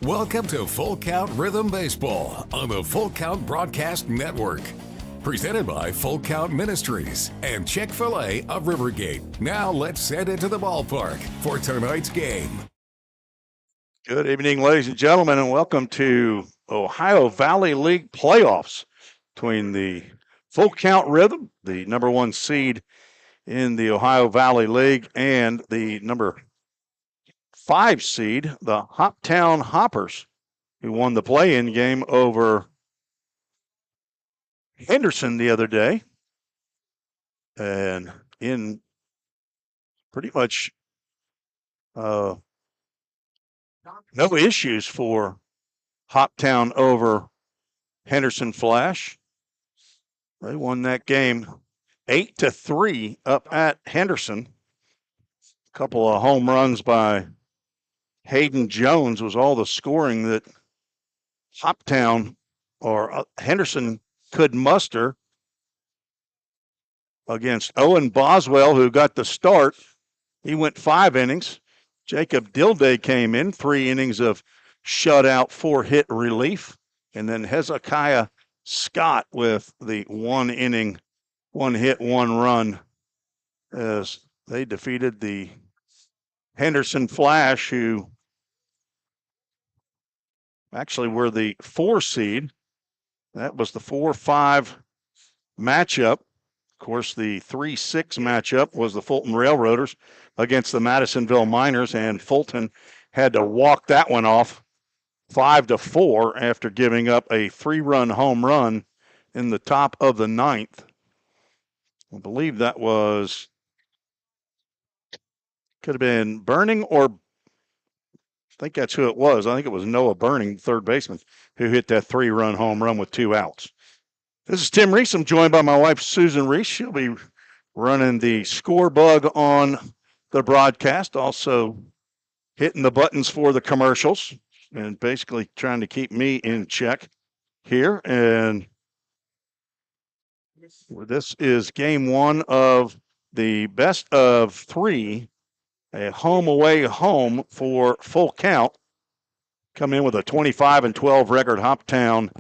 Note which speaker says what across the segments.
Speaker 1: Welcome to Full Count Rhythm Baseball on the Full Count Broadcast Network. Presented by Full Count Ministries and Chick-fil-A of Rivergate. Now let's head into the ballpark for tonight's game.
Speaker 2: Good evening, ladies and gentlemen, and welcome to Ohio Valley League playoffs between the Full Count Rhythm, the number one seed in the Ohio Valley League, and the number 5 seed, the Hoptown Hoppers, who won the play-in game over Henderson the other day. And in pretty much no issues for Hoptown over Henderson Flash. They won that game 8-3 up at Henderson. A couple of home runs by Hayden Jones was all the scoring that Hoptown or Henderson could muster against Owen Boswell, who got the start. He went 5 innings. Jacob Dilday came in, 3 innings of shutout, 4-hit relief. And then Hezekiah Scott with the 1 inning, 1 hit, 1 run as they defeated the Henderson Flash, who actually were the 4 seed. That was the 4-5 matchup. Of course, the 3-6 matchup was the Fulton Railroaders against the Madisonville Miners, and Fulton had to walk that one off 5-4 after giving up a 3-run home run in the top of the 9th. I believe that could have been Burning, or I think that's who it was. I think it was Noah Burning, third baseman, who hit that 3-run home run with 2 outs. This is Tim Reese. I'm joined by my wife, Susan Reese. She'll be running the score bug on the broadcast, also hitting the buttons for the commercials and basically trying to keep me in check here. And this is game 1 of the best of 3, a home-away home for Full Count. Come in with a 25-12 record. Hoptown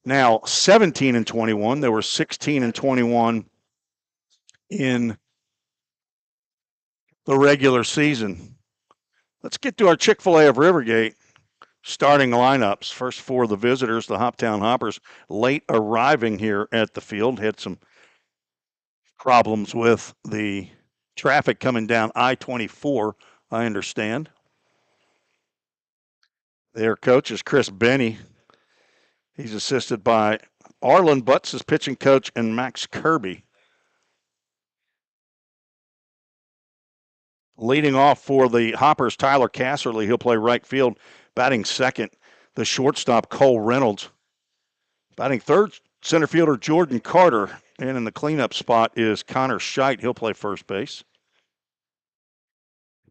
Speaker 2: now 17-21. They were 16-21 in the regular season. Let's get to our Chick-fil-A of Rivergate starting lineups. First for the visitors, the Hoptown Hoppers, late arriving here at the field. Had some problems with the traffic coming down I-24, I understand. Their coach is Chris Benny. He's assisted by Arlen Butts, his pitching coach, and Max Kirby. Leading off for the Hoppers, Tyler Casserly. He'll play right field. Batting second, the shortstop, Cole Reynolds. Batting third, center fielder Jordan Carter. And in the cleanup spot is Connor Scheidt. He'll play first base.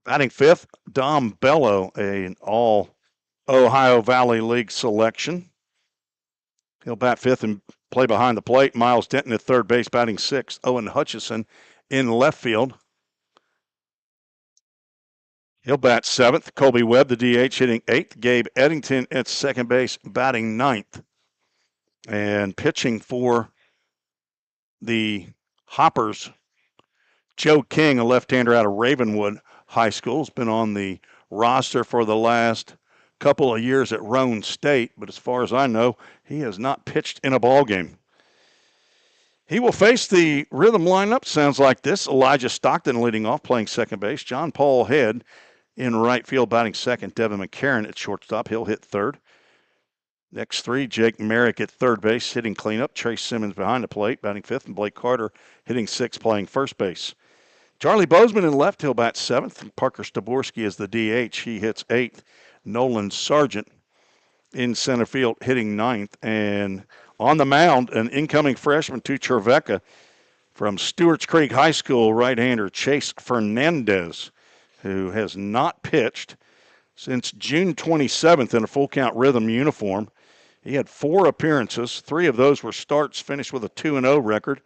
Speaker 2: Batting fifth, Dom Bello, an all-Ohio Valley League selection. He'll bat fifth and play behind the plate. Miles Denton at third base, batting sixth. Owen Hutchison in left field. He'll bat seventh. Colby Webb, the DH, hitting eighth. Gabe Eddington at second base, batting ninth. And pitching for the Hoppers, Joe King, a left-hander out of Ravenwood High School, has been on the roster for the last couple of years at Roane State, but as far as I know, he has not pitched in a ball game. He will face the Rhythm lineup. Sounds like this. Elijah Stockton leading off, playing second base. John Paul Head in right field, batting second. Devin McCarron at shortstop. He'll hit third. Next 3, Jake Merrick at third base, hitting cleanup. Trace Simmons behind the plate, batting fifth. And Blake Carter hitting sixth, playing first base. Charlie Bozeman in left, he'll bat seventh. And Parker Staborski is the DH. He hits eighth. Nolan Sargent in center field, hitting ninth. And on the mound, an incoming freshman to Trevecca from Stewart's Creek High School, right-hander Chase Fernandez, who has not pitched since June 27th in a Full Count Rhythm uniform. He had 4 appearances. 3 of those were starts, finished with a 2-0 record,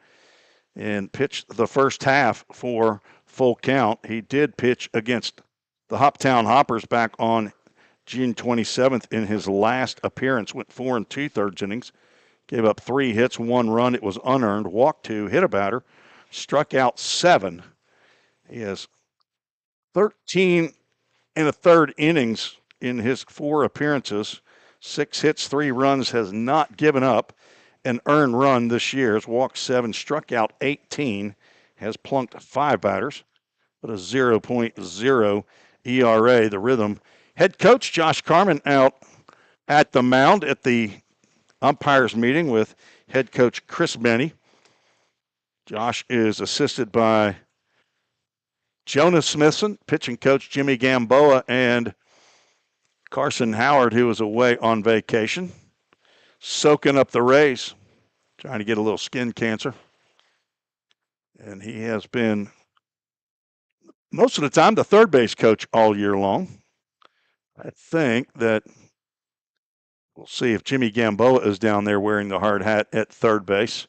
Speaker 2: and pitched the first half for Full Count. He did pitch against the Hoptown Hoppers back on June 27th in his last appearance, went 4 2/3 innings, gave up 3 hits, 1 run. It was unearned, walked 2, hit a batter, struck out 7. He has 13 1/3 innings in his 4 appearances, 6 hits, 3 runs, has not given up an earned run this year. Has walked 7, struck out 18, has plunked 5 batters, but a 0.0 ERA. The Rhythm head coach Josh Carmen out at the mound at the umpires meeting with head coach Chris Benny. Josh is assisted by Jonah Smithson, pitching coach Jimmy Gamboa, and Carson Howard, who was away on vacation, soaking up the rays, trying to get a little skin cancer. And he has been, most of the time, the third base coach all year long. I think that we'll see if Jimmy Gamboa is down there wearing the hard hat at third base.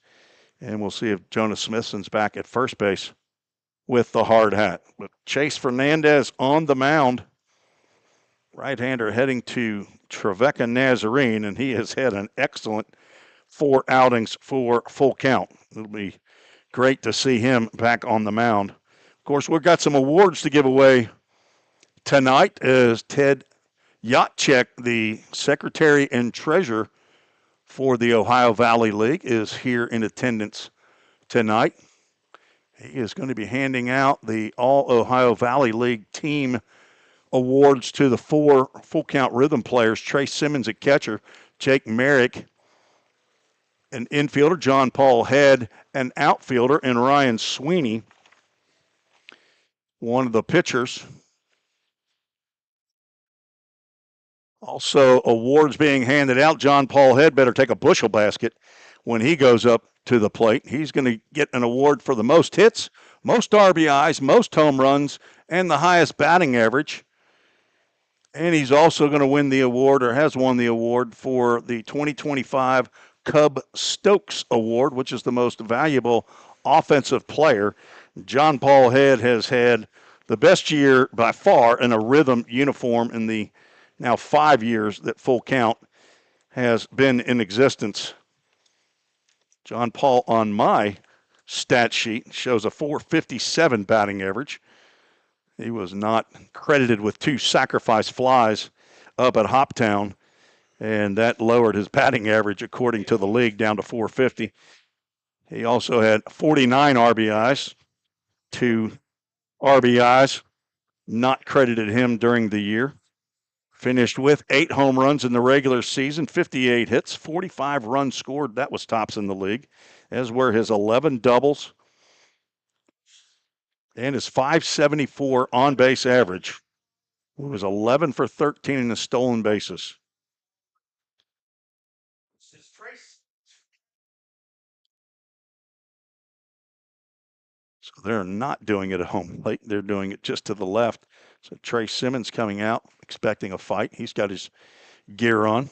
Speaker 2: And we'll see if Jonah Smithson's back at first base with the hard hat. But Chase Fernandez on the mound. Right-hander heading to Trevecca Nazarene, and he has had an excellent 4 outings for full count. It'll be great to see him back on the mound. Of course, we've got some awards to give away tonight as Ted Yatchek, the secretary and treasurer for the Ohio Valley League, is here in attendance tonight. He is going to be handing out the All-Ohio Valley League team awards to the 4 full count rhythm players: Trace Simmons at catcher, Jake Merrick, an infielder, John Paul Head, an outfielder, and Ryan Sweeney, one of the pitchers. Also, awards being handed out. John Paul Head better take a bushel basket when he goes up to the plate. He's going to get an award for the most hits, most RBIs, most home runs, and the highest batting average. And he's also going to win the award, or has won the award, for the 2025 Cub Stokes Award, which is the most valuable offensive player. John Paul Head has had the best year by far in a Rhythm uniform in the now 5 years that Full Count has been in existence. John Paul, on my stat sheet, shows a .457 batting average. He was not credited with 2 sacrifice flies up at Hoptown, and that lowered his batting average, according to the league, down to .450. He also had 49 RBIs. 2 RBIs not credited him during the year. Finished with 8 home runs in the regular season, 58 hits, 45 runs scored. That was tops in the league, as were his 11 doubles and his .574 on-base average. It was 11 for 13 in the stolen bases. So they're not doing it at home plate. They're doing it just to the left. So Trace Simmons coming out, expecting a fight. He's got his gear on.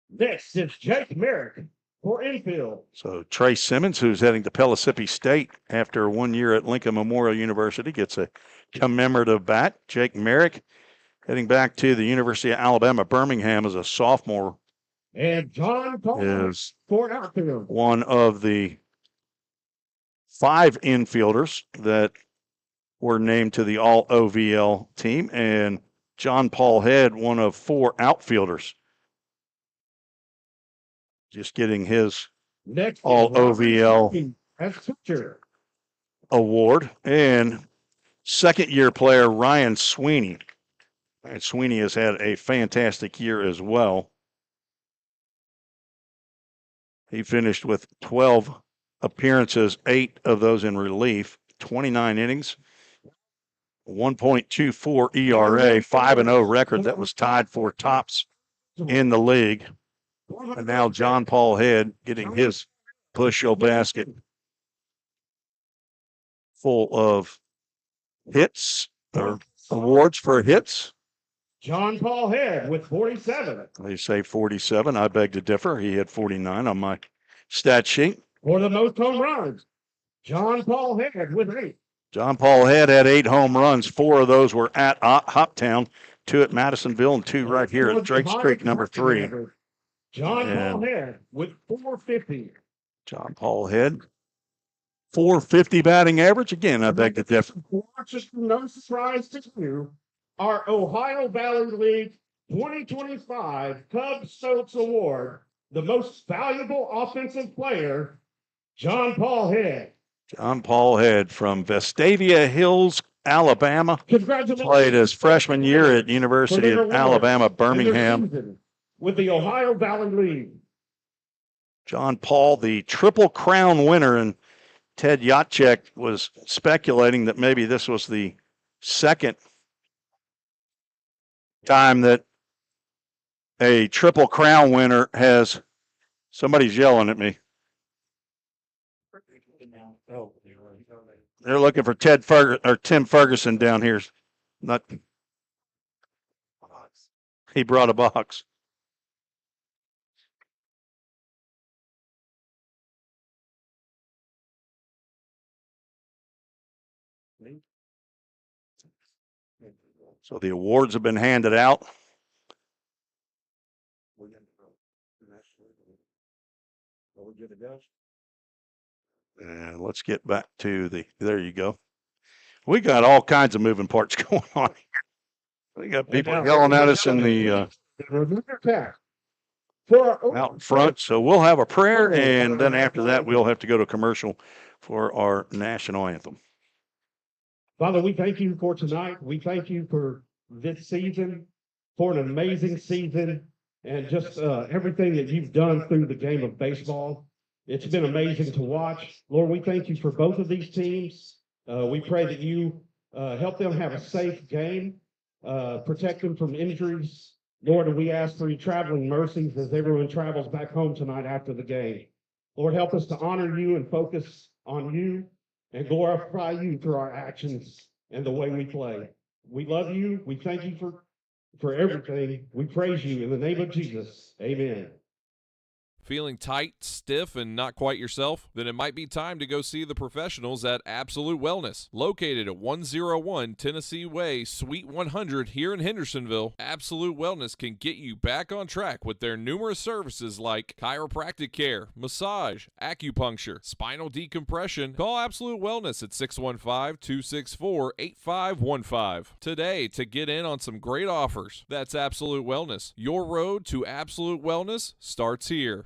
Speaker 3: This is Jake Merrick for infield.
Speaker 2: So Trace Simmons, who's heading to Pellissippi State after 1 year at Lincoln Memorial University, gets a commemorative bat. Jake Merrick heading back to the University of Alabama, Birmingham, as a sophomore.
Speaker 3: And John Paul
Speaker 2: is
Speaker 3: for outfield.
Speaker 2: One of the 5 infielders that were named to the All-OVL team, and John Paul Head, one of 4 outfielders. Just getting his
Speaker 3: Next
Speaker 2: All-OVL award. And second-year player Ryan Sweeney. Ryan Sweeney has had a fantastic year as well. He finished with 12 appearances, 8 of those in relief, 29 innings, 1.24 ERA, 5-0 record that was tied for tops in the league. And now John Paul Head getting his bushel basket full of hits, or awards for hits.
Speaker 3: John Paul Head with 47.
Speaker 2: They say 47. I beg to differ. He had 49 on my stat sheet.
Speaker 3: For the most home runs, John Paul Head with 8.
Speaker 2: John Paul Head had 8 home runs. 4 of those were at Hoptown, 2 at Madisonville, and 2 right here at Drake Street, number 3.
Speaker 3: John Paul Head with 450.
Speaker 2: John Paul Head, 450 batting average. Again, I beg to differ.
Speaker 3: Just no surprise to you, our Ohio Valley League 2025 Cub Stokes Award, the most valuable offensive player, John Paul Head.
Speaker 2: John Paul Head from Vestavia Hills, Alabama.
Speaker 3: Congratulations.
Speaker 2: Played his freshman year at University of Alabama, Birmingham.
Speaker 3: With the Ohio Valley League.
Speaker 2: John Paul, the Triple Crown winner, and Ted Yatchek was speculating that maybe this was the second time that a Triple Crown winner has. Somebody's yelling at me. They're looking for Tim Ferguson down here. Not. He brought a box. So the awards have been handed out. And let's get back to there you go. We got all kinds of moving parts going on. We got people yelling at us in the out front. So we'll have a prayer, and then after that, we'll have to go to commercial for our national anthem.
Speaker 3: Father, we thank you for tonight. We thank you for this season, for an amazing season, and just everything that you've done through the game of baseball. It's been amazing to watch. Lord, we thank you for both of these teams. We pray that you help them have a safe game, protect them from injuries. Lord, and we ask for your traveling mercies as everyone travels back home tonight after the game. Lord, help us to honor you and focus on you and glorify you through our actions and the way we play. We love you. We thank you for everything. We praise you in the name of Jesus. Amen.
Speaker 4: Feeling tight, stiff, and not quite yourself? Then it might be time to go see the professionals at Absolute Wellness. Located at 101 Tennessee Way, Suite 100 here in Hendersonville, Absolute Wellness can get you back on track with their numerous services like chiropractic care, massage, acupuncture, spinal decompression. Call Absolute Wellness at 615-264-8515 today to get in on some great offers. That's Absolute Wellness. Your road to absolute wellness starts here.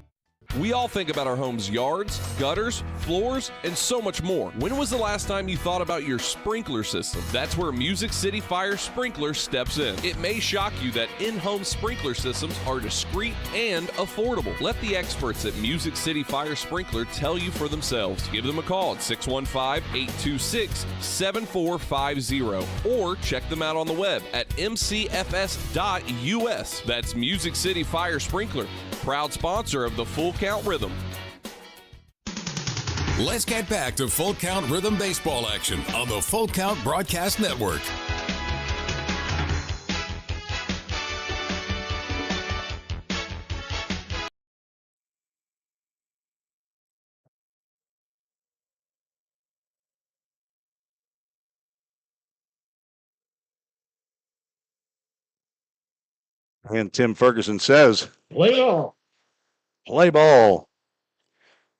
Speaker 4: We all think about our home's yards, gutters, floors, and so much more. When was the last time you thought about your sprinkler system? That's where Music City Fire Sprinkler steps in. It may shock you that in-home sprinkler systems are discreet and affordable. Let the experts at Music City Fire Sprinkler tell you for themselves. Give them a call at 615-826-7450 or check them out on the web at mcfs.us. That's Music City Fire Sprinkler, proud sponsor of the Full Count Rhythm.
Speaker 1: Let's get back to Full Count Rhythm baseball action on the Full Count Broadcast Network.
Speaker 2: And Tim Ferguson says,
Speaker 3: Play ball.
Speaker 2: Play ball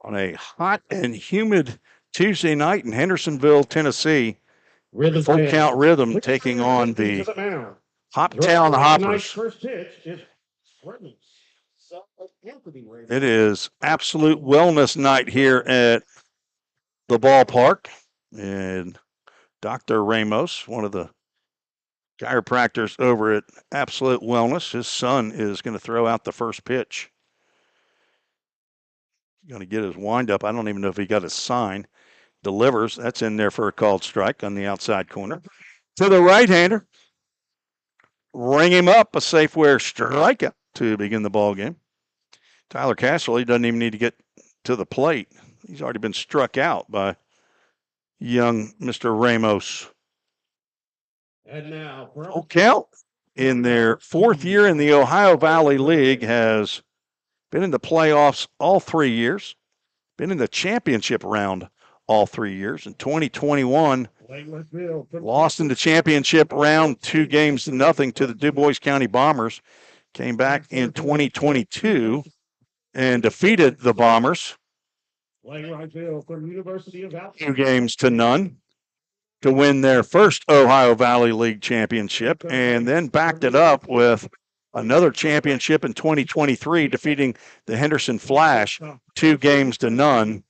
Speaker 2: on a hot and humid Tuesday night in Hendersonville, Tennessee. Full Count Rhythm taking on the Hoptown Hoppers.
Speaker 3: First pitch is
Speaker 2: It is absolute wellness night here at the ballpark. And Dr. Ramos, one of the chiropractors over at Absolute Wellness, his son is going to throw out the first pitch. Going to get his windup. I don't even know if he got his sign. Delivers. That's in there for a called strike on the outside corner. To the right-hander. Ring him up. A Safeware strikeout to begin the ball game. Tyler Castle, he doesn't even need to get to the plate. He's already been struck out by young Mr. Ramos.
Speaker 3: And now,
Speaker 2: Full Count in their fourth year in the Ohio Valley League has been in the playoffs all 3 years, been in the championship round all 3 years. In 2021, Lost in the championship round 2-0 to the Du Bois County Bombers. Came back in 2022 and defeated the Bombers 2-0 to win their first Ohio Valley League championship, and then backed it up with another championship in 2023, defeating the Henderson Flash 2-0.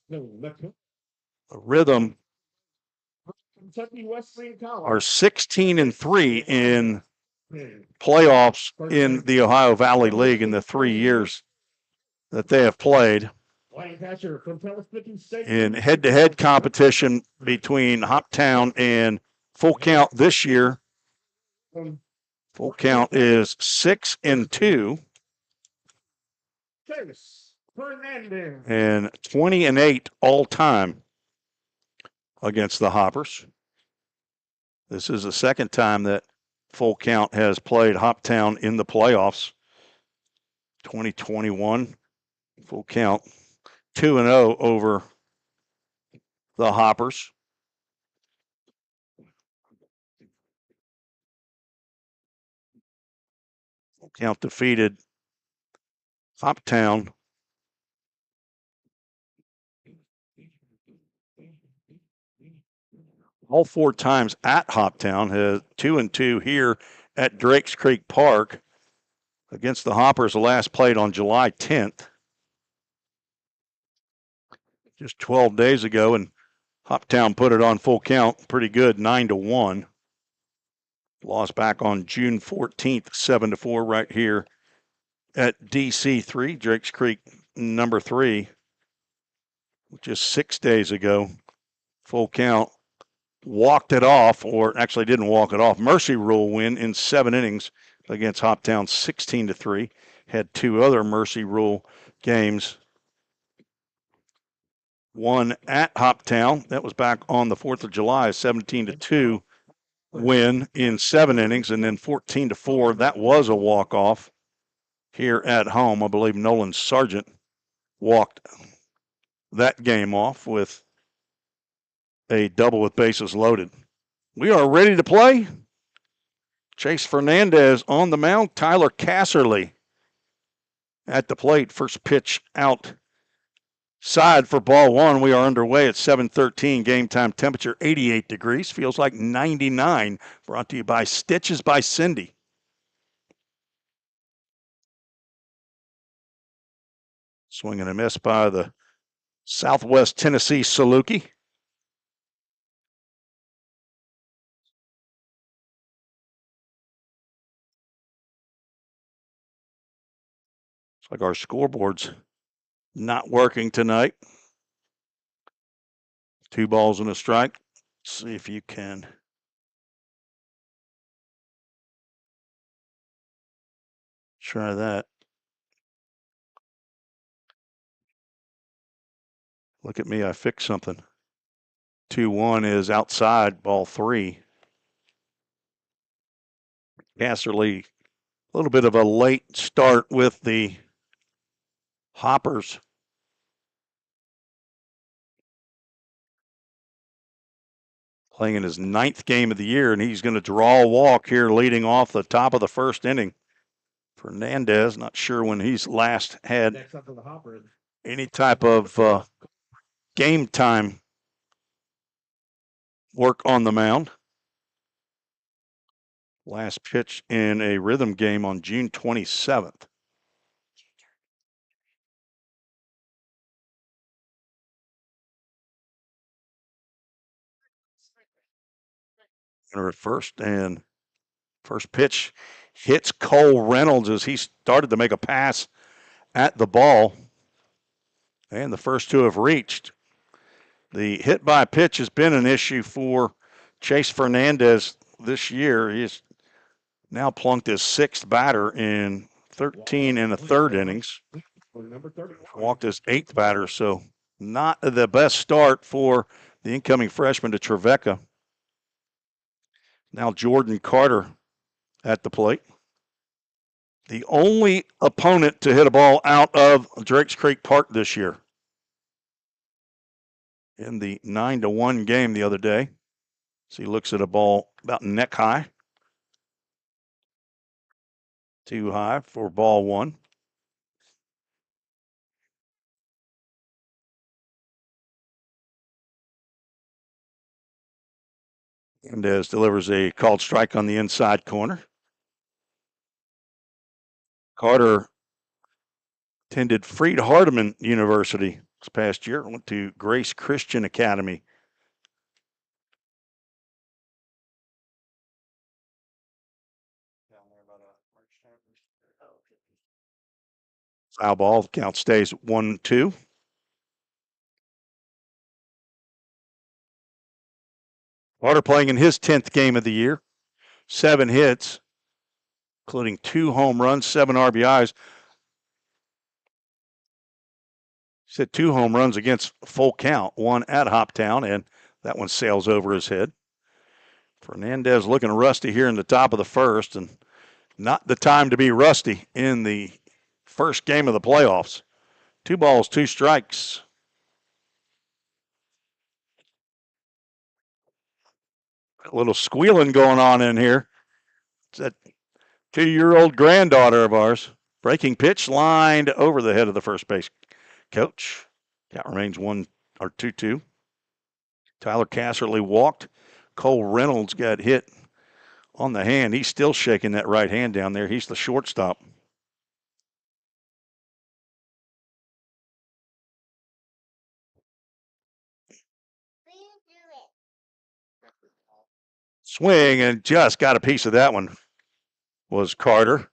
Speaker 2: The Rhythm are 16-3 in playoffs in the Ohio Valley League in the 3 years that they have played. In head-to-head competition between Hoptown and Full Count this year, Full Count is 6-2 and 20-8 all time against the Hoppers. This is the second time that Full Count has played Hoptown in the playoffs. 2021, Full Count 2-0 over the Hoppers. Full Count defeated Hoptown all 4 times at Hoptown. Has 2-2 here at Drakes Creek Park against the Hoppers. The last played on July 10th, just 12 days ago, and Hoptown put it on Full Count pretty good, 9-1. Lost back on June 14th, 7-4, right here at DC3, Drakes Creek number 3, just 6 days ago. Full Count walked it off, or actually didn't walk it off. Mercy rule win in 7 innings against Hoptown, 16-3. Had 2 other mercy rule games. One at Hoptown, that was back on the 4th of July, 17-2 win in 7 innings, and then 14-4. That was a walk-off here at home. I believe Nolan Sargent walked that game off with a double with bases loaded. We are ready to play. Chase Fernandez on the mound. Tyler Casserly at the plate. First pitch outside for ball 1. We are underway at 7:13. Game time temperature 88 degrees. Feels like 99. Brought to you by Stitches by Cindy. Swing and a miss by the Southwest Tennessee Saluki. Looks like our scoreboard's not working tonight. 2 balls and a strike. Let's see if you can try that. Look at me, I fixed something. 2-1 is outside, ball 3. Casserly, a little bit of a late start with the Hoppers. Playing in his 9th game of the year, and he's going to draw a walk here leading off the top of the 1st inning. Fernandez, not sure when he's last had any type of game time work on the mound. Last pitch in a rhythm game on June 27th. At first, and first pitch hits Cole Reynolds as he started to make a pass at the ball. And the first 2 have reached. The hit by pitch has been an issue for Chase Fernandez this year. He's now plunked his 6th batter in 13 1/3 innings. Walked his 8th batter, so not the best start for the incoming freshman to Trevecca. Now Jordan Carter at the plate. The only opponent to hit a ball out of Drakes Creek Park this year. in the 9-1 game the other day. So he looks at a ball about neck high. Too high for ball one. Mendez delivers a called strike on the inside corner. Carter attended Freed-Hardeman University this past year, went to Grace Christian Academy. Foul ball, count stays 1-2. Carter playing in his 10th game of the year. 7 hits, including 2 home runs, 7 RBIs. He hit 2 home runs against full count, 1 at Hoptown, and that one sails over his head. Fernandez looking rusty here in the top of the first, and not the time to be rusty in the first game of the playoffs. 2 balls, 2 strikes. A little squealing going on in here. It's that 2-year-old granddaughter of ours. Breaking pitch lined over the head of the first base coach. Count remains 2-2. Tyler Casserly walked. Cole Reynolds got hit on the hand. He's still shaking that right hand down there. He's the shortstop. Swing, and just got a piece of that one was Carter.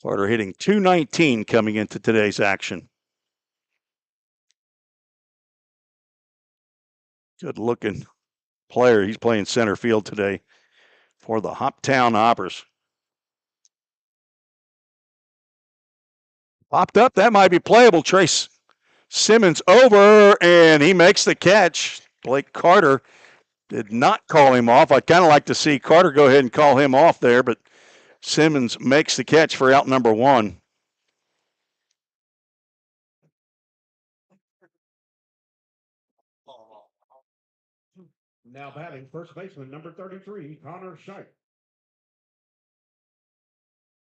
Speaker 2: Carter hitting .219 coming into today's action. Good looking player. He's playing center field today for the Hoptown Hoppers. Popped up. That might be playable. Trace Simmons over, and he makes the catch. Blake Carter did not call him off. I'd kind of like to see Carter go ahead and call him off there, but Simmons makes the catch for out number 1.
Speaker 3: Now batting first baseman number 33, Connor Scheidt.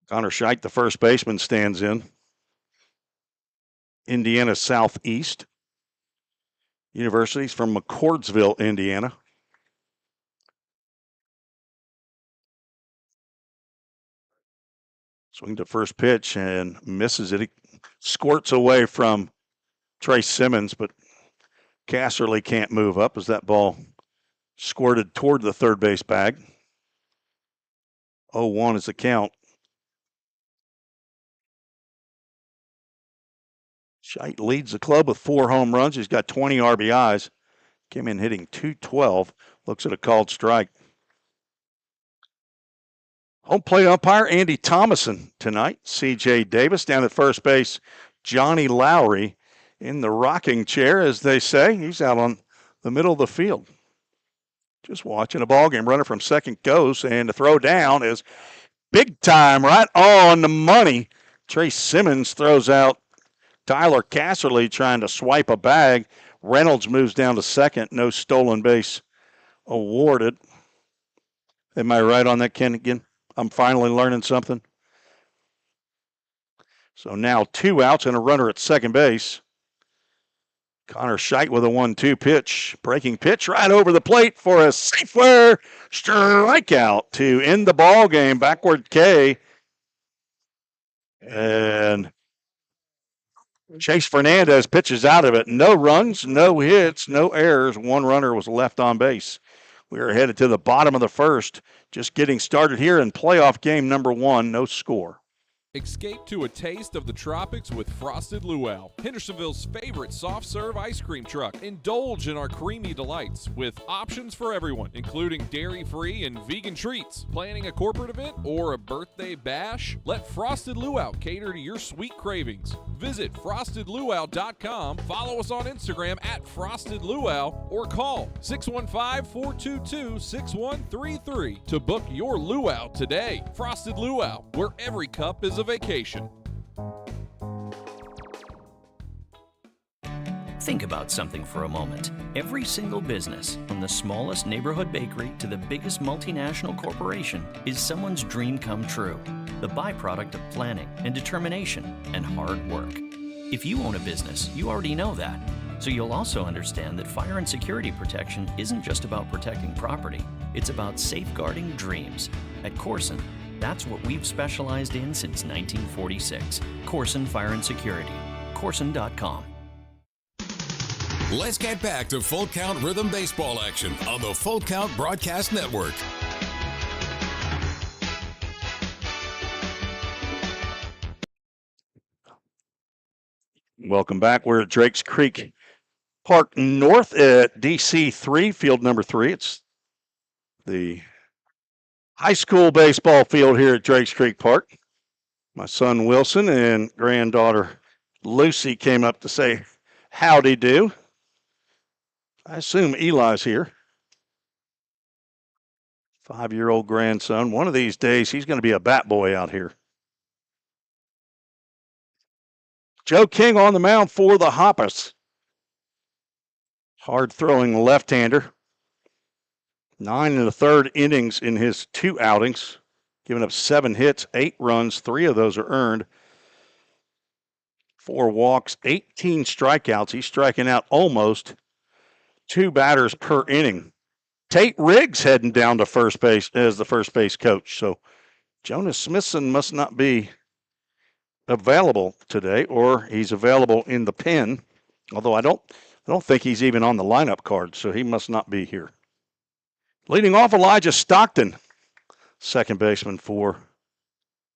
Speaker 2: Connor Scheidt, the first baseman, stands in. Indiana Southeast University's from McCordsville, Indiana. Swing to first pitch and misses it. He squirts away from Trace Simmons, but Casserly can't move up as that ball squirted toward the third base bag. 0-1 is the count. Scheidt leads the club with 4 home runs. He's got 20 RBIs. Came in hitting .212. Looks at a called strike. Home plate umpire Andy Thomason tonight. C.J. Davis down at first base. Johnny Lowry in the rocking chair, as they say. He's out on the middle of the field. Just watching a ball game. Runner from second goes, and the throw down is big time, right on the money. Trace Simmons throws out Tyler Casserly trying to swipe a bag. Reynolds moves down to second. No stolen base awarded. Am I right on that, Ken? Again, I'm finally learning something. So now 2 outs and a runner at second base. Connor Scheidt with a 1-2 pitch. Breaking pitch right over the plate for a safer strikeout to end the ball game. Backward K. And Chase Fernandez pitches out of it. No runs, no hits, no errors. 1 runner was left on base. We are headed to the bottom of the first. Just getting started here in playoff game number 1. No score.
Speaker 4: Escape to a taste of the tropics with Frosted Luau, Hendersonville's favorite soft-serve ice cream truck. Indulge in our creamy delights with options for everyone, including dairy-free and vegan treats. Planning a corporate event or a birthday bash? Let Frosted Luau cater to your sweet cravings. Visit frostedluau.com, follow us on Instagram at Frosted Luau, or call 615-422-6133 to book your luau today. Frosted Luau, where every cup is a vacation.
Speaker 5: Think about something for a moment. Every single business, from the smallest neighborhood bakery to the biggest multinational corporation, is someone's dream come true. The byproduct of planning and determination and hard work. If you own a business, you already know that. So you'll also understand that fire and security protection isn't just about protecting property. It's about safeguarding dreams. At Corson, that's what we've specialized in since 1946. Corson Fire and Security. Corson.com.
Speaker 1: Let's get back to Full Count Rhythm Baseball action on the Full Count Broadcast Network.
Speaker 2: Welcome back. We're at Drakes Creek Park North at DC3, field number 3. It's the high school baseball field here at Drakes Creek Park. My son Wilson and granddaughter Lucy came up to say howdy do. I assume Eli's here. 5-year-old grandson. One of these days, he's going to be a bat boy out here. Joe King on the mound for the Hoppers. Hard-throwing left-hander. 9 1/3 innings in his 2 outings. Giving up 7 hits, 8 runs. 3 of those are earned. 4 walks, 18 strikeouts. He's striking out almost 2 batters per inning. Tate Riggs heading down to first base as the first base coach. So Jonas Smithson must not be available today, or he's available in the pen. Although I don't think he's even on the lineup card, so he must not be here. Leading off, Elijah Stockton, second baseman for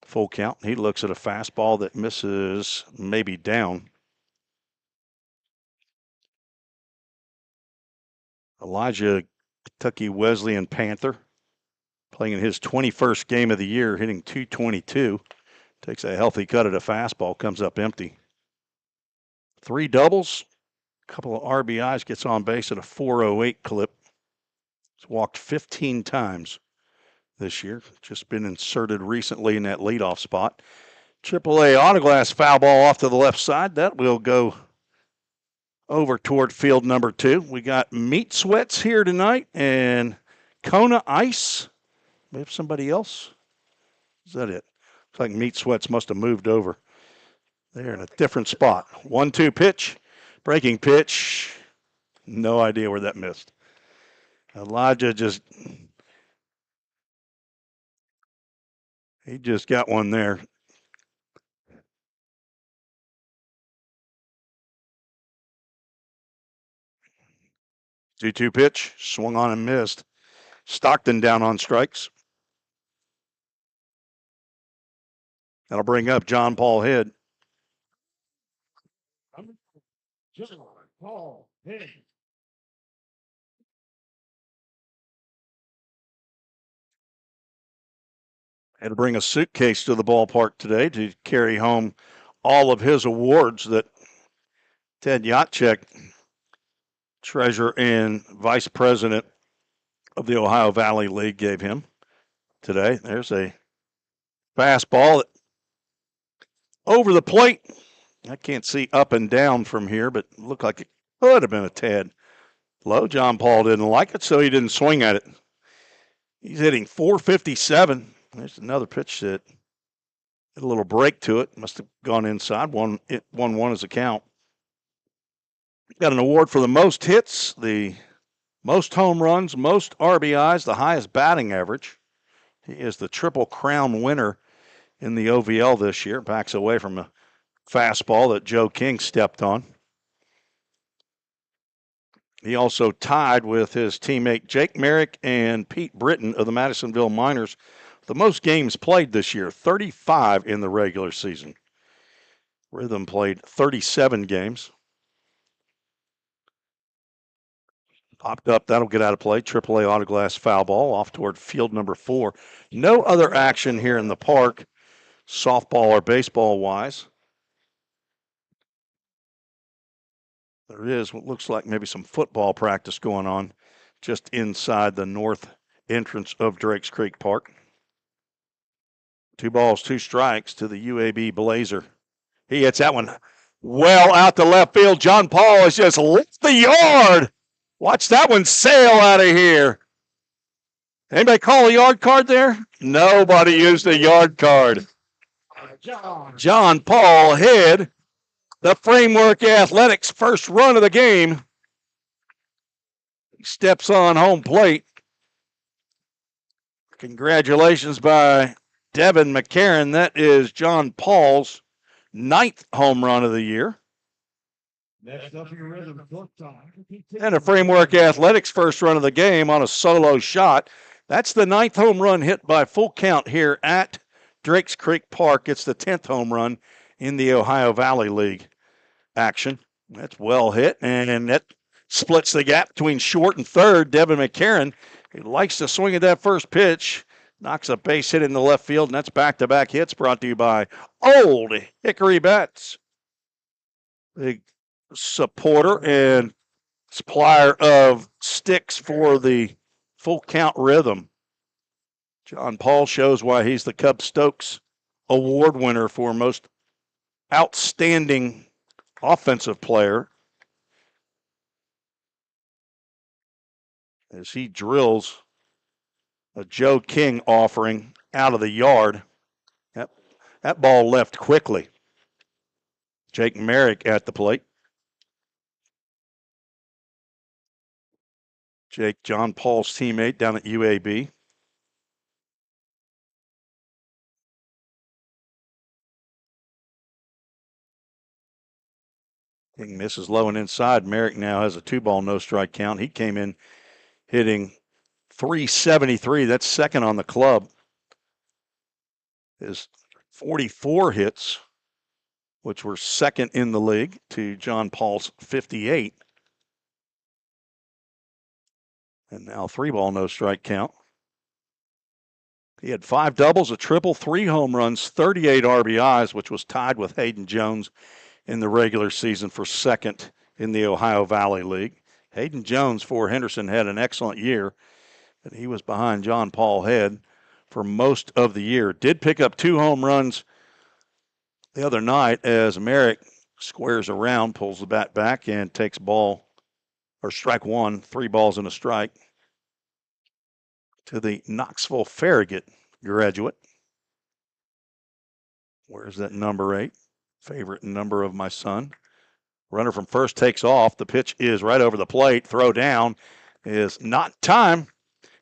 Speaker 2: Full Count. He looks at a fastball that misses, maybe down. Elijah, Kentucky Wesleyan Panther, playing in his 21st game of the year, hitting .222. Takes a healthy cut at a fastball, comes up empty. 3 doubles, a couple of RBIs, gets on base at a .408 clip. He's walked 15 times this year. Just been inserted recently in that leadoff spot. AAA Autoglass foul ball off to the left side. That will go over toward field number 2. We got Meat Sweats here tonight and Kona Ice. Maybe somebody else? Is that it? Looks like Meat Sweats must have moved over. They're in a different spot. 1-2 pitch. Breaking pitch. No idea where that missed. Elijah he just got one there. Two-two pitch, swung on and missed. Stockton down on strikes. That'll bring up John Paul Head.
Speaker 3: John Paul Head.
Speaker 2: Had to bring a suitcase to the ballpark today to carry home all of his awards that Ted Yatchek, treasurer and vice president of the Ohio Valley League, gave him today. There's a fastball over the plate. I can't see up and down from here, but it looked like it could have been a tad low. John Paul didn't like it, so he didn't swing at it. He's hitting .457. There's another pitch that had a little break to it. Must have gone inside. 1-1 is a count. Got an award for the most hits, the most home runs, most RBIs, the highest batting average. He is the Triple Crown winner in the OVL this year. Backs away from a fastball that Joe King stepped on. He also tied with his teammate Jake Merrick and Pete Britton of the Madisonville Miners the most games played this year, 35 in the regular season. Rhythm played 37 games. Popped up, that'll get out of play. AAA Autoglass foul ball off toward field number 4. No other action here in the park, softball or baseball wise. There is what looks like maybe some football practice going on just inside the north entrance of Drakes Creek Park. 2 balls, 2 strikes to the UAB Blazer. He hits that one well out to left field. John Paul has just left the yard. Watch that one sail out of here. Anybody call a yard card there? Nobody used a yard card. John Paul hit the Framework Athletics first run of the game. He steps on home plate. Congratulations by Devin McCarron. That is John Paul's 9th home run of the year.
Speaker 3: Next up, your rhythm,
Speaker 2: And a Framework Athletics first run of the game on a solo shot. That's the 9th home run hit by Full Count here at Drakes Creek Park. It's the 10th home run in the Ohio Valley League action. That's well hit, and that splits the gap between short and third. Devin McCarron, he likes to swing at that first pitch, knocks a base hit in the left field, and that's back-to-back hits brought to you by Old Hickory Bets. Big supporter and supplier of sticks for the Full Count Rhythm. John Paul shows why he's the Cub Stokes Award winner for most outstanding offensive player as he drills a Joe King offering out of the yard. That ball left quickly. Jake Merrick at the plate. Jake, John Paul's teammate down at UAB. King misses low and inside. Merrick now has a 2-ball, no strike count. He came in hitting .373. That's second on the club. His 44 hits, which were second in the league, to John Paul's 58. And now 3-ball, no strike count. He had 5 doubles, a triple, 3 home runs, 38 RBIs, which was tied with Hayden Jones in the regular season for second in the Ohio Valley League. Hayden Jones for Henderson had an excellent year, but he was behind John Paul Head for most of the year. Did pick up 2 home runs the other night as Merrick squares around, pulls the bat back, and takes strike 1, 3 balls and a strike to the Knoxville Farragut graduate. Where's that number 8? Favorite number of my son. Runner from first takes off. The pitch is right over the plate. Throw down is not time.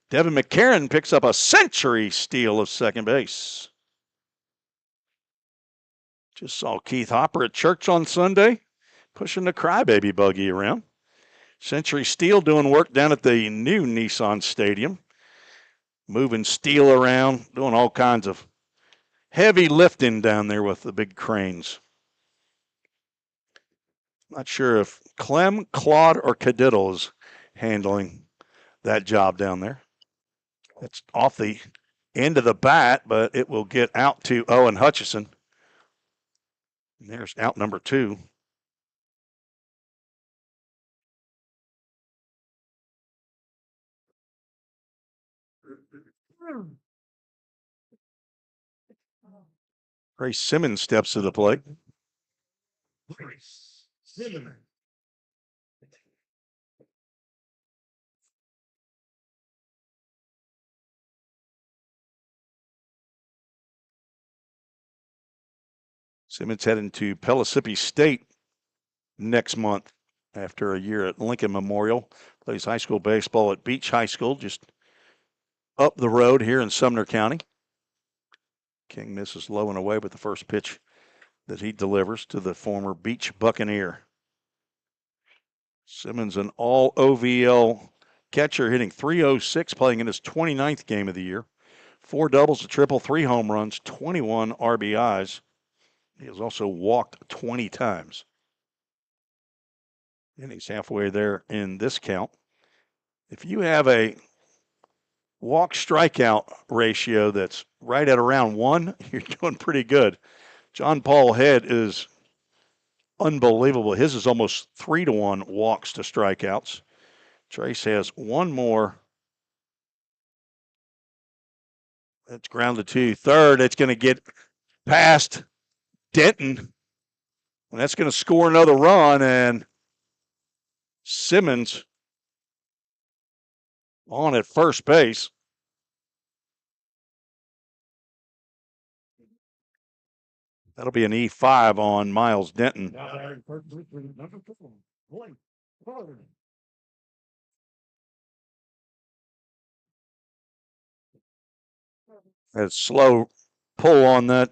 Speaker 2: Devin McCarron picks up a century steal of second base. Just saw Keith Hopper at church on Sunday, pushing the crybaby buggy around. Century Steel doing work down at the new Nissan Stadium, moving steel around, doing all kinds of heavy lifting down there with the big cranes. Not sure if Clem, Claude, or Cadiddle is handling that job down there. It's off the end of the bat, but it will get out to Owen Hutchison. And there's out number 2. Ray Simmons steps to the plate. Simmons heading to Pellissippi State next month after a year at Lincoln Memorial. Plays high school baseball at Beach High School, just up the road here in Sumner County. King misses low and away with the first pitch that he delivers to the former Beach Buccaneer. Simmons, an all OVL catcher, hitting .306, playing in his 29th game of the year. 4 doubles, a triple, 3 home runs, 21 RBIs. He has also walked 20 times. And he's halfway there in this count. If you have a walk strikeout ratio that's right at around 1, you're doing pretty good. John Paul Head is unbelievable. His is almost 3-to-1 walks to strikeouts. Trace has 1 more. That's grounded to third. It's going to get past Denton. And that's going to score another run, and Simmons on at first base. That'll be an E5 on Miles Denton.
Speaker 3: Now batting first base, number 4, Blake Carter.
Speaker 2: That slow pull on that.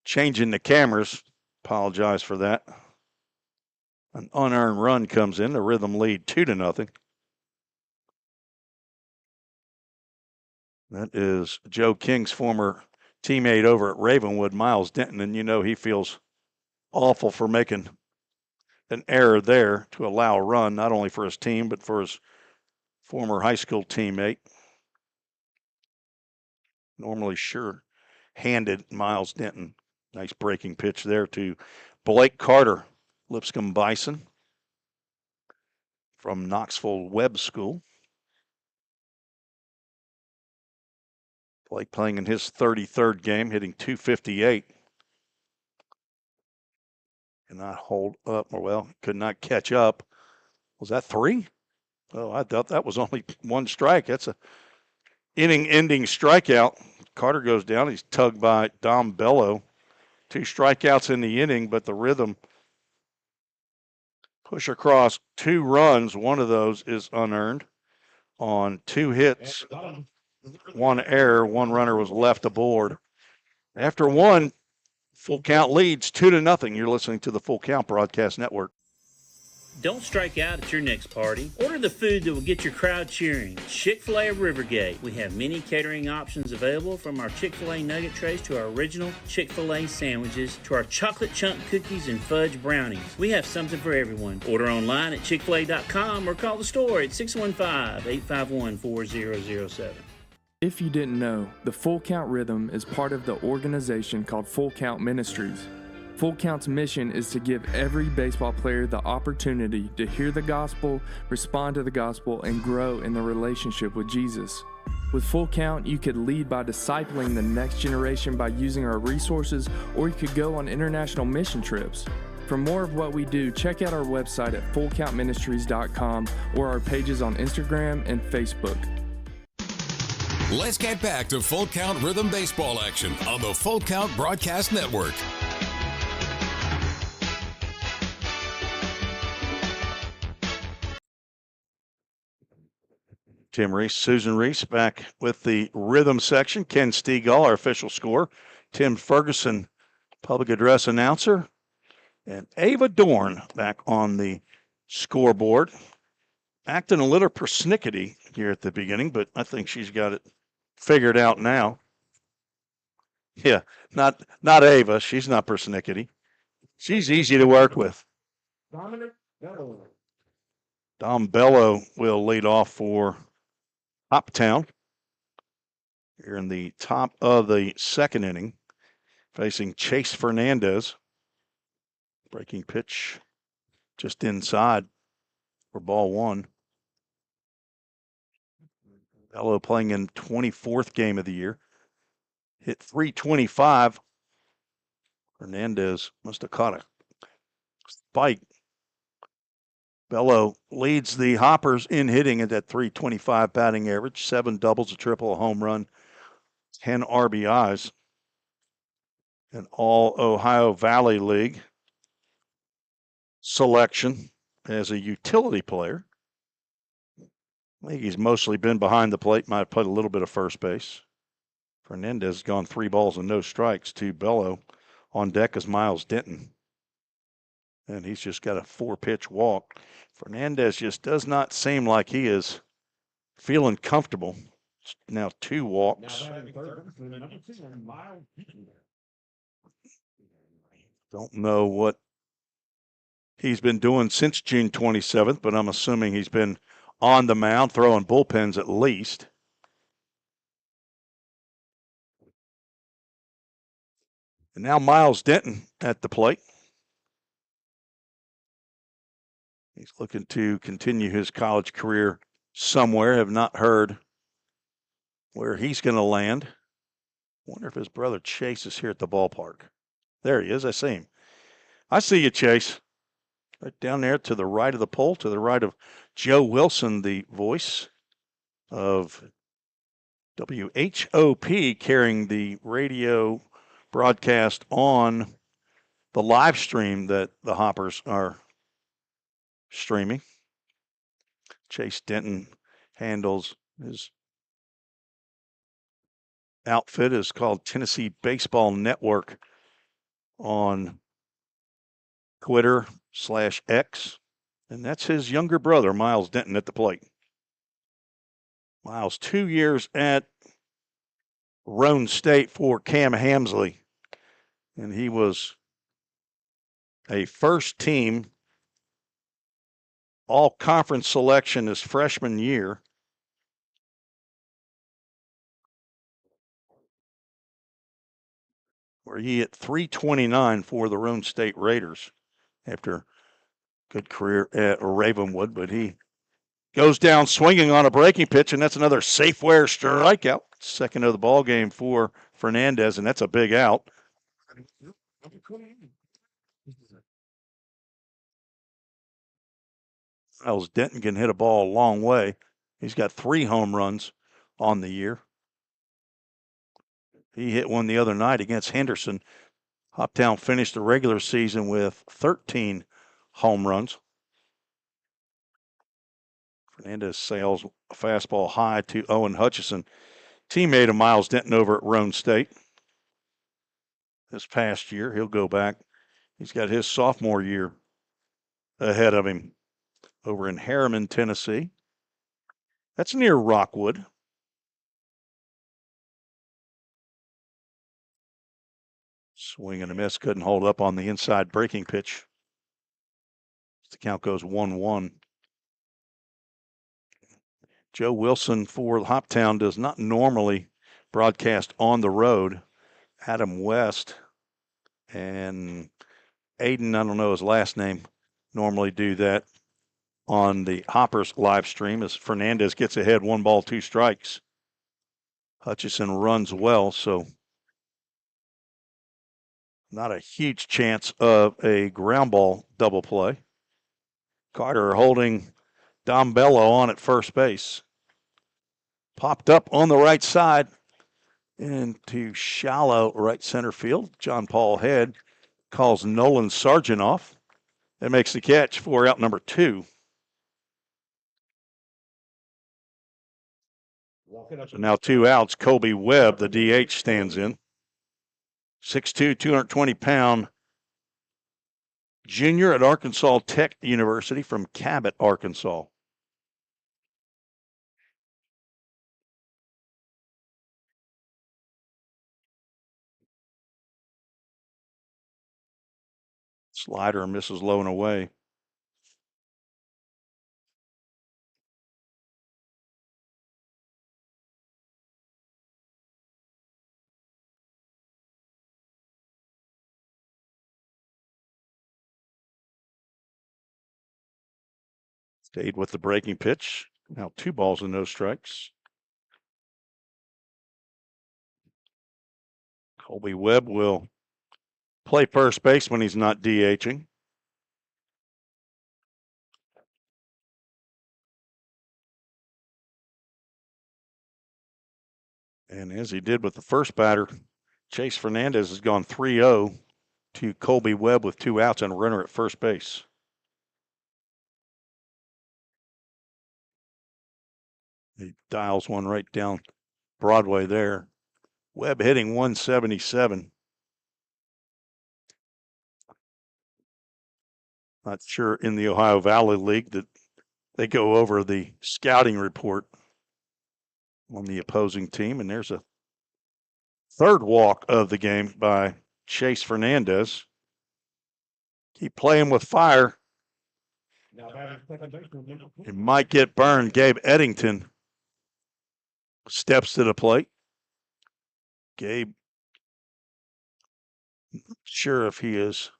Speaker 2: Changing the cameras. Apologize for that. An unearned run comes in. The Rhythm lead 2-0. That is Joe King's former teammate over at Ravenwood, Miles Denton, and you know he feels awful for making an error there to allow a run, not only for his team, but for his former high school teammate. Normally sure-handed Miles Denton. Nice breaking pitch there to Blake Carter, Lipscomb Bison from Knoxville Webb School. Blake playing in his 33rd game, hitting .258. Cannot hold up, or well, could not catch up. Was that 3? Oh, I thought that was only 1 strike. That's a inning-ending strikeout. Carter goes down. He's tugged by Dom Bello. 2 strikeouts in the inning, but the Rhythm push across 2 runs. One of those is unearned on 2 hits, 1 error. 1 runner was left aboard. After 1, Full Count leads 2-0. You're listening to the Full Count Broadcast Network.
Speaker 6: Don't strike out at your next party. Order the food that will get your crowd cheering. Chick-fil-A of Rivergate. We have many catering options available, from our Chick-fil-A nugget trays to our original Chick-fil-A sandwiches to our chocolate chunk cookies and fudge brownies. We have something for everyone. Order online at chickfil-a.com or call the store at 615-851-4007.
Speaker 7: If you didn't know, the Full Count Rhythm is part of the organization called Full Count Ministries. Full Count's mission is to give every baseball player the opportunity to hear the gospel, respond to the gospel, and grow in their relationship with Jesus. With Full Count, you could lead by discipling the next generation by using our resources, or you could go on international mission trips. For more of what we do, check out our website at fullcountministries.com or our pages on Instagram and Facebook.
Speaker 1: Let's get back to Full Count Rhythm Baseball action on the Full Count Broadcast Network.
Speaker 2: Tim Reese, Susan Reese back with the Rhythm section. Ken Stegall, our official scorer. Tim Ferguson, public address announcer. And Ava Dorn back on the scoreboard. Acting a little persnickety here at the beginning, but I think she's got it figured out now. Yeah, not Ava. She's not persnickety. She's easy to work with.
Speaker 3: Dominic Bello.
Speaker 2: Dom Bello will lead off for Hoptown here in the top of the 2nd inning, facing Chase Fernandez. Breaking pitch just inside for ball 1. Bello playing in 24th game of the year. Hit .325. Fernandez must have caught a spike. Bello leads the Hoppers in hitting at that .325 batting average. 7 doubles, a triple, a home run, 10 RBIs. An All-Ohio Valley League selection as a utility player. I think he's mostly been behind the plate, might have played a little bit of first base. Fernandez has gone 3 balls and no strikes to Bello. On deck is Miles Denton. And he's just got a 4-pitch walk. Fernandez just does not seem like he is feeling comfortable. Now 2 walks. Don't know what he's been doing since June 27th, but I'm assuming he's been on the mound, throwing bullpens at least. And now Miles Denton at the plate. He's looking to continue his college career somewhere. Have not heard where he's going to land. Wonder if his brother Chase is here at the ballpark. There he is. I see him. I see you, Chase. Right down there to the right of the pole, to the right of Joe Wilson, the voice of WHOP, carrying the radio broadcast on the live stream that the Hoppers are streaming. Chase Denton handles his outfit is called Tennessee Baseball Network on Twitter/X. And that's his younger brother, Miles Denton, at the plate. Miles, 2 years at Roan State for Cam Hamsley. And he was a first team all conference selection his freshman year. Where he hit .329 for the Roan State Raiders after good career at Ravenwood, but he goes down swinging on a breaking pitch, and that's another Safeware strikeout. Second of the ball game for Fernandez, and that's a big out. Miles Denton can hit a ball a long way. He's got 3 home runs on the year. He hit one the other night against Henderson. Hoptown finished the regular season with 13 home runs. Fernandez sails a fastball high to Owen Hutchison, teammate of Miles Denton over at Roan State. This past year, he'll go back. He's got his sophomore year ahead of him over in Harriman, Tennessee. That's near Rockwood. Swing and a miss, couldn't hold up on the inside breaking pitch. The count goes 1-1. Joe Wilson for Hoptown does not normally broadcast on the road. Adam West and Aiden, I don't know his last name, normally do that on the Hoppers live stream as Fernandez gets ahead 1 ball, 2 strikes. Hutchison runs well, so not a huge chance of a ground ball double play. Carter holding Dom Bello on at first base. Popped up on the right side into shallow right center field. John Paul Head calls Nolan Sargent off. That makes the catch for out number 2. So now 2 outs. Colby Webb, the DH, stands in. 6'2", 220-pound junior at Arkansas Tech University from Cabot, Arkansas. Slider misses low and away. Stayed with the breaking pitch. Now 2 balls and no strikes. Colby Webb will play first base when he's not DHing. And as he did with the first batter, Chase Fernandez has gone 3-0 to Colby Webb with 2 outs and a runner at first base. He dials one right down Broadway there. Webb hitting 177. Not sure in the Ohio Valley League that they go over the scouting report on the opposing team. And there's a third walk of the game by Chase Fernandez. Keep playing with fire. It might get burned. Gabe Eddington steps to the plate. Gabe, not sure if he is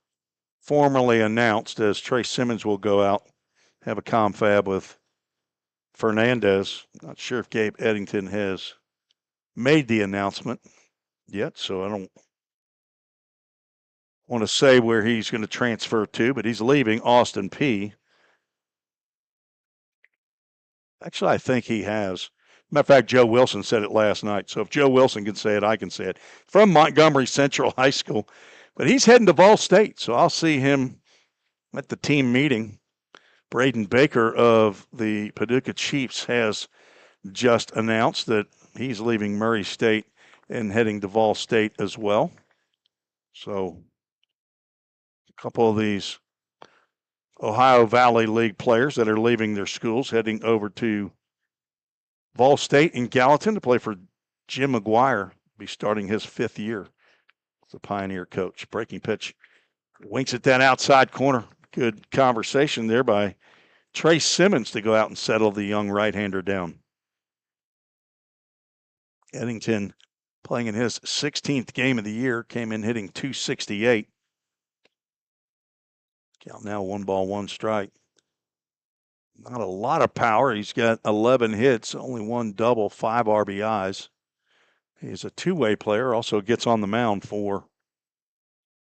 Speaker 2: formally announced, as Trace Simmons will go out, have a confab with Fernandez. Not sure if Gabe Eddington has made the announcement yet, so I don't want to say where he's going to transfer to, but he's leaving Austin Peay. Actually, I think he has. Matter of fact, Joe Wilson said it last night. So if Joe Wilson can say it, I can say it. From Montgomery Central High School. But he's heading to Vol State, so I'll see him at the team meeting. Braden Baker of the Paducah Chiefs has just announced that he's leaving Murray State and heading to Vol State as well. So a couple of these Ohio Valley League players that are leaving their schools heading over to Vol State in Gallatin to play for Jim McGuire, be starting his 5th year as a Pioneer coach. Breaking pitch, winks at that outside corner. Good conversation there by Trey Simmons to go out and settle the young right-hander down. Eddington playing in his 16th game of the year, came in hitting .268. Count now 1 ball, 1 strike. Not a lot of power. He's got 11 hits, only 1 double, 5 RBIs. He's a two-way player, also gets on the mound for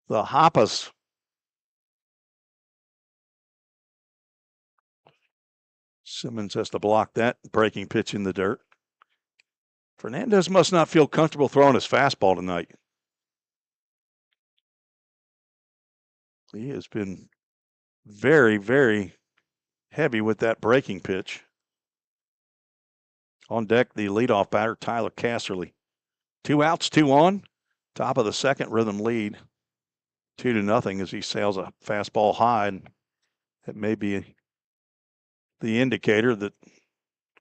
Speaker 2: the Hoppers. Simmons has to block that breaking pitch in the dirt. Fernandez must not feel comfortable throwing his fastball tonight. He has been very, very heavy with that breaking pitch. On deck, the leadoff batter, Tyler Casserly. 2 outs, 2 on. Top of the second, Rhythm lead. 2-0 as he sails a fastball high. And it may be the indicator that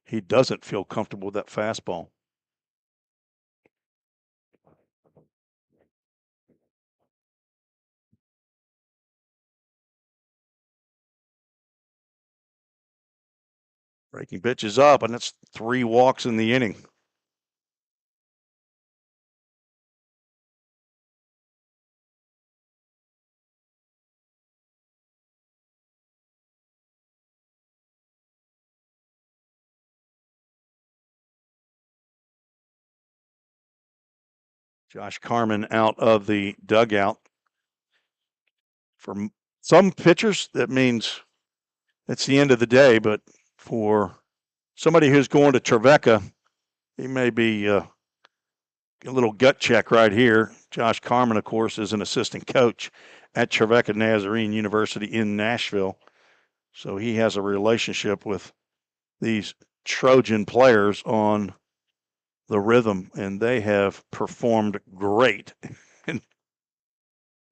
Speaker 2: he doesn't feel comfortable with that fastball. Breaking pitch is up, and it's 3 walks in the inning. Josh Carman out of the dugout. For some pitchers, that means it's the end of the day, but for somebody who's going to Trevecca, he may be a little gut check right here. Josh Carman, of course, is an assistant coach at Trevecca Nazarene University in Nashville. So he has a relationship with these Trojan players on the Rhythm, and they have performed great. And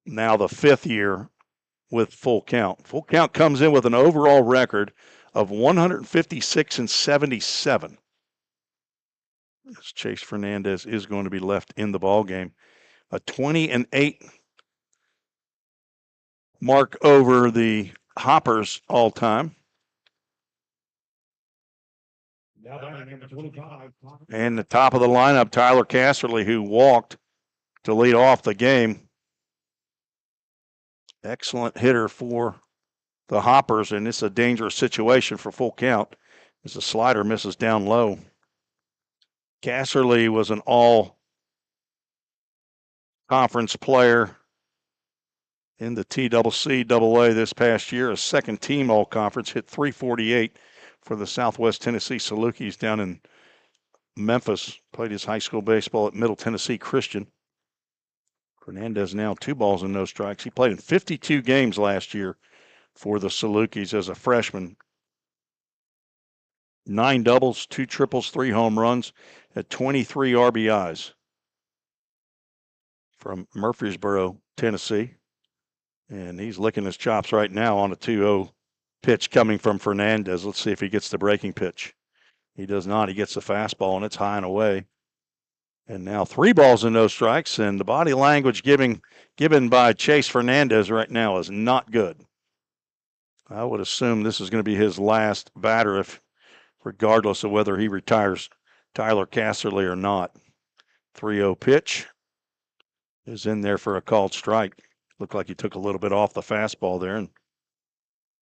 Speaker 2: now the 5th year with Full Count. Full Count comes in with an overall record of 156-77. As Chase Fernandez is going to be left in the ball game. A 20-8 mark over the Hoppers all time.
Speaker 3: Now batting number 25.
Speaker 2: And the top of the lineup, Tyler Casserly, who walked to lead off the game. Excellent hitter for the Hoppers, and it's a dangerous situation for Full Count as the slider misses down low. Casserly was an all-conference player in the TCCAA this past year, a second-team all-conference, hit .348 for the Southwest Tennessee Salukis down in Memphis. Played his high school baseball at Middle Tennessee Christian. Fernandez now 2 balls and no strikes. He played in 52 games last year for the Salukis as a freshman. 9 doubles, 2 triples, 3 home runs, at 23 RBIs from Murfreesboro, Tennessee. And he's licking his chops right now on a 2-0 pitch coming from Fernandez. Let's see if he gets the breaking pitch. He does not. He gets the fastball, and it's high and away. And now 3 balls and no strikes, and the body language given by Chase Fernandez right now is not good. I would assume this is going to be his last batter, regardless of whether he retires Tyler Casserly or not. 3-0 pitch is in there for a called strike. Looked like he took a little bit off the fastball there. And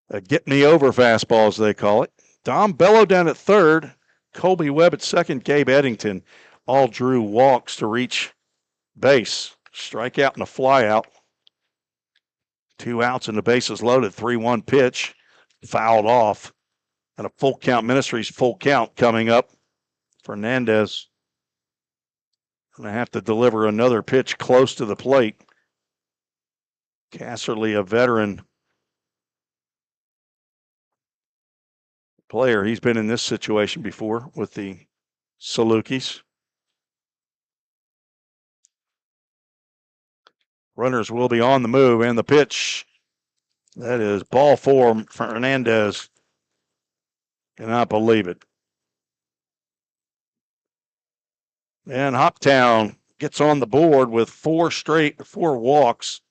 Speaker 2: a get-me-over fastball, as they call it. Dom Bello down at third. Colby Webb at second. Gabe Eddington all drew walks to reach base. Strikeout and a flyout. 2 outs and the bases loaded. 3-1 pitch. Fouled off. And a full count Ministries full count coming up. Fernandez going to have to deliver another pitch close to the plate. Casserly, a veteran player. He's been in this situation before with the Salukis. Runners will be on the move, and the pitch. That is ball 4. Fernandez cannot believe it. And Hoptown gets on the board with 4 walks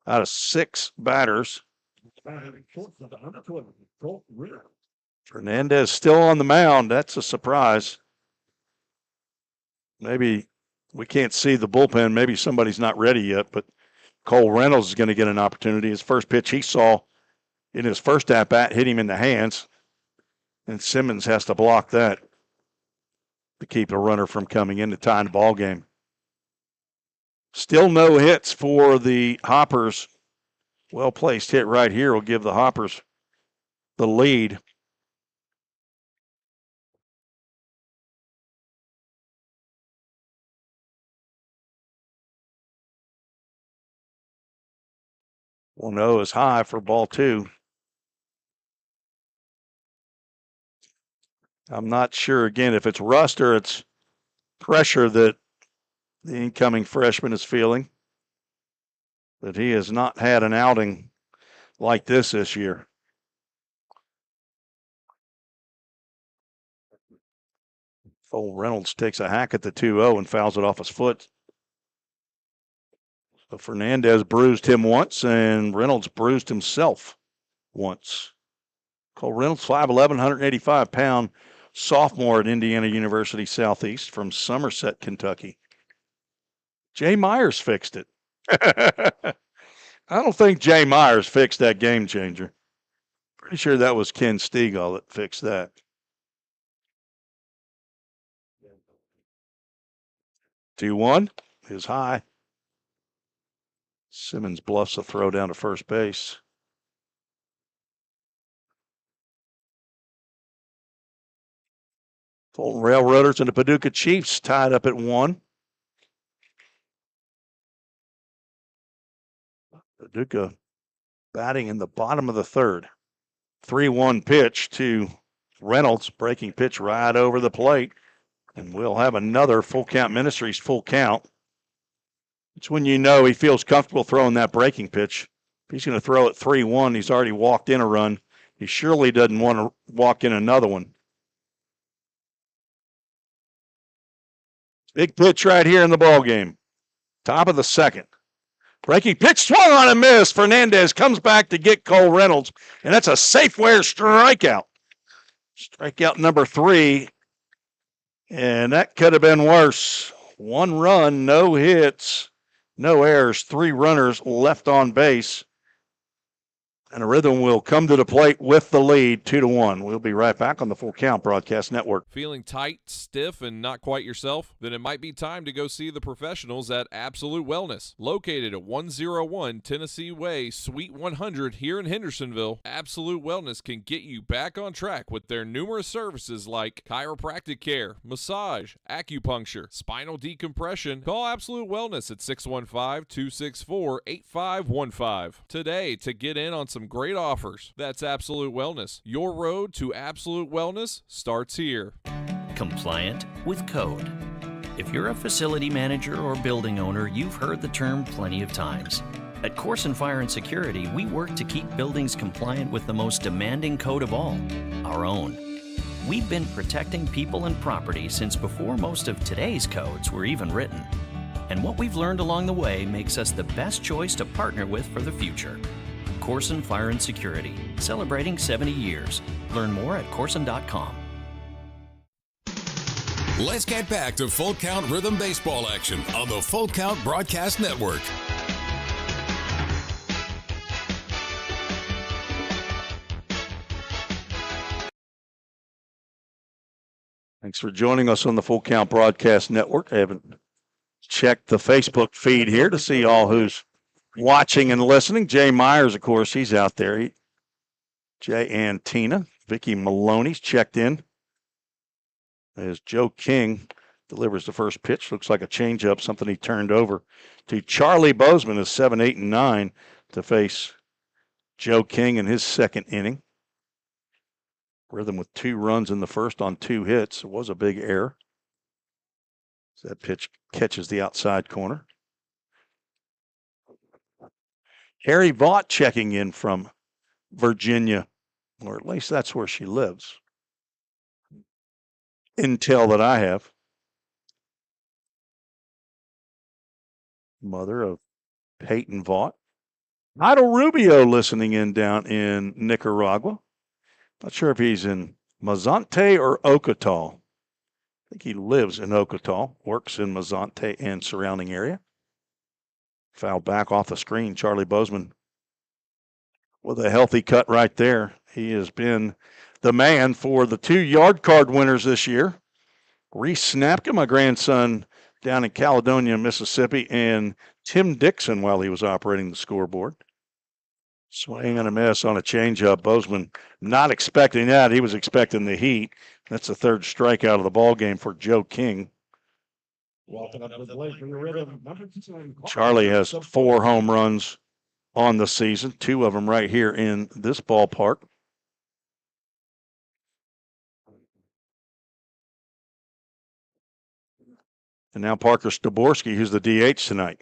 Speaker 2: out of 6 batters. Fernandez still on the mound. That's a surprise. Maybe we can't see the bullpen. Maybe somebody's not ready yet, but Cole Reynolds is going to get an opportunity. His first pitch he saw in his first at-bat hit him in the hands, and Simmons has to block that to keep a runner from coming in to tie the ball game. Still no hits for the Hoppers. Well-placed hit right here will give the Hoppers the lead. Well, no is high for ball 2. I'm not sure, again, if it's rust or it's pressure that the incoming freshman is feeling. But he has not had an outing like this year. Cole Reynolds takes a hack at the 2-0 and fouls it off his foot. So Fernandez bruised him once, and Reynolds bruised himself once. Cole Reynolds, 5'11", 185-pound sophomore at Indiana University Southeast from Somerset, Kentucky. Jay Myers fixed it. I don't think Jay Myers fixed that game changer. Pretty sure that was Ken Stegall that fixed that. Two-one is high. Simmons bluffs a throw down to first base. Fulton Railroaders and the Paducah Chiefs tied up at 1. Paducah batting in the bottom of the 3rd. 3-1 pitch to Reynolds, breaking pitch right over the plate. And we'll have another full count Ministries full count. It's when you know he feels comfortable throwing that breaking pitch. If he's going to throw it 3-1, he's already walked in a run. He surely doesn't want to walk in another one. Big pitch right here in the ball game. Top of the 2nd. Breaking pitch, swung on and missed. Fernandez comes back to get Cole Reynolds, and that's a Safeware strikeout. Strikeout number 3, and that could have been worse. 1 run, no hits, no errors, 3 runners left on base. And a Rhythm will come to the plate with the lead, 2-1. We'll be right back on the Full Count Broadcast Network.
Speaker 4: Feeling tight, stiff, and not quite yourself? Then it might be time to go see the professionals at Absolute Wellness. Located at 101 Tennessee Way, Suite 100 here in Hendersonville, Absolute Wellness can get you back on track with their numerous services like chiropractic care, massage, acupuncture, spinal decompression. Call Absolute Wellness at 615-264-8515 today to get in on some great offers. That's Absolute Wellness. Your road to absolute wellness starts here.
Speaker 5: Compliant with code. If you're a facility manager or building owner, you've heard the term plenty of times. At Corson Fire and Security, we work to keep buildings compliant with the most demanding code of all, our own. We've been protecting people and property since before most of today's codes were even written. And what we've learned along the way makes us the best choice to partner with for the future. Corson Fire and Security, celebrating 70 years. Learn more at corson.com.
Speaker 1: Let's get back to Full Count Rhythm Baseball action on the Full Count Broadcast Network.
Speaker 2: Thanks for joining us on the Full Count Broadcast Network. I haven't checked the Facebook feed here to see all who's watching and listening. Jay Myers, of course, he's out there. Jay and Tina. Vicky Maloney's checked in as Joe King delivers the first pitch. Looks like a changeup, something he turned over to Charlie Bozeman as 7, 8, and 9 to face Joe King in his second inning. Rhythm with 2 runs in the first on 2 hits. It was a big error. So that pitch catches the outside corner. Harry Vaught checking in from Virginia, or at least that's where she lives. Intel that I have. Mother of Peyton Vaught. Idle Rubio listening in down in Nicaragua. Not sure if he's in Mazante or Ocotal. I think he lives in Ocotal, works in Mazante and surrounding area. Foul back off the screen. Charlie Bozeman with a healthy cut right there. He has been the man for the 2 yard card winners this year. Reese Snapka, my grandson down in Caledonia, Mississippi, and Tim Dixon while he was operating the scoreboard. Swing and a miss on a changeup. Bozeman not expecting that. He was expecting the heat. That's the 3rd strikeout of the ball game for Joe King. Charlie has 4 home runs on the season, 2 of them right here in this ballpark. And now Parker Staborski, who's the DH tonight.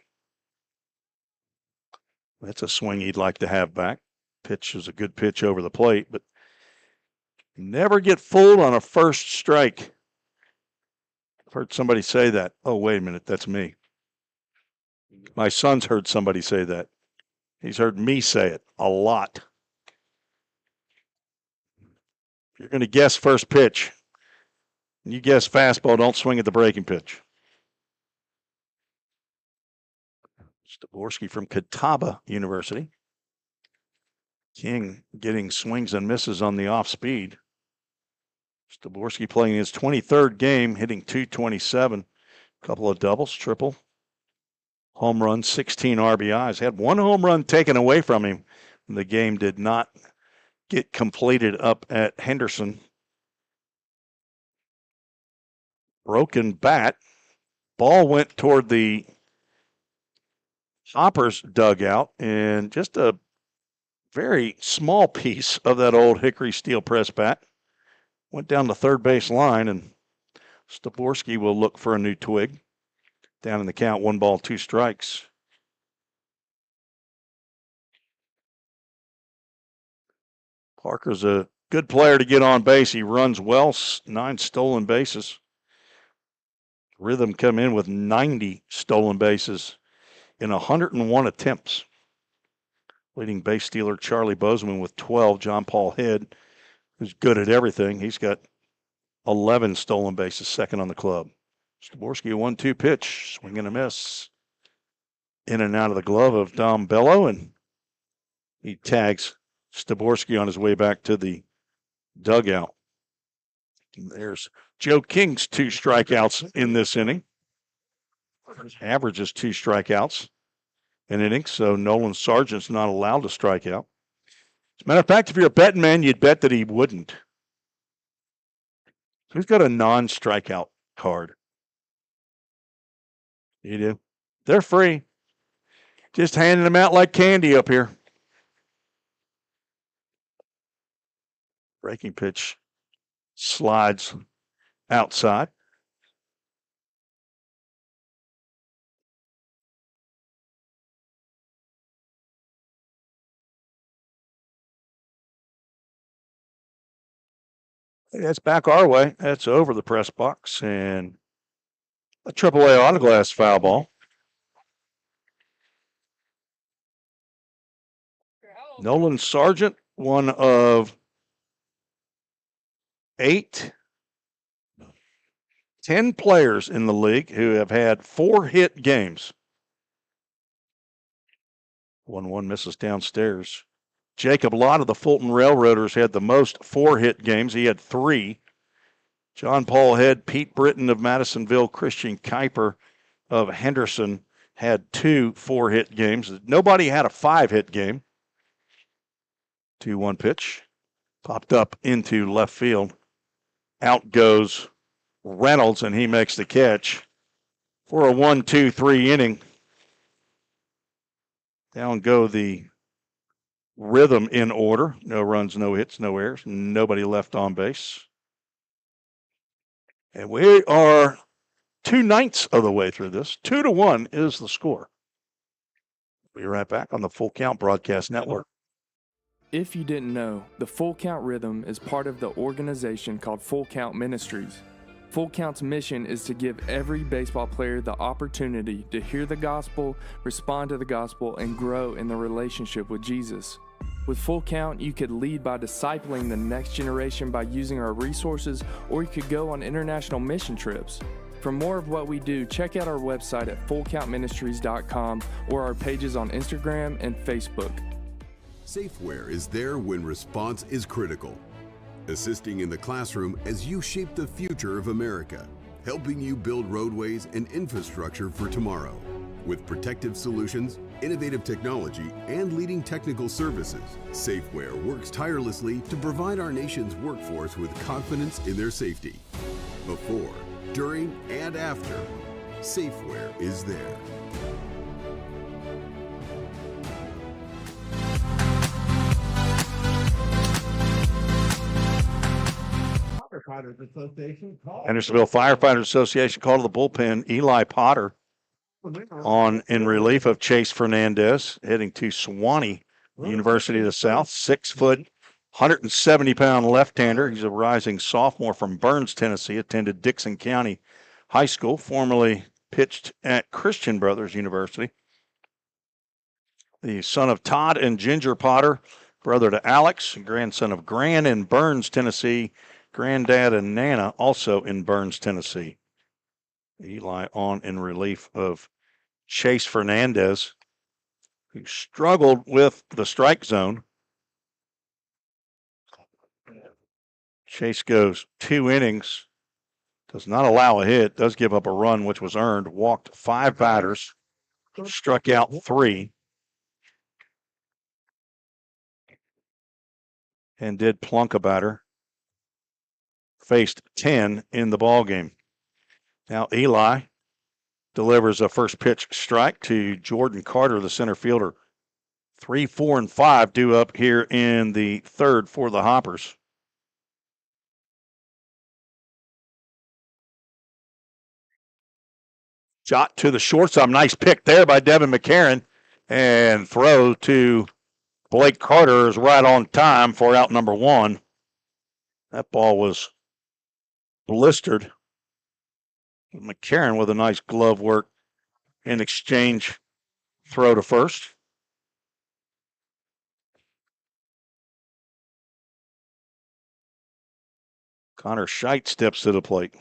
Speaker 2: That's a swing he'd like to have back. Pitch is a good pitch over the plate, but never get fooled on a first strike. I've heard somebody say that. Oh, wait a minute, that's me. My son's heard somebody say that. He's heard me say it a lot. If you're going to guess first pitch, you guess fastball, don't swing at the breaking pitch. Staborski from Catawba University. King getting swings and misses on the off speed. Staborski playing his 23rd game, hitting .227. A couple of doubles, triple, home run, 16 RBIs. Had 1 home run taken away from him. The game did not get completed up at Henderson. Broken bat. Ball went toward the Hoppers dugout, and just a very small piece of that old hickory steel press bat went down the third base line, and Staborski will look for a new twig. Down in the count, 1 ball, 2 strikes. Parker's a good player to get on base. He runs well, 9 stolen bases. Rhythm come in with 90 stolen bases in 101 attempts. Leading base stealer Charlie Bozeman with 12. John Paul Head, who's good at everything, he's got 11 stolen bases, second on the club. Staborski, a 1-2 pitch, swing and a miss. In and out of the glove of Dom Bello, and he tags Staborski on his way back to the dugout. And there's Joe King's 2 strikeouts in this inning. Averages 2 strikeouts an inning, so Nolan Sargent's not allowed to strike out. As a matter of fact, if you're a betting man, you'd bet that he wouldn't. Who's got a non-strikeout card? You do? They're free. Just handing them out like candy up here. Breaking pitch slides outside. That's back our way. That's over the press box, and a AAA autoglass foul ball. Nolan Sargent, one of 10 players in the league who have had 4 hit games. 1-1 misses downstairs. Jacob Lott of the Fulton Railroaders had the most 4 hit games. He had 3. John Paul Head, Pete Britton of Madisonville, Christian Kuiper of Henderson had 2 4-hit games. Nobody had a 5-hit game. 2-1 pitch. Popped up into left field. Out goes Reynolds, and he makes the catch for a 1-2-3 inning. Down go the Rhythm in order. No runs, no hits, no errors. Nobody left on base. And we are 2/9 of the way through this. 2-1 is the score. We'll be right back on the Full Count Broadcast Network.
Speaker 7: If you didn't know, the Full Count Rhythm is part of the organization called Full Count Ministries. Full Count's mission is to give every baseball player the opportunity to hear the gospel, respond to the gospel, and grow in the relationship with Jesus. With Full Count, you could lead by discipling the next generation by using our resources, or you could go on international mission trips. For more of what we do, check out our website at fullcountministries.com or our pages on Instagram and Facebook.
Speaker 8: Safeware is there when response is critical, assisting in the classroom as you shape the future of America, helping you build roadways and infrastructure for tomorrow. With protective solutions, innovative technology, and leading technical services, Safeware works tirelessly to provide our nation's workforce with confidence in their safety. Before, during, and after, Safeware is there.
Speaker 2: Hendersonville Firefighters Association call to the bullpen. Eli Potter on in relief of Chase Fernandez, heading to Sewanee University of the South. 6 foot, 170-pound left-hander. He's a rising sophomore from Burns, Tennessee. Attended Dixon County High School, formerly pitched at Christian Brothers University. The son of Todd and Ginger Potter, brother to Alex, grandson of Gran in Burns, Tennessee. Granddad and Nana also in Burns, Tennessee. Eli on in relief of Chase Fernandez, who struggled with the strike zone. Chase goes 2 innings, does not allow a hit, does give up a run, which was earned, walked 5 batters, struck out 3, and did plunk a batter. Faced 10 in the ballgame. Now Eli delivers a first pitch strike to Jordan Carter, the center fielder. 3, 4, and 5 due up here in the third for the Hoppers. Shot to the shortstop. Nice pick there by Devin McCarron. And throw to Blake Carter is right on time for out number 1. That ball was blistered. McCarron with a nice glove work in exchange throw to first. Connor Scheidt steps to the plate.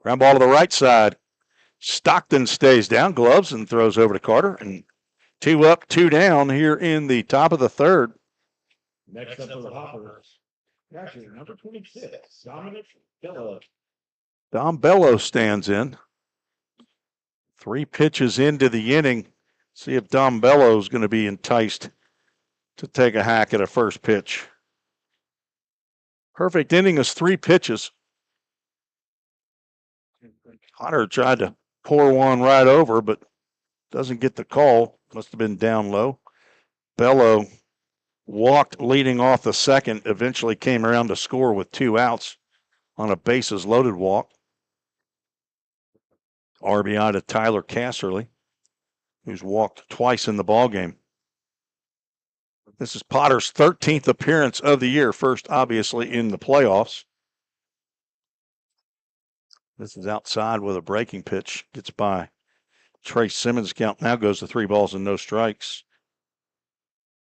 Speaker 2: Ground ball to the right side. Stockton stays down, gloves, and throws over to Carter. And 2 up, 2 down here in the top of the third.
Speaker 3: Next up for the Hoppers, catcher number 26, Dominic Bello.
Speaker 2: Dom Bello stands in. 3 pitches into the inning. See if Dom Bello is going to be enticed to take a hack at a first pitch. Perfect inning is 3 pitches. Hunter tried to pour one right over, but doesn't get the call. Must have been down low. Bello walked leading off the second, eventually came around to score with 2 outs on a bases loaded walk. RBI to Tyler Casserly, who's walked twice in the ballgame. This is Potter's 13th appearance of the year, first obviously in the playoffs. This is outside with a breaking pitch. Gets by Trey Simmons. Count now goes to 3 balls and no strikes.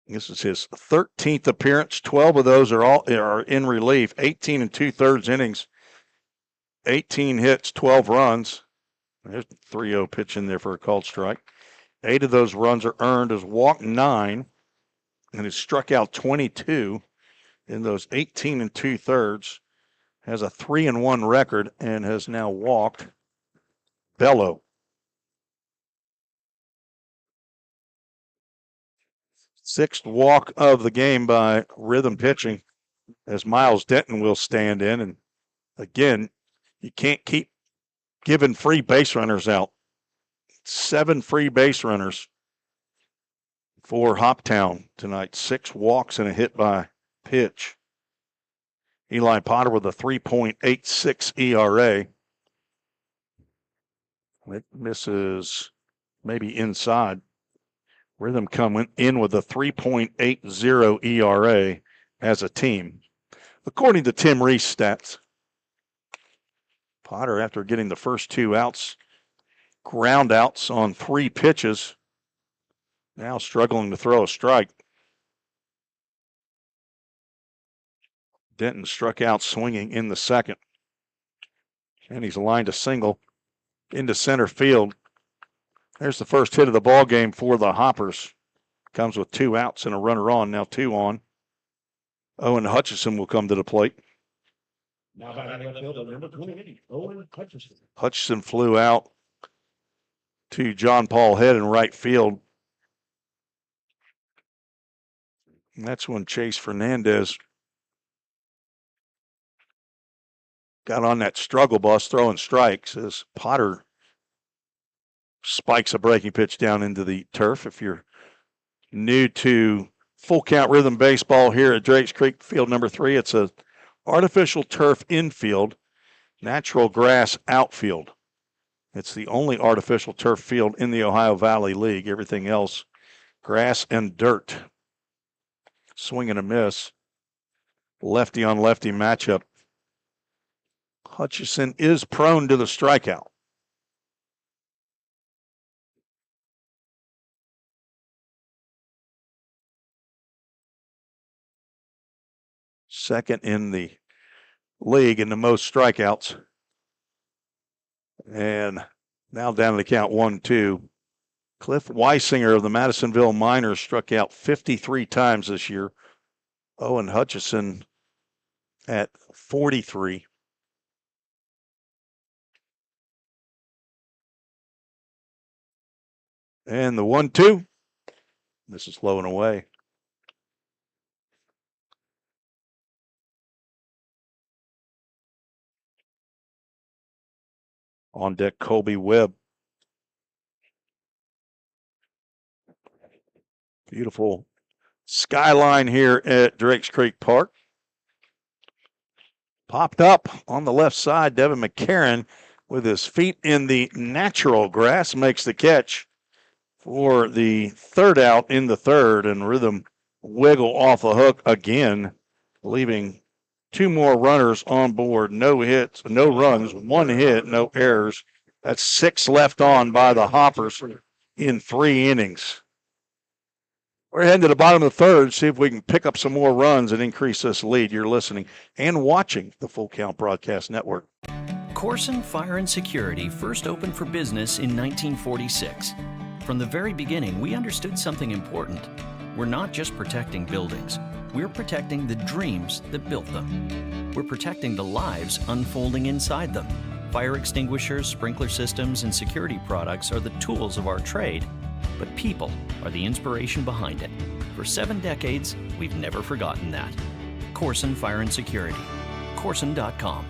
Speaker 2: This is his 13th appearance. 12 of those are in relief. 18 2/3 innings. 18 hits, 12 runs. There's a 3-0 pitch in there for a called strike. 8 of those runs are earned. Has walked 9 and has struck out 22 in those 18 2/3. Has a 3-1 record and has now walked Bello. Sixth walk of the game by Rhythm pitching as Miles Denton will stand in. And again, you can't keep giving free base runners out. 7 free base runners for Hoptown tonight. 6 walks and a hit by pitch. Eli Potter with a 3.86 ERA. It misses maybe inside. Rhythm coming in with a 3.80 ERA as a team. According to Tim Reese stats, Potter, after getting the first 2 outs, ground outs on 3 pitches, now struggling to throw a strike. Denton struck out swinging in the second. And he's lined a single into center field. There's the first hit of the ball game for the Hoppers. Comes with 2 outs and a runner on, now 2 on. Owen Hutchison will come to the plate.
Speaker 3: Now batting left fielder, number 28, Owen Hutchison.
Speaker 2: Hutchison flew out to John Paul Head in right field. And that's when Chase Fernandez got on that struggle bus throwing strikes as Potter spikes a breaking pitch down into the turf. If you're new to full count rhythm baseball here at Drakes Creek Field number 3, it's a artificial turf infield, natural grass outfield. It's the only artificial turf field in the Ohio Valley League. Everything else, grass and dirt. Swing and a miss. Lefty on lefty matchup. Hutchison is prone to the strikeout. Second in the league in the most strikeouts. And now down to the count 1-2. Cliff Weisinger of the Madisonville Miners struck out 53 times this year. Owen Hutchison at 43. And the 1-2. This is low and away. On deck, Colby Webb. Beautiful skyline here at Drakes Creek Park. Popped up on the left side, Devin McCarron with his feet in the natural grass makes the catch for the third out in the third, and Rhythm wiggle off the hook again, leaving 2 more runners on board. No hits, no runs, 1 hit, no errors. That's 6 left on by the Hoppers in 3 innings. We're heading to the bottom of the third, see if we can pick up some more runs and increase this lead. You're listening and watching the Full Count Broadcast Network.
Speaker 5: Corson Fire and Security first opened for business in 1946. From the very beginning, we understood something important. We're not just protecting buildings. We're protecting the dreams that built them. We're protecting the lives unfolding inside them. Fire extinguishers, sprinkler systems, and security products are the tools of our trade, but people are the inspiration behind it. For 7 decades, we've never forgotten that. Corson Fire and Security. Corson.com.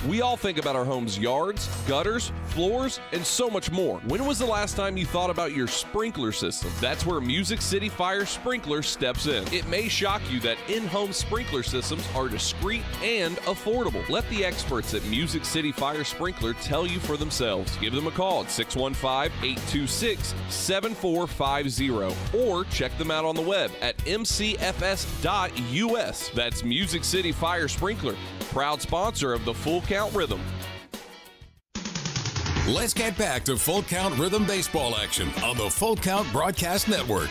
Speaker 4: We all think about our home's yards, gutters, floors, and so much more. When was the last time you thought about your sprinkler system? That's where Music City Fire Sprinkler steps in. It may shock you that in-home sprinkler systems are discreet and affordable. Let the experts at Music City Fire Sprinkler tell you for themselves. Give them a call at 615-826-7450 or check them out on the web at mcfs.us. That's Music City Fire Sprinkler, proud sponsor of the Full Count Rhythm.
Speaker 1: Let's get back to Full Count Rhythm baseball action on the Full Count Broadcast Network.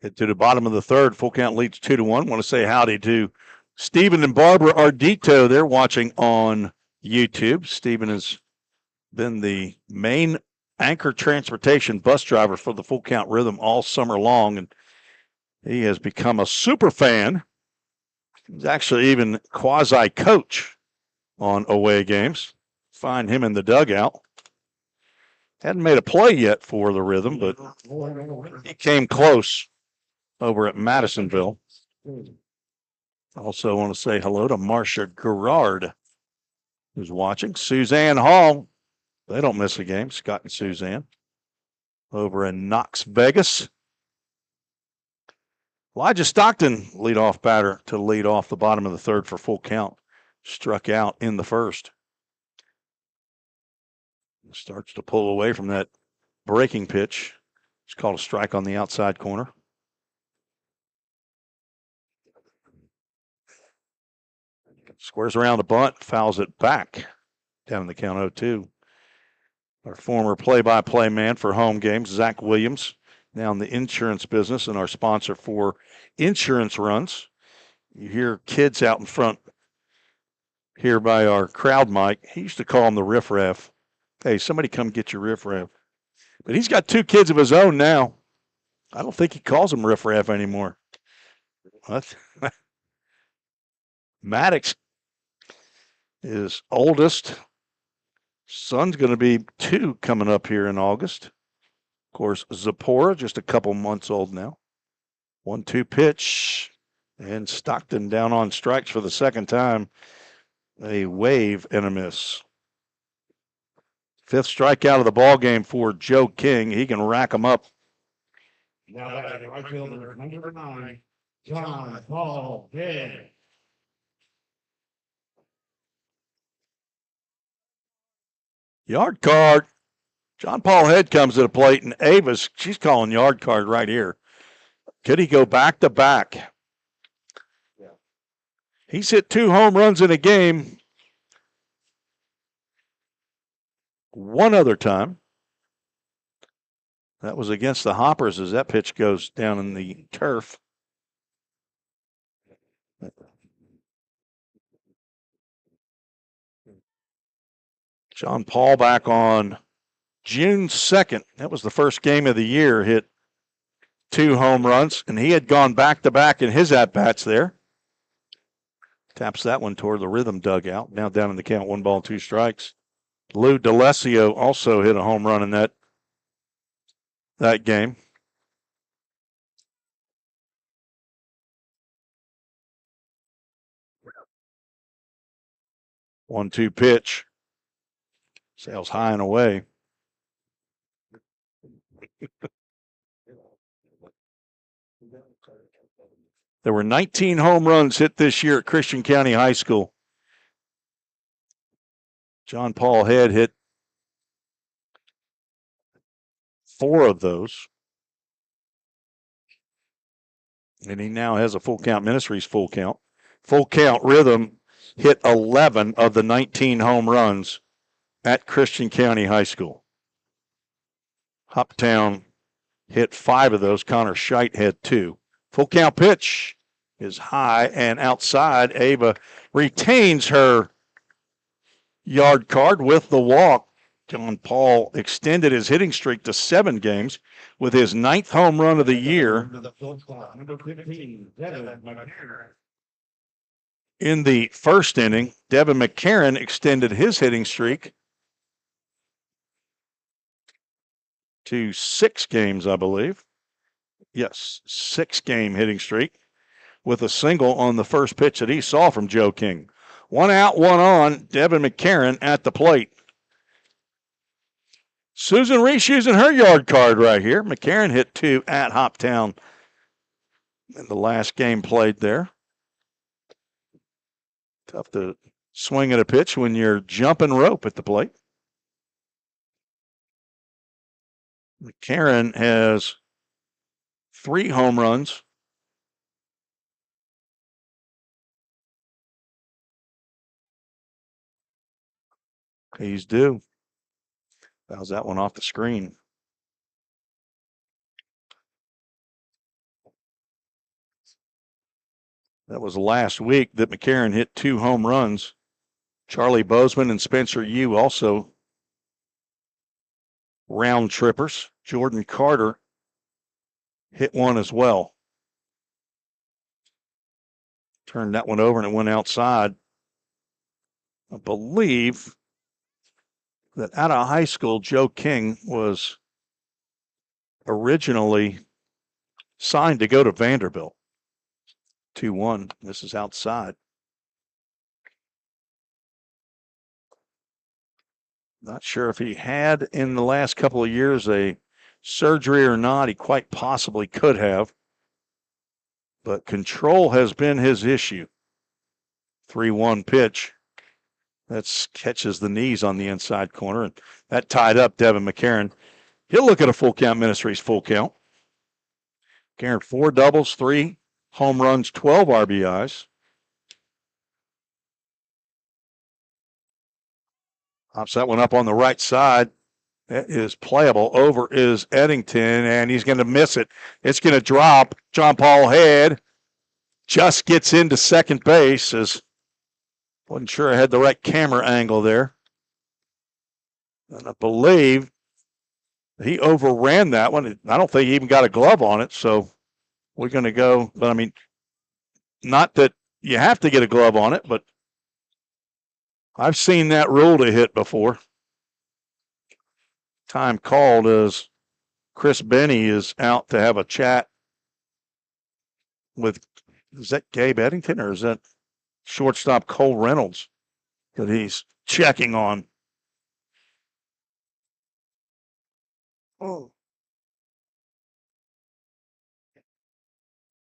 Speaker 2: Get to the bottom of the third. Full Count leads 2-1. Want to say howdy to Stephen and Barbara Ardito. They're watching on YouTube. Stephen has been the main anchor transportation bus driver for the Full Count Rhythm all summer long, and He has become a super fan. He's actually even quasi-coach on away games. Find him in the dugout. Hadn't made a play yet for the Rhythm, but he came close over at Madisonville. Also want to say hello to Marcia Gerard, who's watching. Suzanne Hall, they don't miss a game, Scott and Suzanne, over in Knox, Vegas. Elijah Stockton, leadoff batter to lead off the bottom of the third for full count. Struck out in the first. Starts to pull away from that breaking pitch. It's called a strike on the outside corner. Squares around the bunt, fouls it back down in the count 0-2. Our former play-by-play man for home games, Zach Williams, now in the insurance business and our sponsor for insurance runs. You hear kids out in front here by our crowd mic. He used to call them the riffraff. Hey, somebody come get your riffraff. But he's got 2 kids of his own now. I don't think he calls them riffraff anymore. What? Maddox, his oldest son's going to be 2 coming up here in August. Of course, Zipporah, just a couple months old now. 1-2 pitch, and Stockton down on strikes for the second time. A wave and a miss. 5th strikeout of the ball game for Joe King. He can rack them up.
Speaker 3: Now that right fielder, number 9, John Paul Head.
Speaker 2: Yard card. John Paul Head comes to the plate, and Avis, she's calling yard card right here. Could he go back to back?
Speaker 3: Yeah.
Speaker 2: He's hit 2 home runs in a game. One other time. That was against the Hoppers as that pitch goes down in the turf. John Paul back on June 2nd. That was the first game of the year. Hit 2 home runs, and he had gone back-to-back in his at-bats there. Taps that one toward the Rhythm dugout. Now down in the count, 1 ball, 2 strikes. Lou D'Alessio also hit a home run in that game. One-two pitch. Sails high and away. There were 19 home runs hit this year at Christian County High School. John Paul Head hit 4 of those. And he now has a full count ministries full count. Full count Rhythm hit 11 of the 19 home runs at Christian County High School. Hoptown hit 5 of those. Connor Scheidt had 2. Full count pitch is high and outside. Ava retains her yard card with the walk. John Paul extended his hitting streak to 7 games with his 9th home run of the year.
Speaker 3: Number 15, Devin McCarron.
Speaker 2: In the first inning, Devin McCarron extended his hitting streak to 6 games, I believe. Yes, 6-game hitting streak with a single on the first pitch that he saw from Joe King. 1 out, 1 on, Devin McCarron at the plate. Susan Reese using her yard card right here. McCarron hit 2 at Hoptown in the last game played there. Tough to swing at a pitch when you're jumping rope at the plate. McCarron has 3 home runs. He's due. Fouls that one off the screen. That was last week that McCarron hit 2 home runs. Charlie Bozeman and Spencer Yu also round trippers. Jordan Carter hit 1 as well. Turned that one over and it went outside. I believe that out of high school, Joe King was originally signed to go to Vanderbilt. 2-1. This is outside. Not sure if he had in the last couple of years a surgery or not. He quite possibly could have. But control has been his issue. 3-1 pitch. That catches the knees on the inside corner. And that tied up Devin McCarron. He'll look at a full count Ministries full count. McCarron 4 doubles, 3 home runs, 12 RBIs. Pops that one up on the right side. That is playable. Over is Eddington, and he's going to miss it. It's going to drop. John Paul Head just gets into second base. Wasn't sure I had the right camera angle there. And I believe he overran that one. I don't think he even got a glove on it, so we're going to go. But, I mean, not that you have to get a glove on it, but I've seen that rule to hit before. Time called as Chris Benny is out to have a chat with, is that Gabe Eddington or is that shortstop Cole Reynolds that he's checking on? Oh.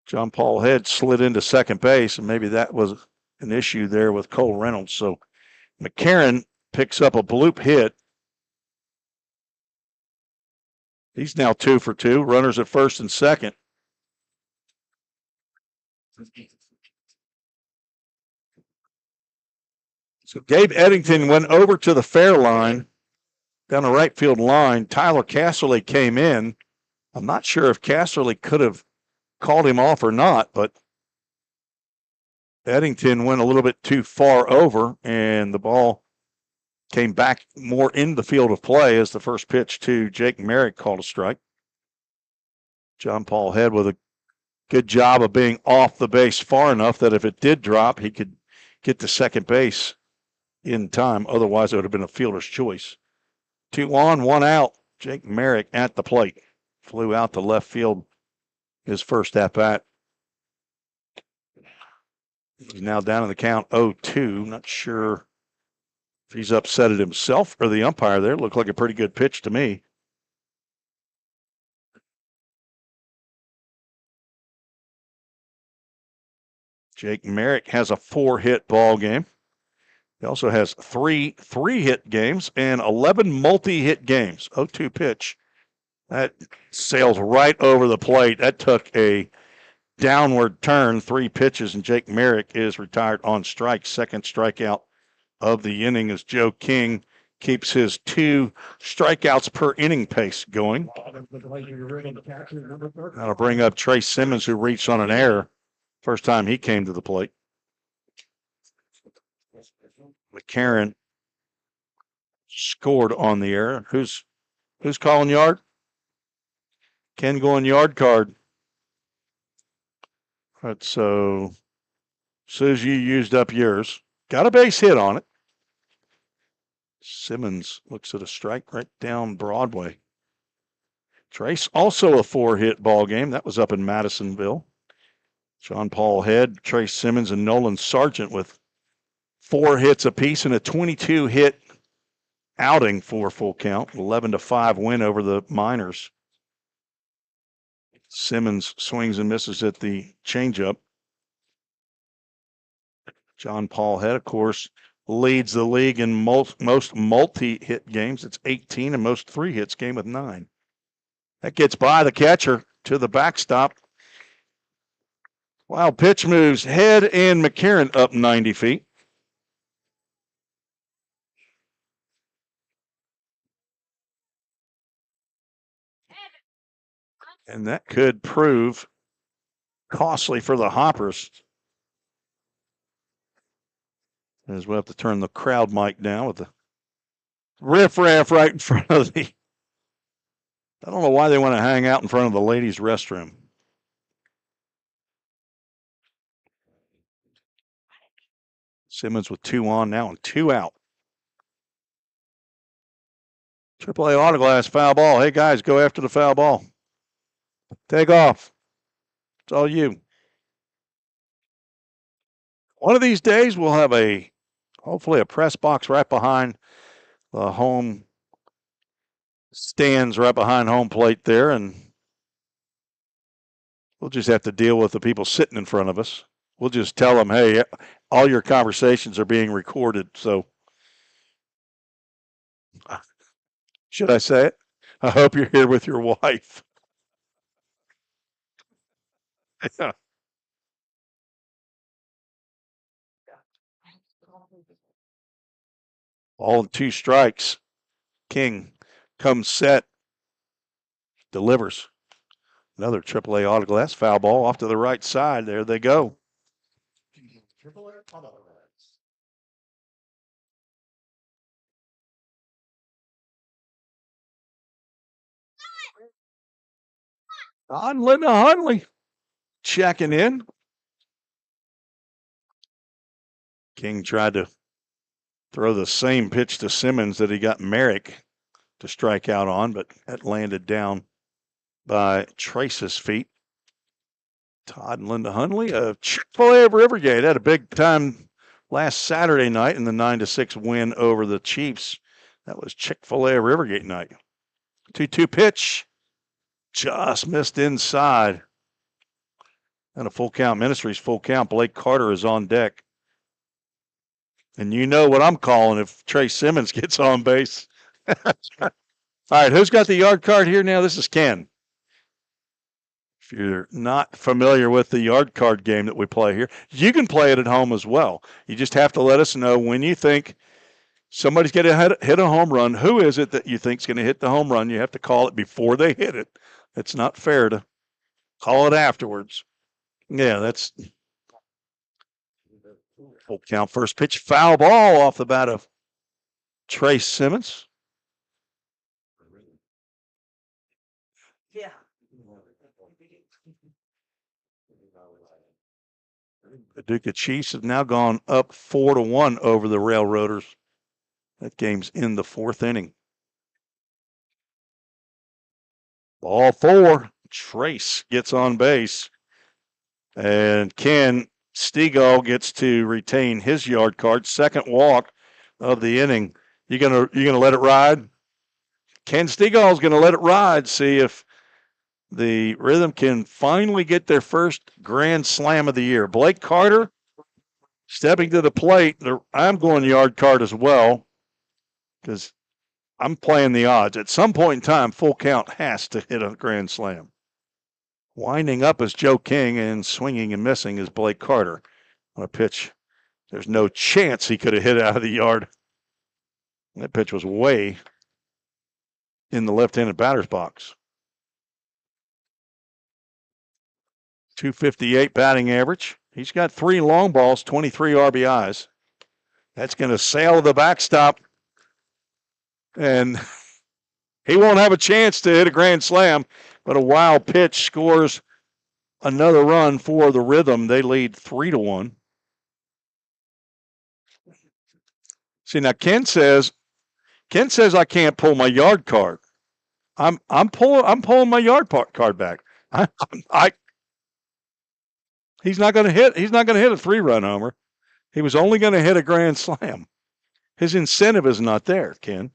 Speaker 2: John Paul Head slid into second base, and maybe that was an issue there with Cole Reynolds. So McCarron picks up a bloop hit. He's now 2 for 2. Runners at first and second. So Gabe Eddington went over to the fair line, down the right field line. Tyler Casserly came in. I'm not sure if Casserly could have called him off or not, but Eddington went a little bit too far over, and the ball came back more in the field of play as the first pitch to Jake Merrick called a strike. John Paul Head with a good job of being off the base far enough that if it did drop, he could get to second base in time. Otherwise, it would have been a fielder's choice. 2 on, 1 out. Jake Merrick at the plate. Flew out to left field his first at-bat. He's now down in the count 0-2. Not sure if he's upset at himself or the umpire there. Looked like a pretty good pitch to me. Jake Merrick has a 4-hit ball game. He also has 3 3-hit games and 11 multi-hit games. 0-2 pitch. That sails right over the plate. That took a downward turn. 3 pitches, and Jake Merrick is retired on strike. Second strikeout of the inning as Joe King keeps his 2 strikeouts per inning pace going. That'll bring up Trace Simmons, who reached on an error first time he came to the plate. McCarron scored on the error. Who's calling yard? Ken going yard card. Right, so Susie used up yours. Got a base hit on it. Simmons looks at a strike right down Broadway. Trace, also a 4-hit ball game. That was up in Madisonville. John Paul Head, Trace Simmons, and Nolan Sargent with 4 hits apiece and a 22-hit outing for full count. 11-5 win over the Miners. Simmons swings and misses at the changeup. John Paul Head, of course, leads the league in most multi-hit games. It's 18, and most 3-hits game with 9. That gets by the catcher to the backstop. Wild pitch moves Head and McCarron up 90 feet. And that could prove costly for the Hoppers. As we'll have to turn the crowd mic down with the riffraff right in front of the. I don't know why they want to hang out in front of the ladies' restroom. Simmons with 2 on now and 2 out. AAA Autoglass foul ball. Hey, guys, go after the foul ball. Take off. It's all you. One of these days, we'll have hopefully a press box right behind the home stands, right behind home plate there, and we'll just have to deal with the people sitting in front of us. We'll just tell them, hey, all your conversations are being recorded, so should I say it? I hope you're here with your wife. Yeah. All in 2 strikes. King comes set, delivers. Another AAA Autoglass foul ball off to the right side. There they go. On Linda Hunley checking in. King tried to throw the same pitch to Simmons that he got Merrick to strike out on, but that landed down by Trace's feet. Todd and Linda Hunley of Chick-fil-A of Rivergate had a big time last Saturday night in the 9-6 win over the Chiefs. That was Chick-fil-A of Rivergate night. 2-2 pitch. Just missed inside. And a full count Ministries, full count. Blake Carter is on deck. And you know what I'm calling if Trey Simmons gets on base. All right, who's got the yard card here now? This is Ken. If you're not familiar with the yard card game that we play here, you can play it at home as well. You just have to let us know when you think somebody's going to hit a home run. Who is it that you think is going to hit the home run? You have to call it before they hit it. It's not fair to call it afterwards. Yeah, that's full count. First pitch, foul ball off the bat of Trey Simmons. Yeah. The Paducah Chiefs have now gone up 4-1 over the Railroaders. That game's in the 4th inning. Ball 4. Trace gets on base. And Ken Stegall gets to retain his yard card. Second walk of the inning. You gonna let it ride? Ken Stegall's gonna let it ride. See if the Rhythm can finally get their first grand slam of the year. Blake Carter stepping to the plate. I'm going yard card as well because I'm playing the odds. At some point in time, full count has to hit a grand slam. Winding up is Joe King, and swinging and missing is Blake Carter on a pitch. There's no chance he could have hit it out of the yard. That pitch was way in the left-handed batter's box. 258 batting average. He's got 3 long balls, 23 RBIs. That's going to sail the backstop. And he won't have a chance to hit a grand slam, but a wild pitch scores another run for the Rhythm. They lead 3-1. See, now Ken says I can't pull my yard card. I'm pulling my yard card back. He's not going to hit a 3-run homer. He was only going to hit a grand slam. His incentive is not there, Ken.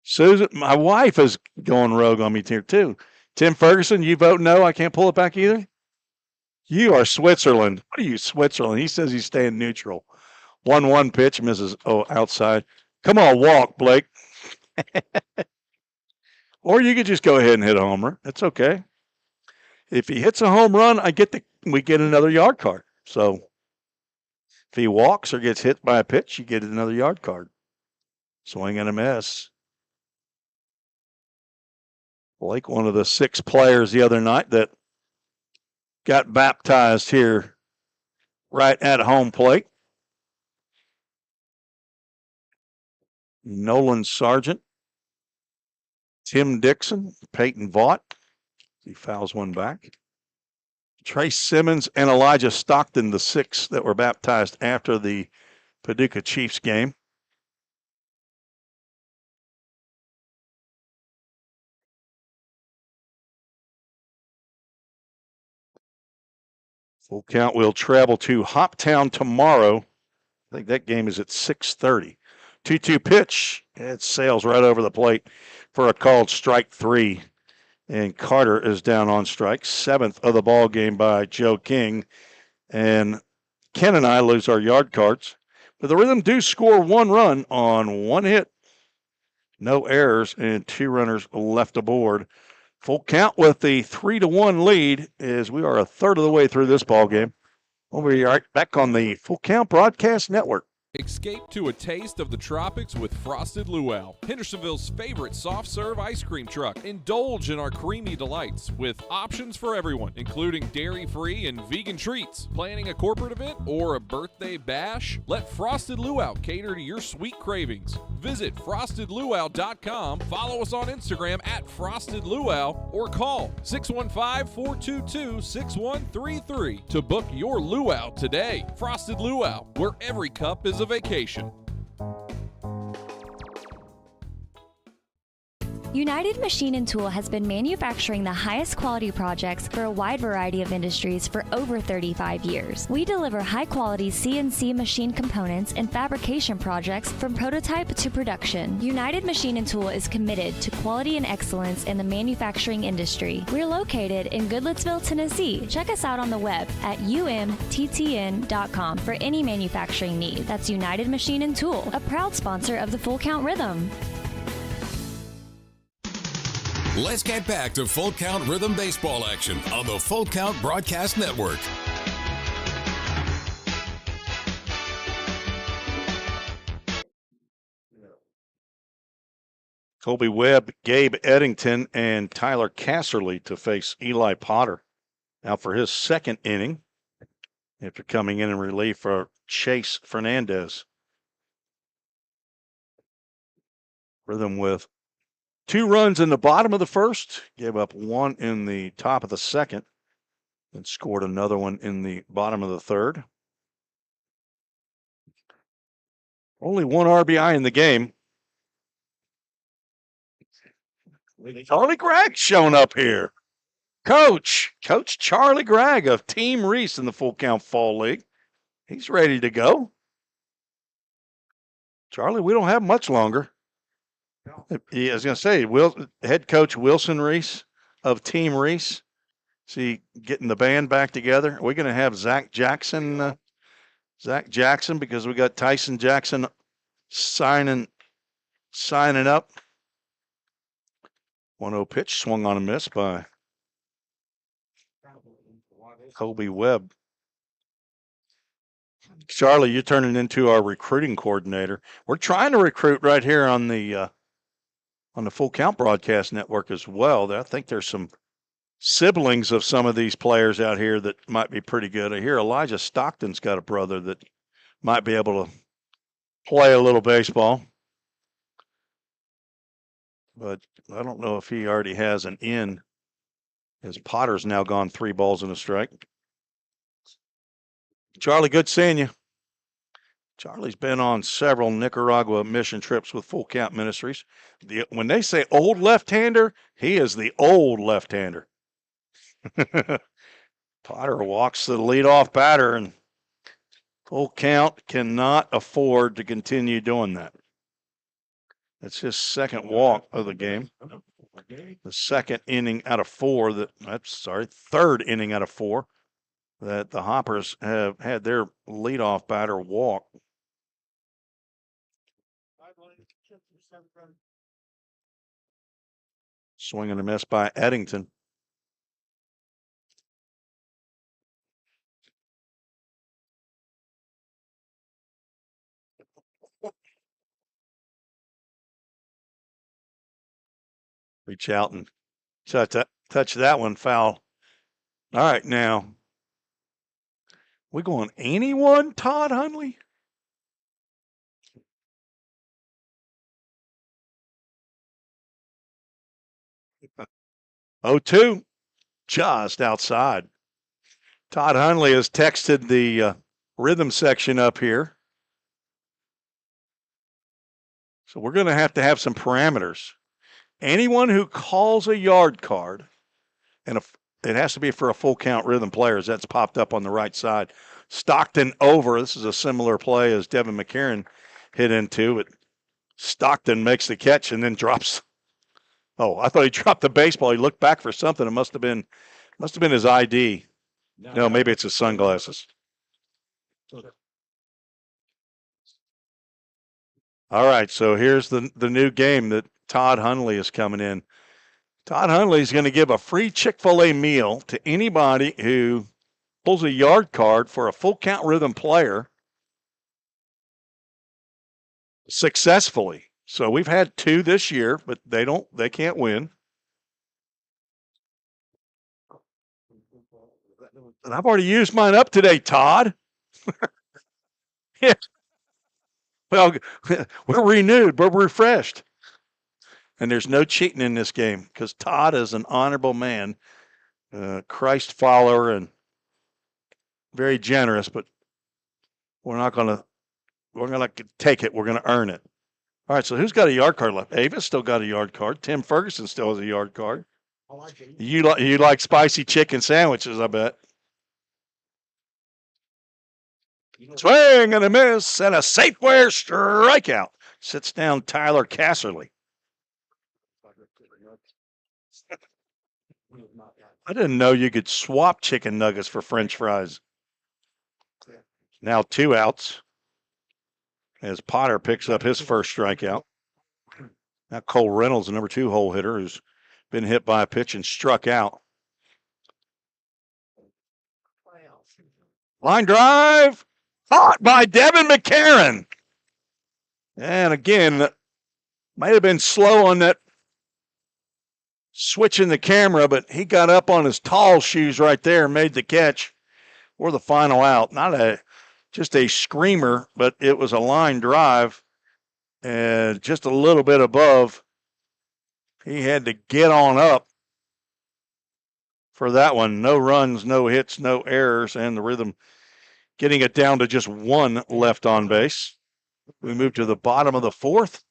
Speaker 2: Susan, my wife is going rogue on me here too. Tim Ferguson, you vote no, I can't pull it back either? You are Switzerland. What are you, Switzerland? He says he's staying neutral. 1-1 pitch, misses outside. Come on, walk, Blake. Or you could just go ahead and hit a homer. It's okay. If he hits a home run, we get another yard card. So if he walks or gets hit by a pitch, you get another yard card. Swing and a miss. Blake, one of the 6 players the other night that got baptized here right at home plate. Nolan Sargent, Tim Dixon, Peyton Vaught. He fouls one back. Trace Simmons and Elijah Stockton, the 6 that were baptized after the Paducah Chiefs game. Full Count will travel to Hoptown tomorrow. I think that game is at 6:30. 2-2 pitch. It sails right over the plate for a called strike 3. And Carter is down on strike. 7th of the ball game by Joe King. And Ken and I lose our yard cards. But the Rhythm do score 1 run on 1 hit. No errors and 2 runners left aboard. Full Count with the 3-1 lead as we are a third of the way through this ball game. We'll be right back on the Full Count Broadcast Network.
Speaker 4: Escape to a taste of the tropics with Frosted Luau, Hendersonville's favorite soft serve ice cream truck. Indulge in our creamy delights with options for everyone, including dairy-free and vegan treats. Planning a corporate event or a birthday bash? Let Frosted Luau cater to your sweet cravings. Visit frostedluau.com, follow us on Instagram at Frosted Luau, or call 615-422-6133 to book your luau today. Frosted Luau, where every cup is a vacation.
Speaker 9: United Machine and Tool has been manufacturing the highest quality projects for a wide variety of industries for over 35 years. We deliver high-quality CNC machine components and fabrication projects from prototype to production. United Machine and Tool is committed to quality and excellence in the manufacturing industry. We're located in Goodlettsville, Tennessee. Check us out on the web at umttn.com for any manufacturing need. That's United Machine and Tool, a proud sponsor of the Full Count Rhythm.
Speaker 1: Let's get back to Full Count Rhythm baseball action on the Full Count Broadcast Network.
Speaker 2: Colby Webb, Gabe Eddington, and Tyler Casserly to face Eli Potter out for his 2nd inning after coming in relief for Chase Fernandez. Rhythm with 2 runs in the bottom of the 1st, gave up 1 in the top of the 2nd, and scored another one in the bottom of the 3rd. Only 1 RBI in the game. Charlie Gregg showing up here. Coach Charlie Gregg of Team Reese in the Full Count Fall League. He's ready to go. Charlie, we don't have much longer. I was going to say, head coach Wilson Reese of Team Reese. See, getting the band back together. Are we going to have Zach Jackson because we got Tyson Jackson signing up. 1-0 pitch swung on a miss by Colby Webb. Charlie, you're turning into our recruiting coordinator. We're trying to recruit right here on the Full Count Broadcast Network as well. I think there's some siblings of some of these players out here that might be pretty good. I hear Elijah Stockton's got a brother that might be able to play a little baseball. But I don't know if he already has an in, as Potter's now gone 3 balls and a strike. Charlie, good seeing you. Charlie's been on several Nicaragua mission trips with Full Count Ministries. When they say old left-hander, he is the old left-hander. Potter walks the leadoff batter, and Full Count cannot afford to continue doing that. That's his 2nd walk of the game. The 2nd inning out of 4 3rd inning out of 4 that the Hoppers have had their leadoff batter walk. Swing and a miss by Eddington. Reach out and touch that one foul. All right, now we going anyone, Todd Hundley? 0-2, just outside. Todd Hunley has texted the rhythm section up here. So we're going to have some parameters. Anyone who calls a yard card, and it has to be for a full count rhythm players, that's popped up on the right side. Stockton over. This is a similar play as Devin McCarron hit into, but Stockton makes the catch and then drops. Oh, I thought he dropped the baseball. He looked back for something. It must have been his ID. No, maybe it's his sunglasses. All right, so here's the new game that Todd Hunley is coming in. Todd Hunley is going to give a free Chick-fil-A meal to anybody who pulls a yard card for a full count rhythm player successfully. So we've had 2 this year, but they can't win. And I've already used mine up today, Todd. Yeah. Well, we're renewed, we're refreshed. And there's no cheating in this game because Todd is an honorable man, Christ follower, and very generous, but we're going to take it. We're going to earn it. All right, so who's got a yard card left? Ava's still got a yard card. Tim Ferguson still has a yard card. You like spicy chicken sandwiches, I bet. Swing and a miss and a Safeway strikeout. Sits down Tyler Casserly. I didn't know you could swap chicken nuggets for French fries. Now 2 outs as Potter picks up his first strikeout. Now Cole Reynolds, the number 2 hole hitter, who's been hit by a pitch and struck out. Line drive, caught by Devin McCarron. And again, might have been slow on that switching the camera, but he got up on his tall shoes right there and made the catch for the final out. Not just a screamer, but it was a line drive and just a little bit above. He had to get on up for that one. No runs, no hits, no errors, and the Rhythm getting it down to just 1 left on base. We move to the bottom of the 4th.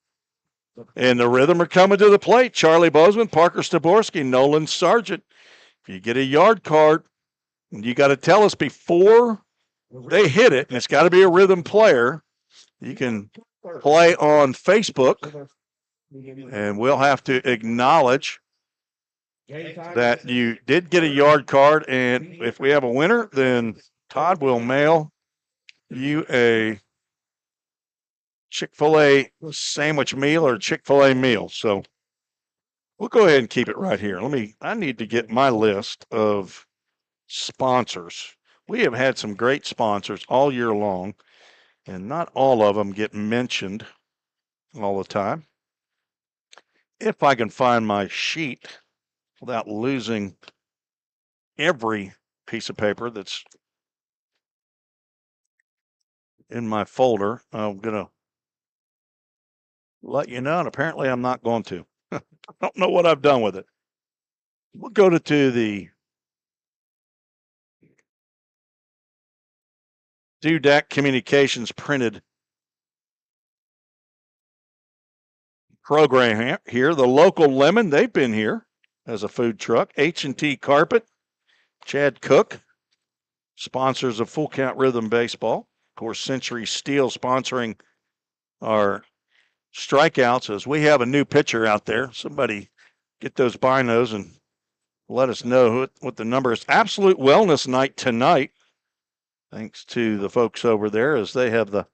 Speaker 2: And the Rhythm are coming to the plate. Charlie Bozeman, Parker Staborski, Nolan Sargent. If you get a yard card, you got to tell us before they hit it, and it's got to be a Rhythm player. You can play on Facebook, and we'll have to acknowledge that you did get a yard card. And if we have a winner, then Todd will mail you a Chick-fil-A sandwich meal or Chick-fil-A meal. So we'll go ahead and keep it right here. I need to get my list of sponsors. We have had some great sponsors all year long, and not all of them get mentioned all the time. If I can find my sheet without losing every piece of paper that's in my folder, I'm going to let you know, and apparently I'm not going to. I don't know what I've done with it. We'll go to the Dudac Communications printed program here. The local lemon, they've been here as a food truck. H&T Carpet, Chad Cook, sponsors of Full Count Rhythm Baseball. Of course, Century Steel sponsoring our strikeouts as we have a new pitcher out there. Somebody get those binos and let us know what the number is. Absolute Wellness Night tonight, thanks to the folks over there as they have the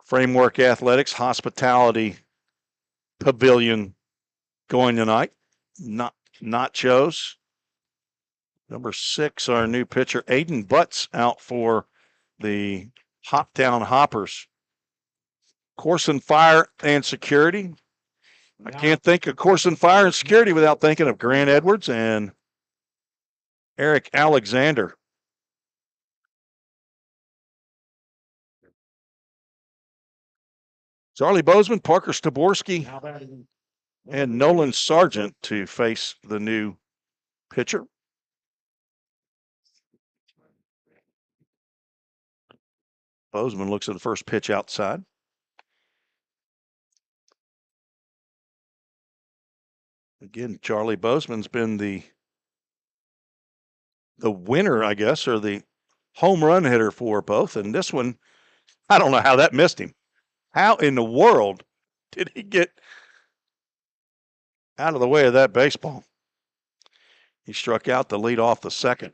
Speaker 2: Framework Athletics Hospitality Pavilion going tonight. Nachos. Number 6, our new pitcher, Aiden Butts, out for the Hoptown Hoppers. Corson Fire and Security. I can't think of Corson Fire and Security without thinking of Grant Edwards and Eric Alexander. Charlie Bozeman, Parker Staborski, and Nolan Sargent to face the new pitcher. Bozeman looks at the first pitch outside. Again, Charlie Bozeman's been the winner, I guess, or the home run hitter for both. And this one, I don't know how that missed him. How in the world did he get out of the way of that baseball? He struck out to lead off the second.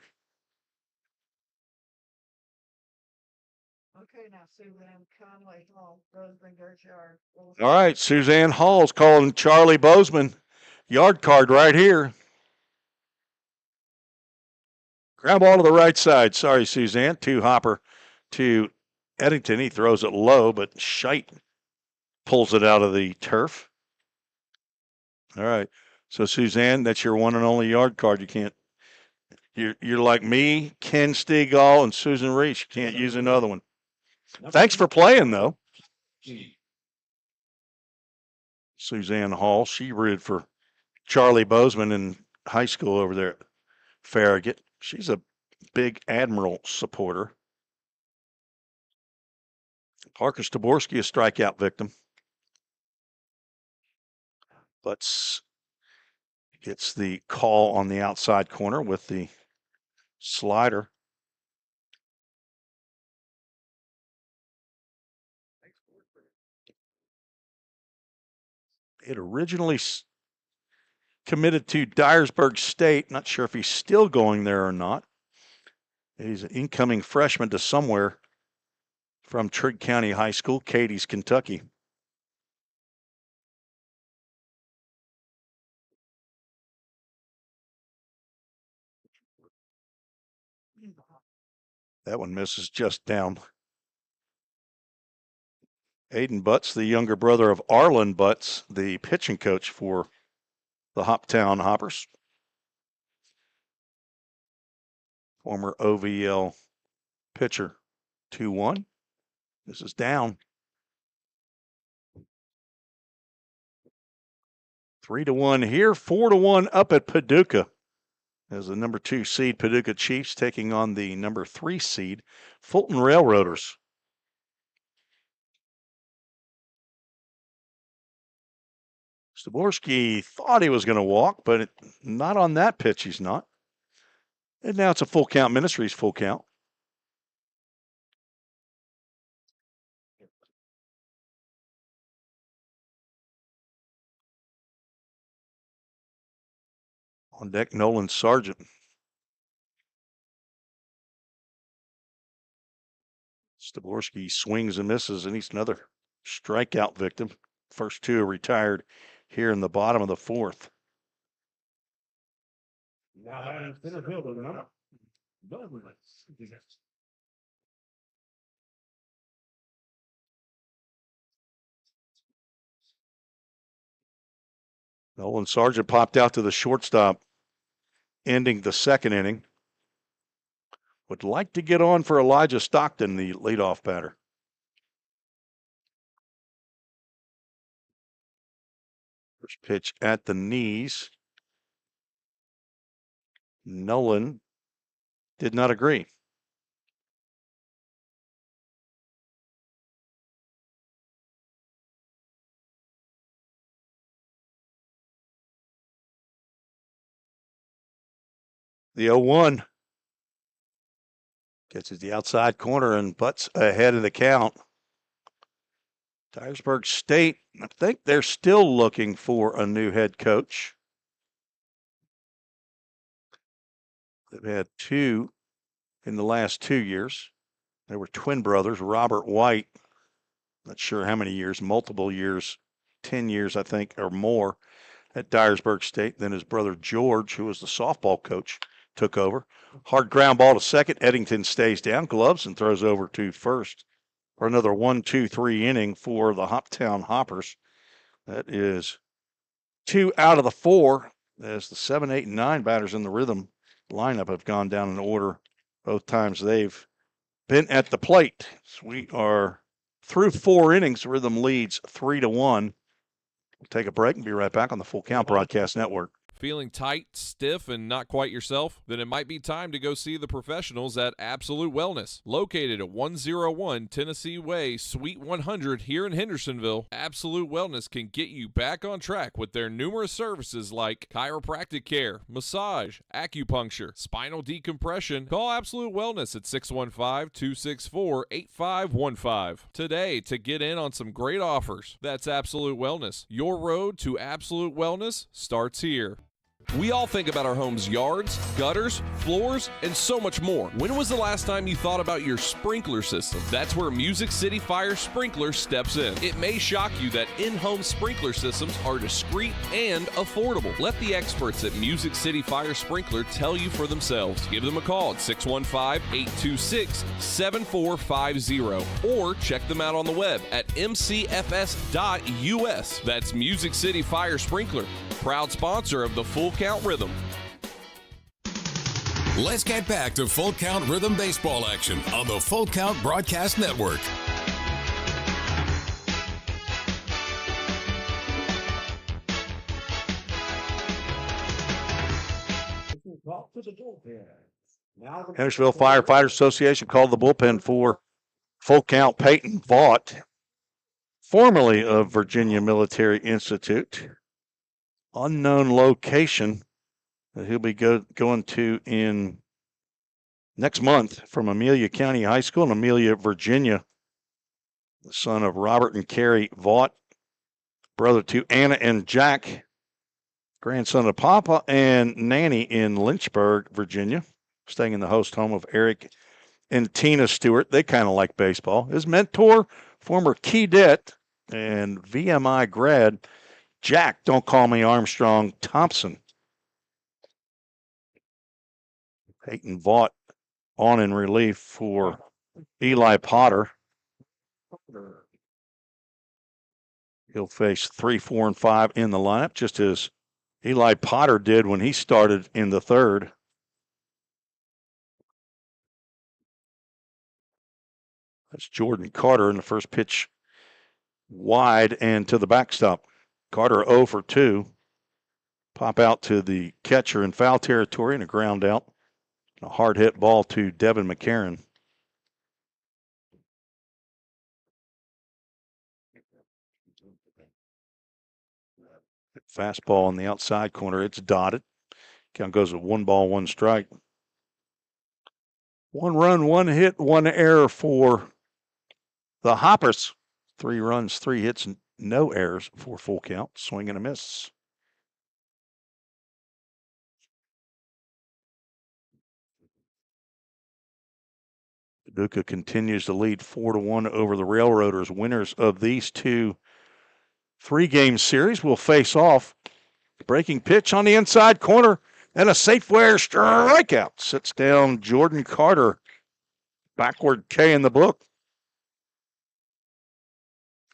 Speaker 10: Okay, now Suzanne Conley Hall, Roseman Dirt Yard.
Speaker 2: All right, Suzanne Hall's calling Charlie Bozeman. Yard card right here. Ground ball to the right side. Sorry, Suzanne. Two hopper to Eddington. He throws it low, but Scheidt pulls it out of the turf. All right. So, Suzanne, that's your one and only yard card. You can't. You're like me, Ken Stegall, and Susan Reese. You can't use another one. Thanks for playing, though. Suzanne Hall, she rooted for Charlie Bozeman in high school over there at Farragut. She's a big Admiral supporter. Parker Staborski, a strikeout victim. Butts gets the call on the outside corner with the slider. It originally committed to Dyersburg State. Not sure if he's still going there or not. He's an incoming freshman to somewhere from Trigg County High School, Cadiz, Kentucky. That one misses just down. Aiden Butts, the younger brother of Arlen Butts, the pitching coach for the Hoptown Hoppers. Former OVL pitcher. 2-1. This is down. 3-1 here, 4-1 up at Paducah. As the number 2 seed Paducah Chiefs taking on the number 3 seed Fulton Railroaders. Staborski thought he was going to walk, but not on that pitch. He's not. And now it's a full count. Ministries full count. On deck, Nolan Sargent. Staborski swings and misses, and he's another strikeout victim. First two are retired here in the bottom of the fourth.
Speaker 3: Now that is center fielder number.
Speaker 2: Nolan Sargent popped out to the shortstop, ending the second inning. Would like to get on for Elijah Stockton, the leadoff batter. First pitch at the knees. Nolan did not agree. The 0-1 gets at the outside corner and Butts ahead of the count. Dyersburg State, I think they're still looking for a new head coach. They've had two in the last 2 years. They were twin brothers, Robert White, not sure how many years, multiple years, 10 years, I think, or more at Dyersburg State. Then his brother George, who was the softball coach, took over. Hard ground ball to second. Eddington stays down, gloves, and throws over to first for another 1-2-3 inning for the Hoptown Hoppers. That is 2 out of the 4 as the 7, 8, and 9 batters in the rhythm lineup have gone down in order both times they've been at the plate. So we are through 4 innings. Rhythm leads 3-1. We'll take a break and be right back on the Full Count Broadcast Network.
Speaker 4: Feeling tight, stiff, and not quite yourself? Then it might be time to go see the professionals at Absolute Wellness. Located at 101 Tennessee Way, Suite 100 here in Hendersonville, Absolute Wellness can get you back on track with their numerous services like chiropractic care, massage, acupuncture, spinal decompression. Call Absolute Wellness at 615-264-8515 today to get in on some great offers. That's Absolute Wellness. Your road to absolute wellness starts here. We all think about our home's yards, gutters, floors, and so much more. When was the last time you thought about your sprinkler system? That's where Music City Fire Sprinkler steps in. It may shock you that in-home sprinkler systems are discreet and affordable. Let the experts at Music City Fire Sprinkler tell you for themselves. Give them a call at 615-826-7450 or check them out on the web at mcfs.us. That's Music City Fire Sprinkler, proud sponsor of the Full Count Rhythm.
Speaker 1: Let's get back to Full Count Rhythm baseball action on the Full Count Broadcast Network.
Speaker 2: Hendersonville Firefighters Association called the bullpen for Full Count Peyton Vaught, formerly of Virginia Military Institute. Unknown location that he'll be going to in next month from Amelia County High School in Amelia, Virginia. The son of Robert and Carrie Vaught, brother to Anna and Jack, grandson of Papa and Nanny in Lynchburg, Virginia, staying in the host home of Eric and Tina Stewart. They kind of like baseball. His mentor, former Keydette and VMI grad, Jack, don't call me Armstrong, Thompson. Peyton Vaught on in relief for Eli Potter. He'll face 3, 4, and 5 in the lineup, just as Eli Potter did when he started in the third. That's Jordan Carter in the first pitch, wide and to the backstop. Carter 0 for 2. Pop out to the catcher in foul territory and a ground out. A hard hit ball to Devin McCarron. Fastball on the outside corner. It's dotted. Count goes with 1 ball, 1 strike. 1 run, 1 hit, 1 error for the Hoppers. 3 runs, 3 hits, no errors for Full Count. Swing and a miss. Paducah continues to lead 4-1 over the Railroaders. Winners of these 2 3-game series will face off. Breaking pitch on the inside corner and a Safeway strikeout. Sits down Jordan Carter. Backward K in the book.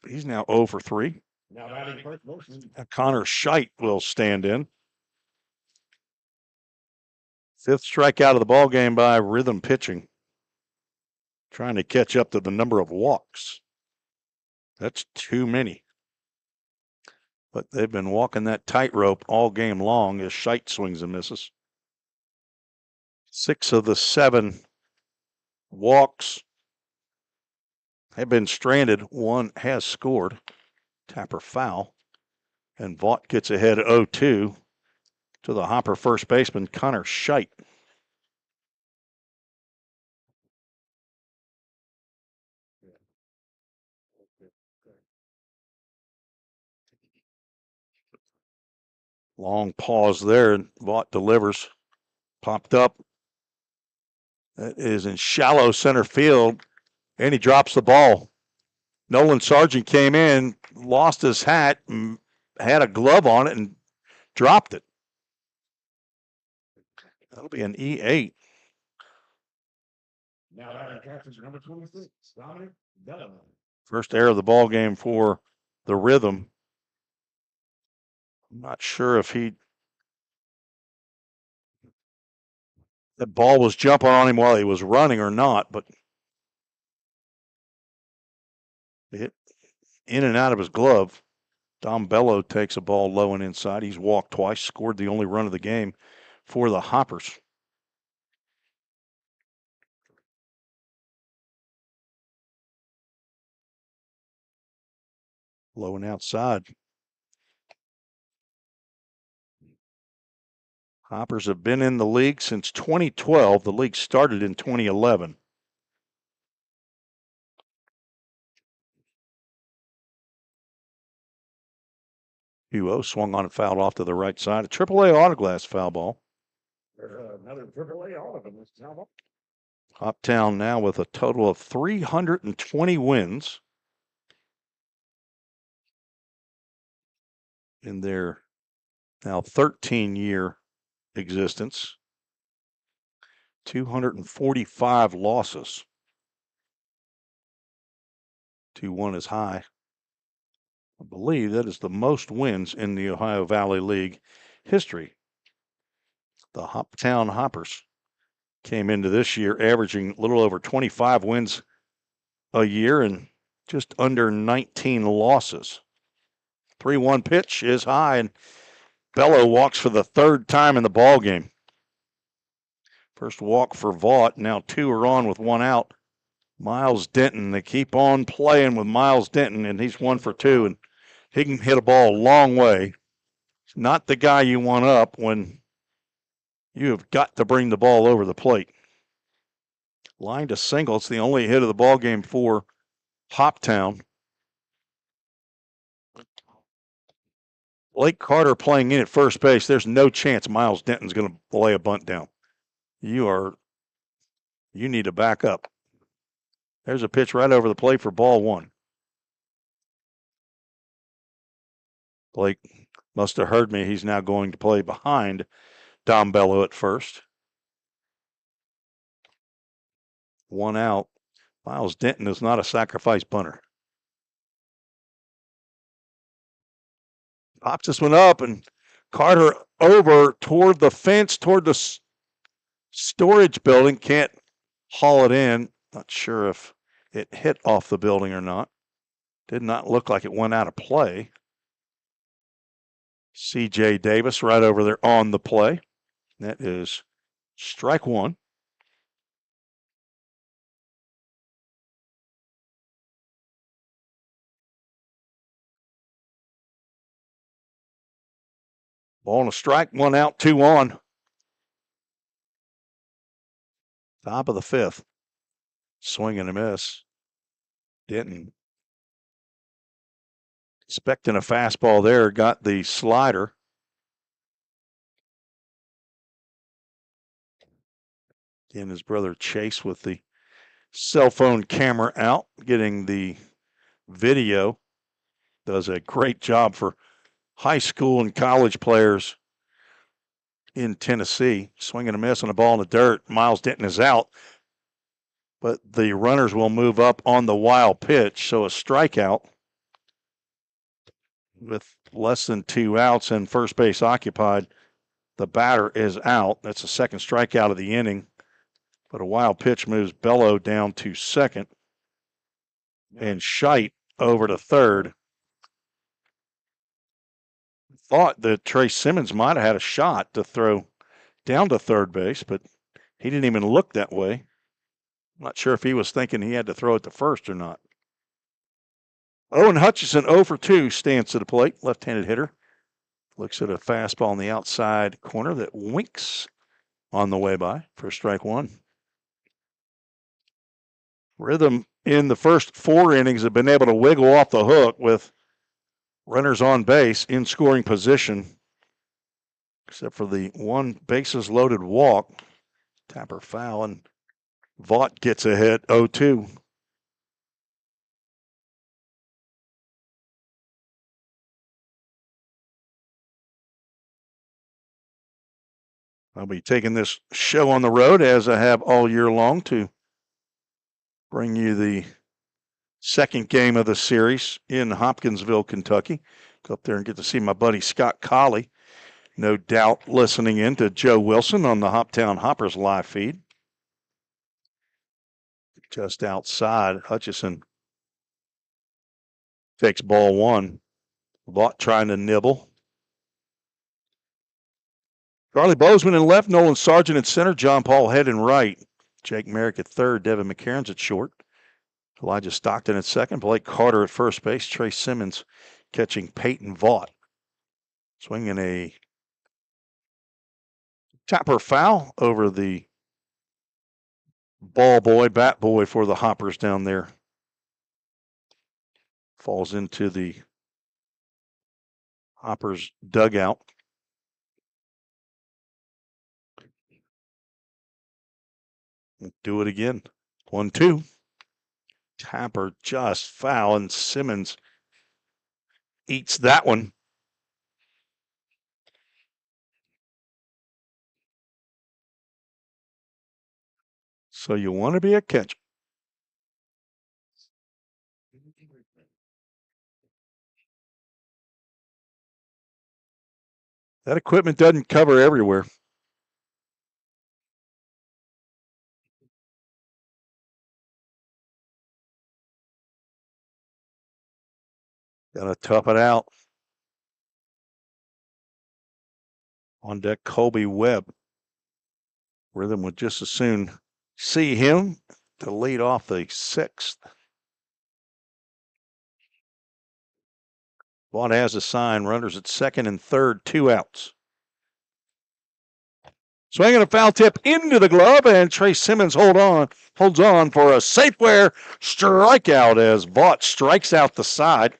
Speaker 2: He's now 0 for 3.
Speaker 3: Now batting first motion.
Speaker 2: Connor Scheidt will stand in. 5th strikeout of the ball game by Rhythm Pitching. Trying to catch up to the number of walks. That's too many. But they've been walking that tightrope all game long as Scheidt swings and misses. 6 of the 7 walks have been stranded. 1 has scored. Tapper foul. And Vaught gets ahead 0-2 to the Hopper first baseman, Connor Scheidt. Long pause there, and Vaught delivers. Popped up. That is in shallow center field, and he drops the ball. Nolan Sargent came in, lost his hat, and had a glove on it, and dropped it. That'll be an E8.
Speaker 3: Now batting catcher number 26, Dominic Della.
Speaker 2: First error of the ball game for the Rhythm. I'm not sure if the ball was jumping on him while he was running or not, but it hit in and out of his glove. Dom Bello takes a ball low and inside. He's walked twice, scored the only run of the game for the Hoppers. Low and outside. Hoppers have been in the league since 2012. The league started in 2011. Huo swung on and fouled off to the right side. A AAA autoglass foul ball.
Speaker 3: Another AAA autoglass foul ball.
Speaker 2: Hoptown now with a total of 320 wins in their now 13-year existence. 245 losses. 2-1 is high. I believe that is the most wins in the Ohio Valley League history. The Hoptown Hoppers came into this year averaging a little over 25 wins a year and just under 19 losses. 3-1 pitch is high, and Bello walks for the third time in the ball game. First walk for Vaught. Now 2 are on with 1 out. Miles Denton. They keep on playing with Miles Denton, and he's 1 for 2, and he can hit a ball a long way. Not the guy you want up when you have got to bring the ball over the plate. Line to single. It's the only hit of the ball game for Hoptown. Blake Carter playing in at first base. There's no chance Miles Denton's going to lay a bunt down. You need to back up. There's a pitch right over the plate for ball 1. Blake must have heard me. He's now going to play behind Dom Bello at first. 1 out. Miles Denton is not a sacrifice bunter. Pops this one up, and Carter over toward the fence, toward the storage building. Can't haul it in. Not sure if it hit off the building or not. Did not look like it went out of play. C.J. Davis right over there on the play. That is strike 1. Ball and a strike, 1 out, 2 on. Top of the 5th. Swing and a miss. Denton expecting a fastball there. Got the slider. Again, his brother Chase with the cell phone camera out, getting the video. Does a great job for high school and college players in Tennessee. Swing and a miss on a ball in the dirt. Miles Denton is out, but the runners will move up on the wild pitch. So a strikeout with less than 2 outs and first base occupied. The batter is out. That's the second strikeout of the inning. But a wild pitch moves Bello down to second and Scheit over to third. Thought that Trey Simmons might have had a shot to throw down to third base, but he didn't even look that way. I'm not sure if he was thinking he had to throw it to first or not. Owen Hutchison 0 for 2 stands to the plate, left-handed hitter. Looks at a fastball on the outside corner that winks on the way by for strike 1. Rhythm in the first 4 innings have been able to wiggle off the hook with runners on base in scoring position, except for the 1 bases loaded walk. Tapper foul, and Vaught gets ahead 0-2. I'll be taking this show on the road, as I have all year long, to bring you the second game of the series in Hopkinsville, Kentucky. Go up there and get to see my buddy Scott Colley, no doubt listening in to Joe Wilson on the Hoptown Hoppers live feed. Just outside, Hutchison takes ball 1. Vaught trying to nibble. Charlie Bozeman in left, Nolan Sargent at center, John Paul Head in right. Jake Merrick at third, Devin McCarron's at short. Elijah Stockton at second, Blake Carter at first base, Trey Simmons catching Peyton Vaught. Swinging a tapper foul over the bat boy for the Hoppers down there. Falls into the Hoppers dugout. Do it again. 1-2. Tapper just foul, and Simmons eats that one. So you want to be a catcher. That equipment doesn't cover everywhere. Got to tough it out. On deck, Colby Webb. Rhythm would just as soon see him to lead off the sixth. Vaught has a sign. Runners at second and third, 2 outs. Swinging a foul tip into the glove, and Trey Simmons holds on for a Safeware strikeout as Vaught strikes out the side.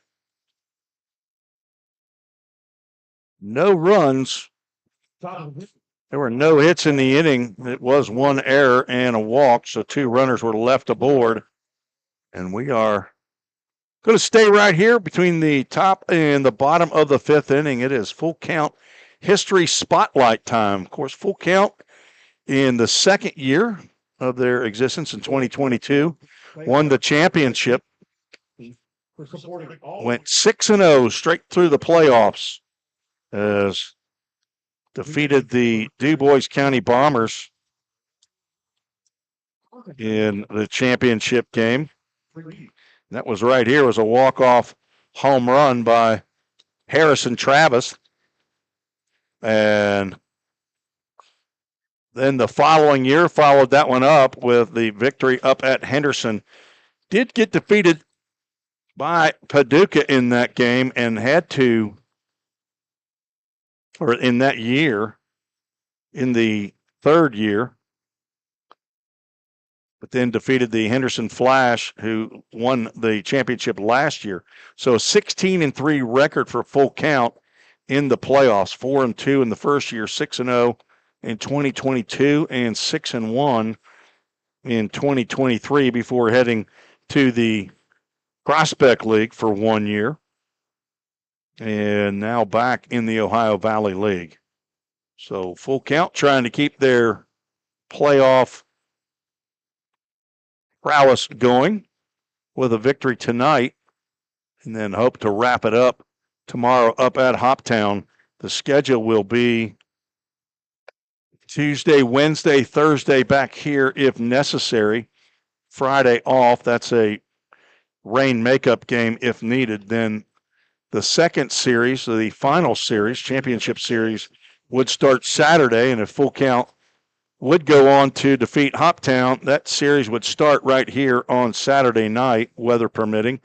Speaker 2: No runs. There were no hits in the inning. It was 1 error and a walk, so 2 runners were left aboard. And we are going to stay right here between the top and the bottom of the 5th inning. It is full count history spotlight time. Of course, full count in the 2nd year of their existence in 2022. Won the championship. Went 6-0 straight through the playoffs. As defeated the DuBois County Bombers in the championship game. That was right here. It was a walk-off home run by Harrison Travis. And then the following year followed that one up with the victory up at Henderson. Did get defeated by Paducah in that game and had to, or in that year, in the 3rd year, but then defeated the Henderson Flash, who won the championship last year. So a 16-3 record for full count in the playoffs. 4-2 in the first year, 6-0 in 2022, and 6-1 in 2023 before heading to the Prospect League for 1 year. And now back in the Ohio Valley League. So full count trying to keep their playoff prowess going with a victory tonight, and then hope to wrap it up tomorrow up at Hoptown. The schedule will be Tuesday, Wednesday, Thursday back here if necessary. Friday off. That's a rain makeup game if needed. Then the second series, the final series, championship series, would start Saturday, and if full count would go on to defeat Hoptown, that series would start right here on Saturday night, weather permitting,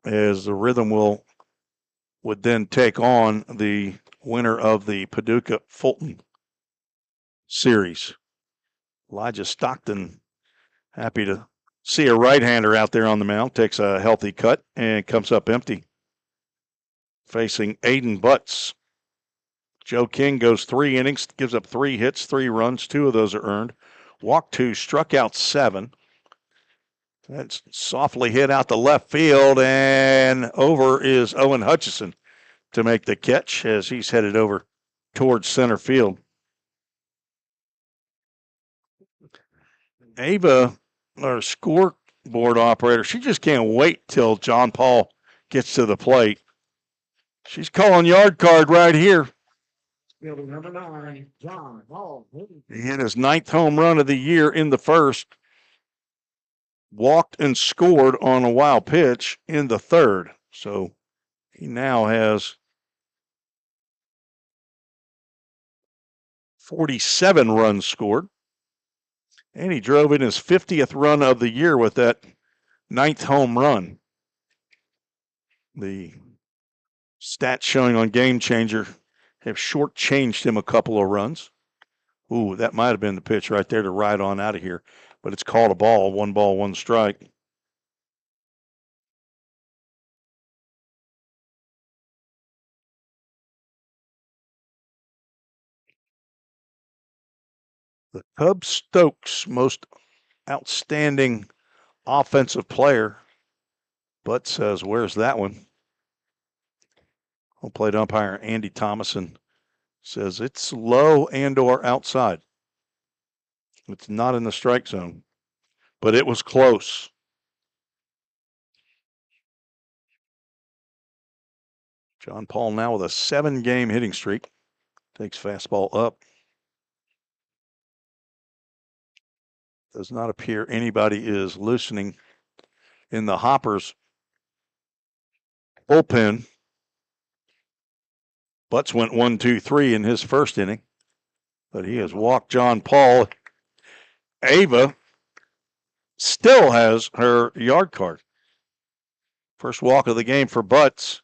Speaker 2: as the Rhythm would then take on the winner of the Paducah-Fulton series. Elijah Stockton, happy to see a right-hander out there on the mound, takes a healthy cut and comes up empty. Facing Aiden Butts. Joe King goes 3 innings, gives up 3 hits, 3 runs. 2 of those are earned. Walked 2, struck out 7. That's softly hit out to left field, and over is Owen Hutchison to make the catch as he's headed over towards center field. Ava, our scoreboard operator, she just can't wait till John Paul gets to the plate. She's calling yard card right here.
Speaker 3: Fielder number 9, John Paul.
Speaker 2: He hit his 9th home run of the year in the first. Walked and scored on a wild pitch in the third. So He now has 47 runs scored. And he drove in his 50th run of the year with that 9th home run. The stats showing on Game Changer have shortchanged him a couple of runs. Ooh, that might have been the pitch right there to ride on out of here. But it's called a ball, 1 strike. The Cub Stokes most outstanding offensive player. Butts says, where's that one? Home plate umpire Andy Thomason says it's low and or outside. It's not in the strike zone, but it was close. John Paul now with a 7-game hitting streak. Takes fastball up. Does not appear anybody is loosening in the Hoppers bullpen. Butts went 1-2-3 in his first inning, but he has walked John Paul. Ava still has her yard card. First walk of the game for Butts.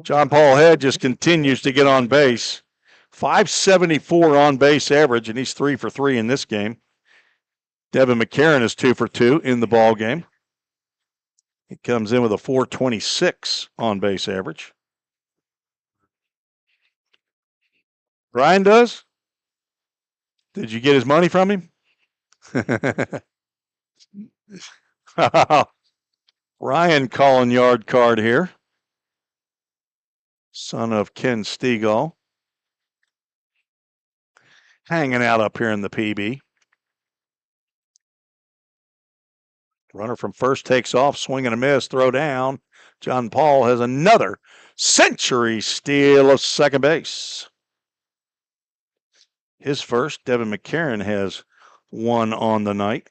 Speaker 2: John Paul Head just continues to get on base. 574 on base average, and he's 3 for 3 in this game. Devin McCarron is 2 for 2 in the ball game. He comes in with a 426 on base average. Ryan does? Did you get his money from him? Ryan calling yard card here. Son of Ken Stegall. Hanging out up here in the PB. Runner from first takes off, swing and a miss, throw down. John Paul has another century steal of second base. His first, Devin McCarron has 1 on the night.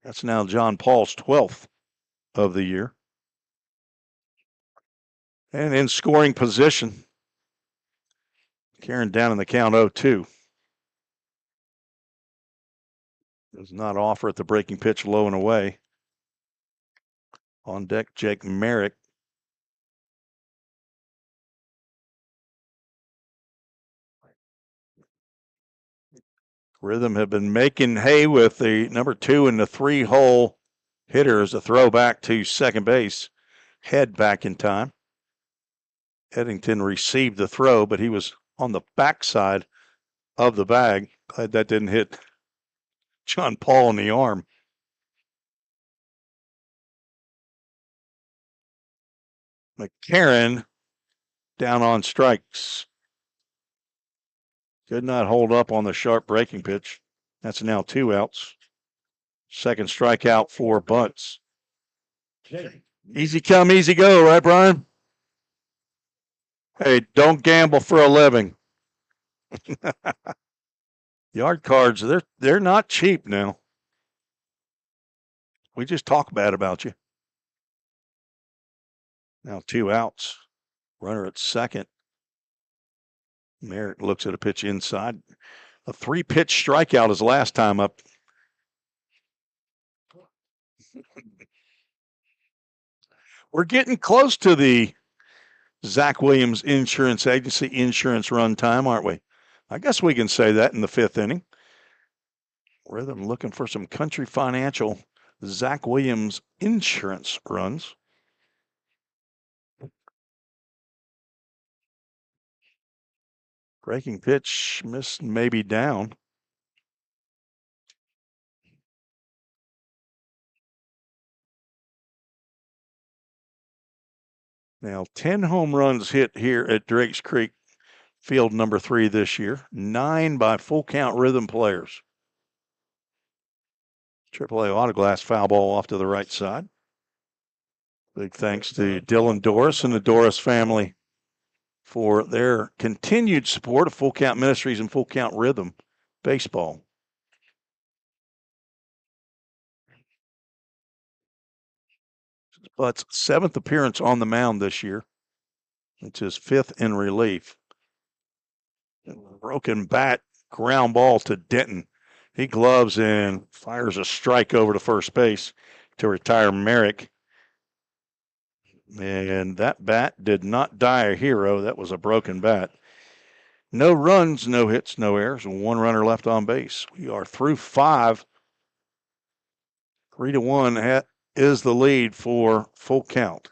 Speaker 2: That's now John Paul's 12th of the year. And in scoring position, McCarron down in the count 0-2. Does not offer at the breaking pitch, low and away. On deck, Jake Merrick. Rhythm have been making hay with the number 2 and the 3 hole hitter as a throwback to second base. Head back in time. Eddington received the throw, but he was on the backside of the bag. Glad that didn't hit John Paul in the arm. McCarron down on strikes. Could not hold up on the sharp breaking pitch. That's now 2 outs. Second strikeout for Butts. Easy come, easy go, right, Brian? Hey, don't gamble for a living. Yard cards, they're not cheap now. We just talk bad about you. Now 2 outs. Runner at second. Merritt looks at a pitch inside. A 3-pitch strikeout his last time up. We're getting close to the Zach Williams Insurance Agency insurance run time, aren't we? I guess we can say that in the 5th inning. Rhythm looking for some Country Financial Zach Williams insurance runs. Breaking pitch, missed, maybe down. Now, 10 home runs hit here at Drakes Creek, field number 3 this year. 9 by full count Rhythm players. AAA Autoglass foul ball off to the right side. Big thanks to Dylan Doris and the Doris family for their continued support of Full Count Ministries and Full Count Rhythm baseball. Butt's 7th appearance on the mound this year. It's his 5th in relief. Broken bat, ground ball to Denton. He gloves and fires a strike over to first base to retire Merrick. And that bat did not die a hero. That was a broken bat. No runs, no hits, no errors, and 1 runner left on base. We are through 5. 3-1 is the lead for Full Count.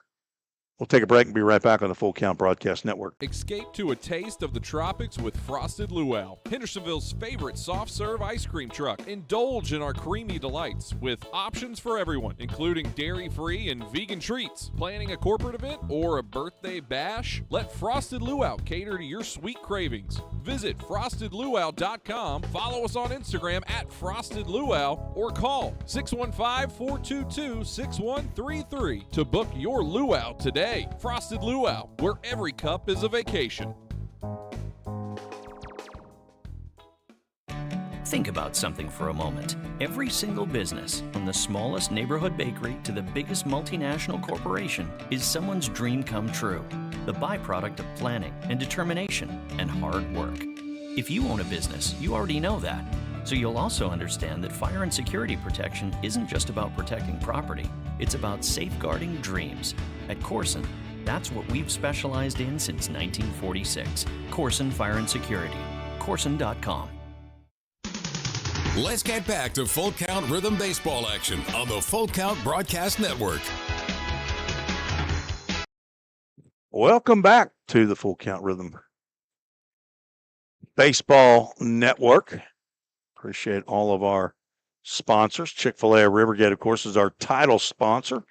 Speaker 2: We'll take a break and be right back on the Full Count Broadcast Network.
Speaker 4: Escape to a taste of the tropics with Frosted Luau, Hendersonville's favorite soft serve ice cream truck. Indulge in our creamy delights with options for everyone, including dairy-free and vegan treats. Planning a corporate event or a birthday bash? Let Frosted Luau cater to your sweet cravings. Visit frostedluau.com, follow us on Instagram at Frosted Luau, or call 615-422-6133 to book your luau today. Frosted Luau, where every cup is a vacation.
Speaker 5: Think about something for a moment. Every single business, from the smallest neighborhood bakery to the biggest multinational corporation, is someone's dream come true. The byproduct of planning and determination and hard work. If you own a business, you already know that. So you'll also understand that fire and security protection isn't just about protecting property. It's about safeguarding dreams. At Corson, that's what we've specialized in since 1946. Corson Fire and Security. Corson.com.
Speaker 1: Let's get back to Full Count Rhythm Baseball action on the Full Count Broadcast Network.
Speaker 2: Welcome back to the Full Count Rhythm Baseball Network. Appreciate all of our sponsors. Chick-fil-A of Rivergate, of course, is our title sponsor.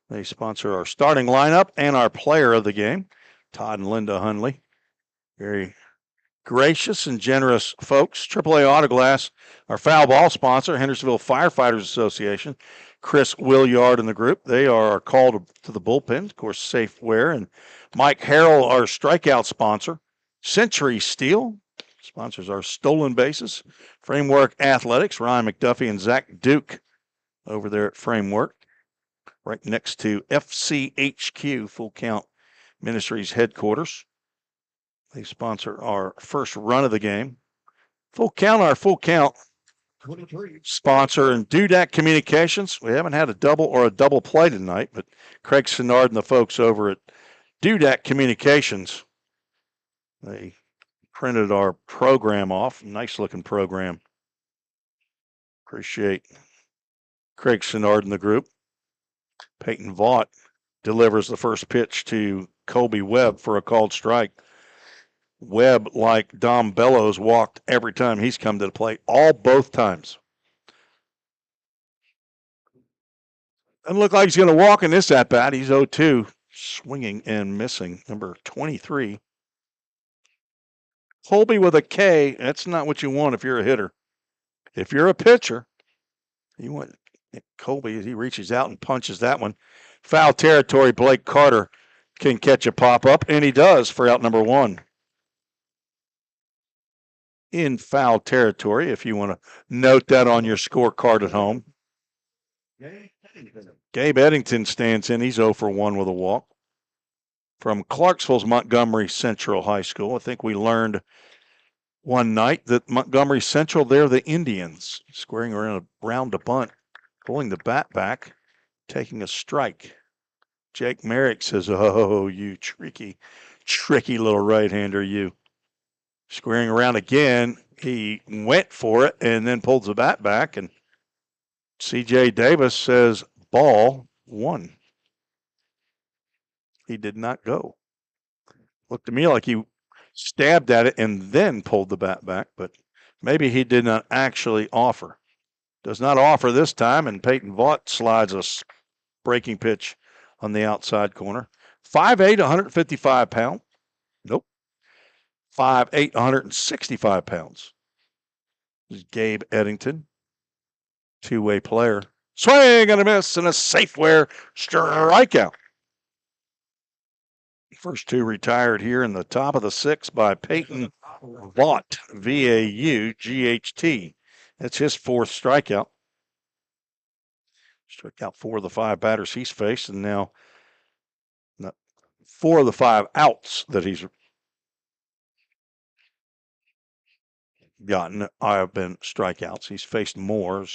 Speaker 2: They sponsor our starting lineup and our player of the game, Todd and Linda Hunley. Very gracious and generous folks. AAA Autoglass, our foul ball sponsor, Hendersonville Firefighters Association. Chris Williard and the group. They are our call to the bullpen, of course, Safeware. And Mike Harrell, our strikeout sponsor. Century Steel sponsors our stolen bases. Framework Athletics, Ryan McDuffie and Zach Duke over there at Framework. Right next to FCHQ, Full Count Ministries headquarters. They sponsor our first run of the game. Full Count
Speaker 3: 23.
Speaker 2: Sponsor and Dudak Communications. We haven't had a double play tonight, but Craig Sinnard and the folks over at Dudak Communications, they printed our program off. Nice looking program. Appreciate Craig Sinnard and the group. Peyton Vaught delivers the first pitch to Colby Webb for a called strike. Webb, like Dom Bellows, walked every time he's come to the plate, both times. Doesn't look like he's going to walk in this at-bat. He's 0-2, swinging and missing. Number 23. Colby with a K, that's not what you want if you're a hitter. If you're a pitcher, you want Colby, he reaches out and punches that one. Foul territory, Blake Carter can catch a pop-up, and he does for out number 1. In foul territory, if you want to note that on your scorecard at home. Gabe Eddington stands in. He's 0 for 1 with a walk. From Clarksville's Montgomery Central High School. I think we learned one night that Montgomery Central, they're the Indians. Squaring around a bunt, pulling the bat back, taking a strike. Jake Merrick says, "Oh, you tricky little right-hander, you." Squaring around again, he went for it and then pulls the bat back, and C.J. Davis says, "Ball 1." He did not go. Looked to me like he stabbed at it and then pulled the bat back, but maybe he did not actually offer. Does not offer this time, and Peyton Vaught slides a breaking pitch on the outside corner. 5'8", 155 pounds. Nope. 5'8", 165 pounds. This is Gabe Eddington, two-way player. Swing and a miss and a Safeware strikeout. First two retired here in the top of the 6th by Peyton Vaught, V-A-U-G-H-T. That's his 4th strikeout. Struck out 4 of the 5 batters he's faced, and now 4 of the 5 outs that he's gotten have been strikeouts. He's faced more.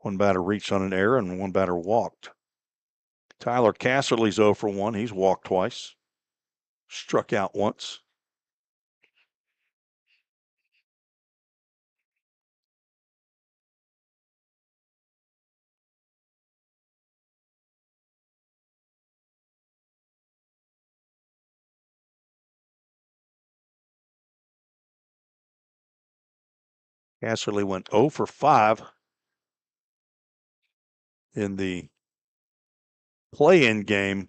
Speaker 2: 1 batter reached on an error and 1 batter walked. Tyler Casserly's 0 for 1. He's walked twice, struck out once. Casserly went 0 for 5 in the play-in game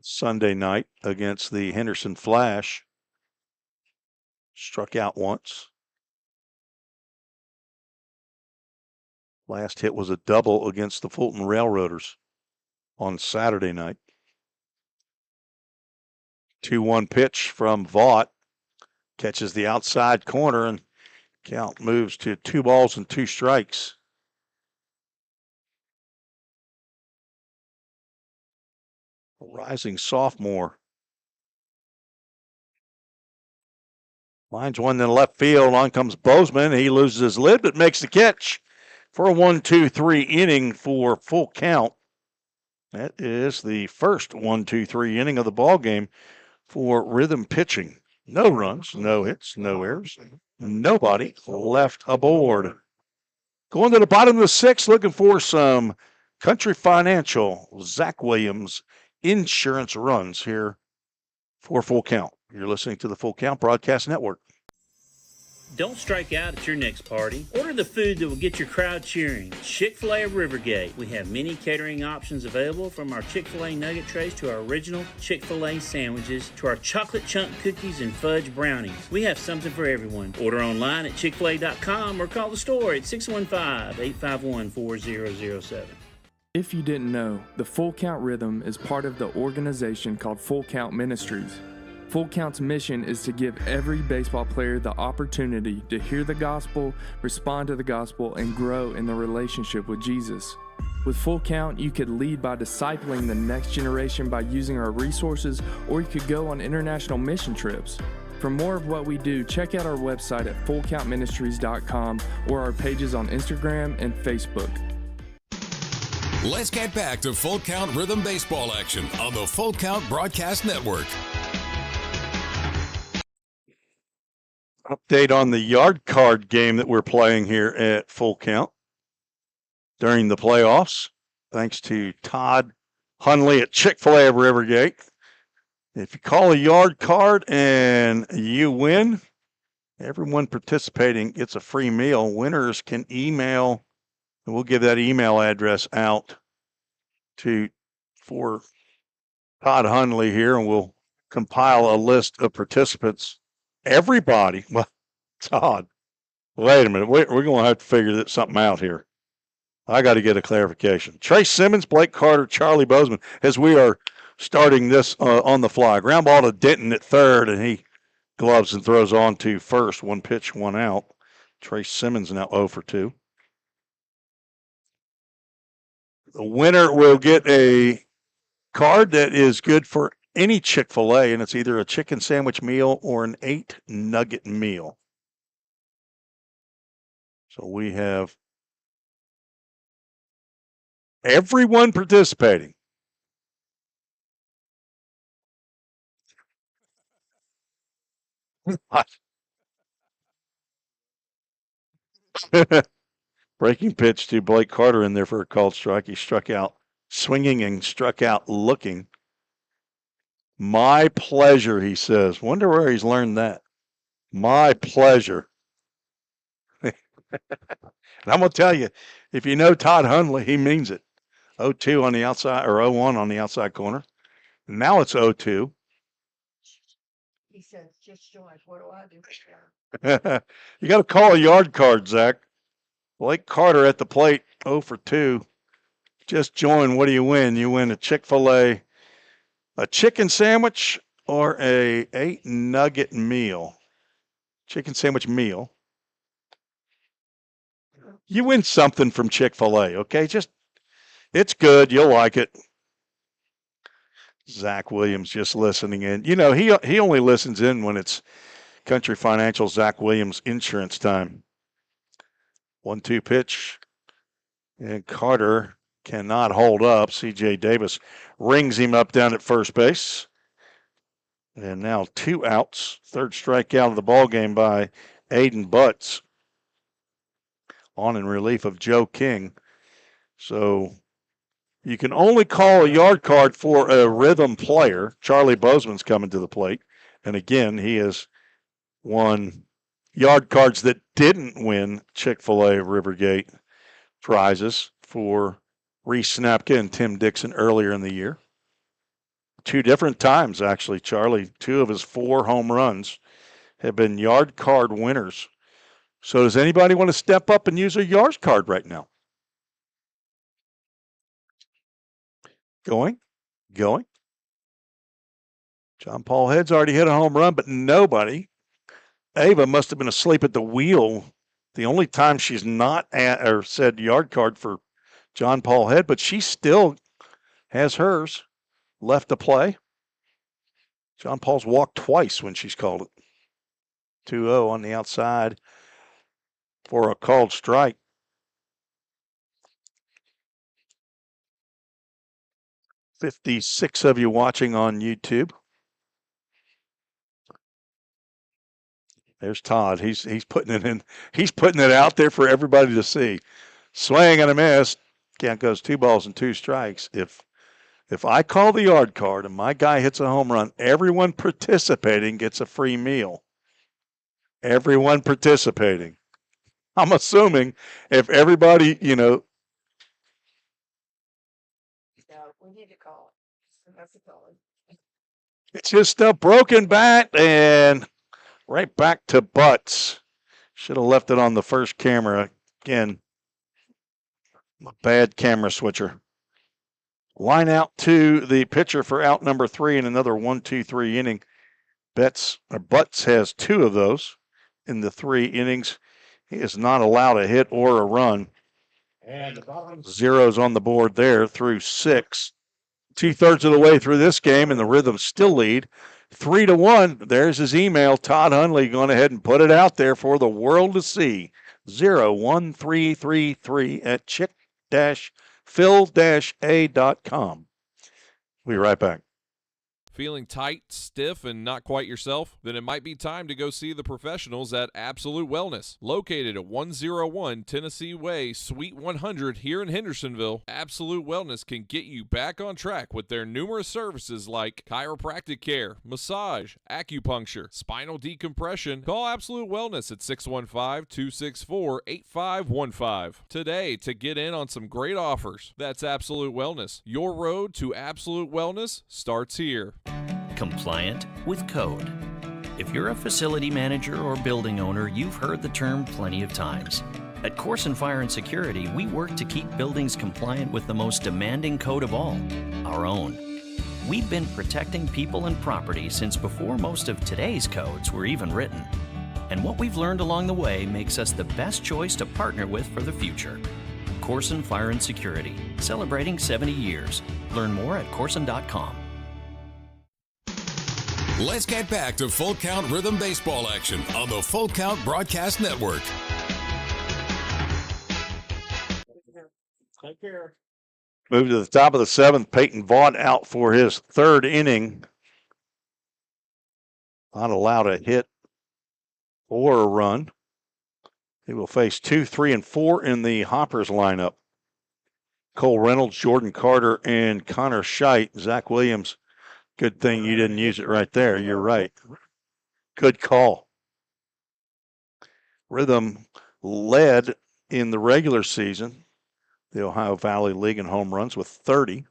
Speaker 2: Sunday night against the Henderson Flash. Struck out once. Last hit was a double against the Fulton Railroaders on Saturday night. 2-1 pitch from Vaught. Catches the outside corner, and count moves to 2 balls and 2 strikes. A rising sophomore. Lines one to left field. On comes Bozeman. He loses his lid, but makes the catch for a 1-2-3 inning for full count. That is the first 1-2-3 inning of the ball game for Rhythm pitching. No runs, no hits, no errors. Nobody left aboard. Going to the bottom of the 6th, looking for some Country Financial, Zach Williams insurance runs here for Full Count. You're listening to the Full Count Broadcast Network.
Speaker 6: Don't strike out at your next party. Order the food that will get your crowd cheering. Chick-fil-A of Rivergate. We have many catering options available, from our Chick-fil-A nugget trays to our original Chick-fil-A sandwiches to our chocolate chunk cookies and fudge brownies. We have something for everyone. Order online at chickfil-a.com or call the store at 615-851-4007.
Speaker 7: If you didn't know, the Full Count Rhythm is part of the organization called Full Count Ministries. Full Count's mission is to give every baseball player the opportunity to hear the gospel, respond to the gospel, and grow in the relationship with Jesus. With Full Count, you could lead by discipling the next generation by using our resources, or you could go on international mission trips. For more of what we do, check out our website at fullcountministries.com or our pages on Instagram and Facebook.
Speaker 1: Let's get back to Full Count Rhythm Baseball action on the Full Count Broadcast Network.
Speaker 2: Update on the yard card game that we're playing here at Full Count during the playoffs, thanks to Todd Hunley at Chick-fil-A of Rivergate. If you call a yard card and you win, everyone participating gets a free meal. Winners can email, and we'll give that email address out for Todd Hunley here, and we'll compile a list of participants. Everybody, well, Todd, wait a minute. We're going to have to figure something out here. I got to get a clarification. Trace Simmons, Blake Carter, Charlie Bozeman, as we are starting this on the fly. Ground ball to Denton at third, and he gloves and throws on to first. 1 pitch, 1 out. Trace Simmons now 0 for 2. The winner will get a card that is good for any Chick-fil-A, and it's either a chicken sandwich meal or an 8-nugget meal. So we have everyone participating. Breaking pitch to Blake Carter in there for a called strike. He struck out swinging and struck out looking. My pleasure, he says. Wonder where he's learned that. My pleasure. And I'm going to tell you, if you know Todd Hunley, he means it. 0-2 on the outside, or 0-1 on the outside corner. Now it's 0-2.
Speaker 10: He says, just join. What do I do?
Speaker 2: You got to call a yard card, Zach. Blake Carter at the plate, 0 for 2. Just join. What do you win? You win a Chick-fil-A, a chicken sandwich, or a 8-nugget meal. Chicken sandwich meal. You win something from Chick-fil-A, okay? It's good. You'll like it. Zach Williams just listening in. You know, he only listens in when it's Country Financial Zach Williams insurance time. 1-2 pitch. And Carter cannot hold up. C.J. Davis rings him up down at first base. And now 2 outs. Third strikeout of the ball game by Aiden Butts. On in relief of Joe King. So you can only call a yard card for a rhythm player. Charlie Bozeman's coming to the plate. And again, he has won yard cards that didn't win Chick-fil-A Rivergate prizes for Reese Snapka and Tim Dixon earlier in the year. 2 different times, actually, Charlie. 2 of his 4 home runs have been yard card winners. So does anybody want to step up and use a yard card right now? Going. John Paul Head's already hit a home run, but nobody. Ava must have been asleep at the wheel. The only time she's not or said yard card for John Paul Head, but she still has hers left to play. John Paul's walked twice when she's called it. 2-0 on the outside for a called strike. "56 of you watching on YouTube. There's Todd. He's putting it in. He's putting it out there for everybody to see. Swing and a miss. Count goes 2 balls and 2 strikes. If I call the yard card and my guy hits a home run, everyone participating gets a free meal. Everyone participating. I'm assuming if everybody,
Speaker 10: No, we need to call it. That's a call it.
Speaker 2: it's just a broken bat and right back to Butts. Should have left it on the first camera. Again, a bad camera switcher. Line out to the pitcher for out number 3 in another 1-2-3 inning. Butts has 2 of those in the 3 innings. He is not allowed a hit or a run.
Speaker 3: And the bottom.
Speaker 2: Zeros on the board there through 6. 2/3 of the way through this game, and the Rhythms still lead 3-1. There's his email. Todd Hundley going ahead and put it out there for the world to see. 01333 at chick-phil-a.com. We'll be right back.
Speaker 4: Feeling tight, stiff, and not quite yourself? Then it might be time to go see the professionals at Absolute Wellness. Located at 101 Tennessee Way, Suite 100 here in Hendersonville, Absolute Wellness can get you back on track with their numerous services like chiropractic care, massage, acupuncture, spinal decompression. Call Absolute Wellness at 615-264-8515 today to get in on some great offers. That's Absolute Wellness. Your road to absolute wellness starts here.
Speaker 5: Compliant with code. If you're a facility manager or building owner, you've heard the term plenty of times. At Corson Fire and Security, we work to keep buildings compliant with the most demanding code of all, our own. We've been protecting people and property since before most of today's codes were even written. And what we've learned along the way makes us the best choice to partner with for the future. Corson Fire and Security, celebrating 70 years. Learn more at corson.com.
Speaker 1: Let's get back to Full Count Rhythm Baseball action on the Full Count Broadcast Network.
Speaker 3: Take care.
Speaker 2: Move to the top of the 7th. Peyton Vaught out for his 3rd inning. Not allowed a hit or a run. He will face 2, 3, and 4 in the Hoppers lineup. Cole Reynolds, Jordan Carter, and Connor Scheidt. Zach Williams. Good thing you didn't use it right there. You're right. Good call. Rhythm led in the regular season, the Ohio Valley League in home runs with 30.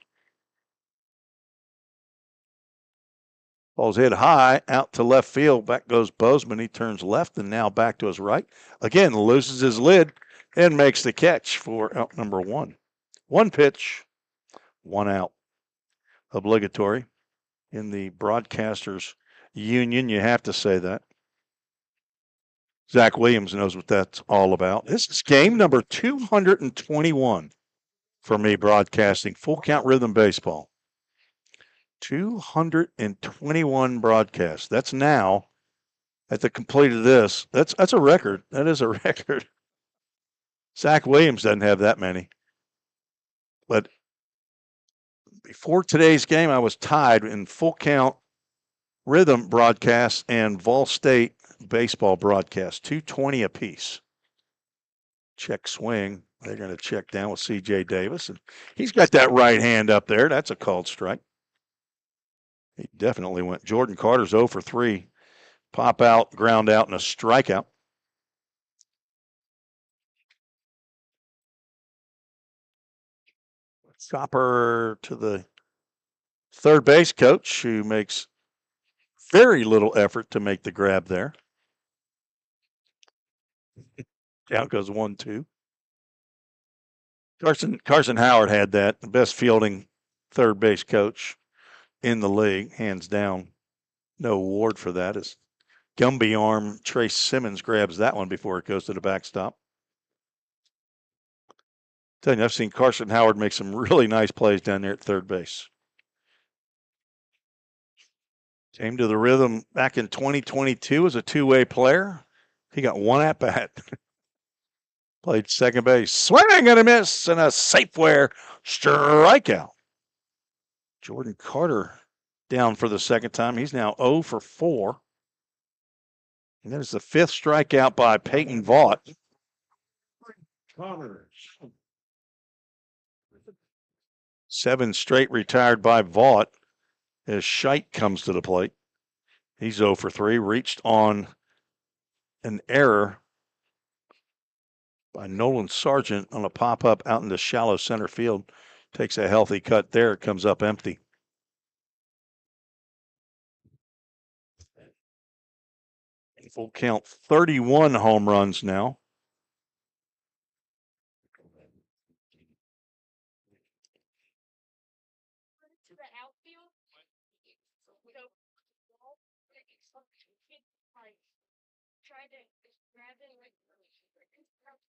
Speaker 2: Ball's hit high, out to left field. Back goes Bozeman. He turns left and now back to his right. Again, loses his lid and makes the catch for out number 1. 1 pitch, 1 out. Obligatory. In the broadcasters union, you have to say that. Zach Williams knows what that's all about. This is game number 221 for me broadcasting Full Count Rhythm Baseball. 221 broadcasts. That's now, at the complete of this, that's a record. That is a record. Zach Williams doesn't have that many. But before today's game, I was tied in Full Count Rhythm broadcasts and Vol State baseball broadcasts, 220 apiece. Check swing. They're going to check down with C.J. Davis. And he's got that right hand up there. That's a called strike. He definitely went. Jordan Carter's 0 for 3. Pop out, ground out, and a strikeout. Chopper to the third base coach, who makes very little effort to make the grab there. Down goes 1-2. Carson Howard had that, the best fielding third base coach in the league, hands down. No award for that, as Gumby arm Trace Simmons grabs that one before it goes to the backstop. Telling you, I've seen Carson Howard make some really nice plays down there at third base. Came to the Rhythm back in 2022 as a two-way player. He got one at bat. Played second base. Swing and a miss and a Safeware strikeout. Jordan Carter down for the second time. He's now 0 for 4. And that is the fifth strikeout by Peyton Vaught. 7 straight retired by Vaught as Scheidt comes to the plate. He's 0 for 3. Reached on an error by Nolan Sargent on a pop-up out into shallow center field. Takes a healthy cut there. It comes up empty. Full count 31 home runs now.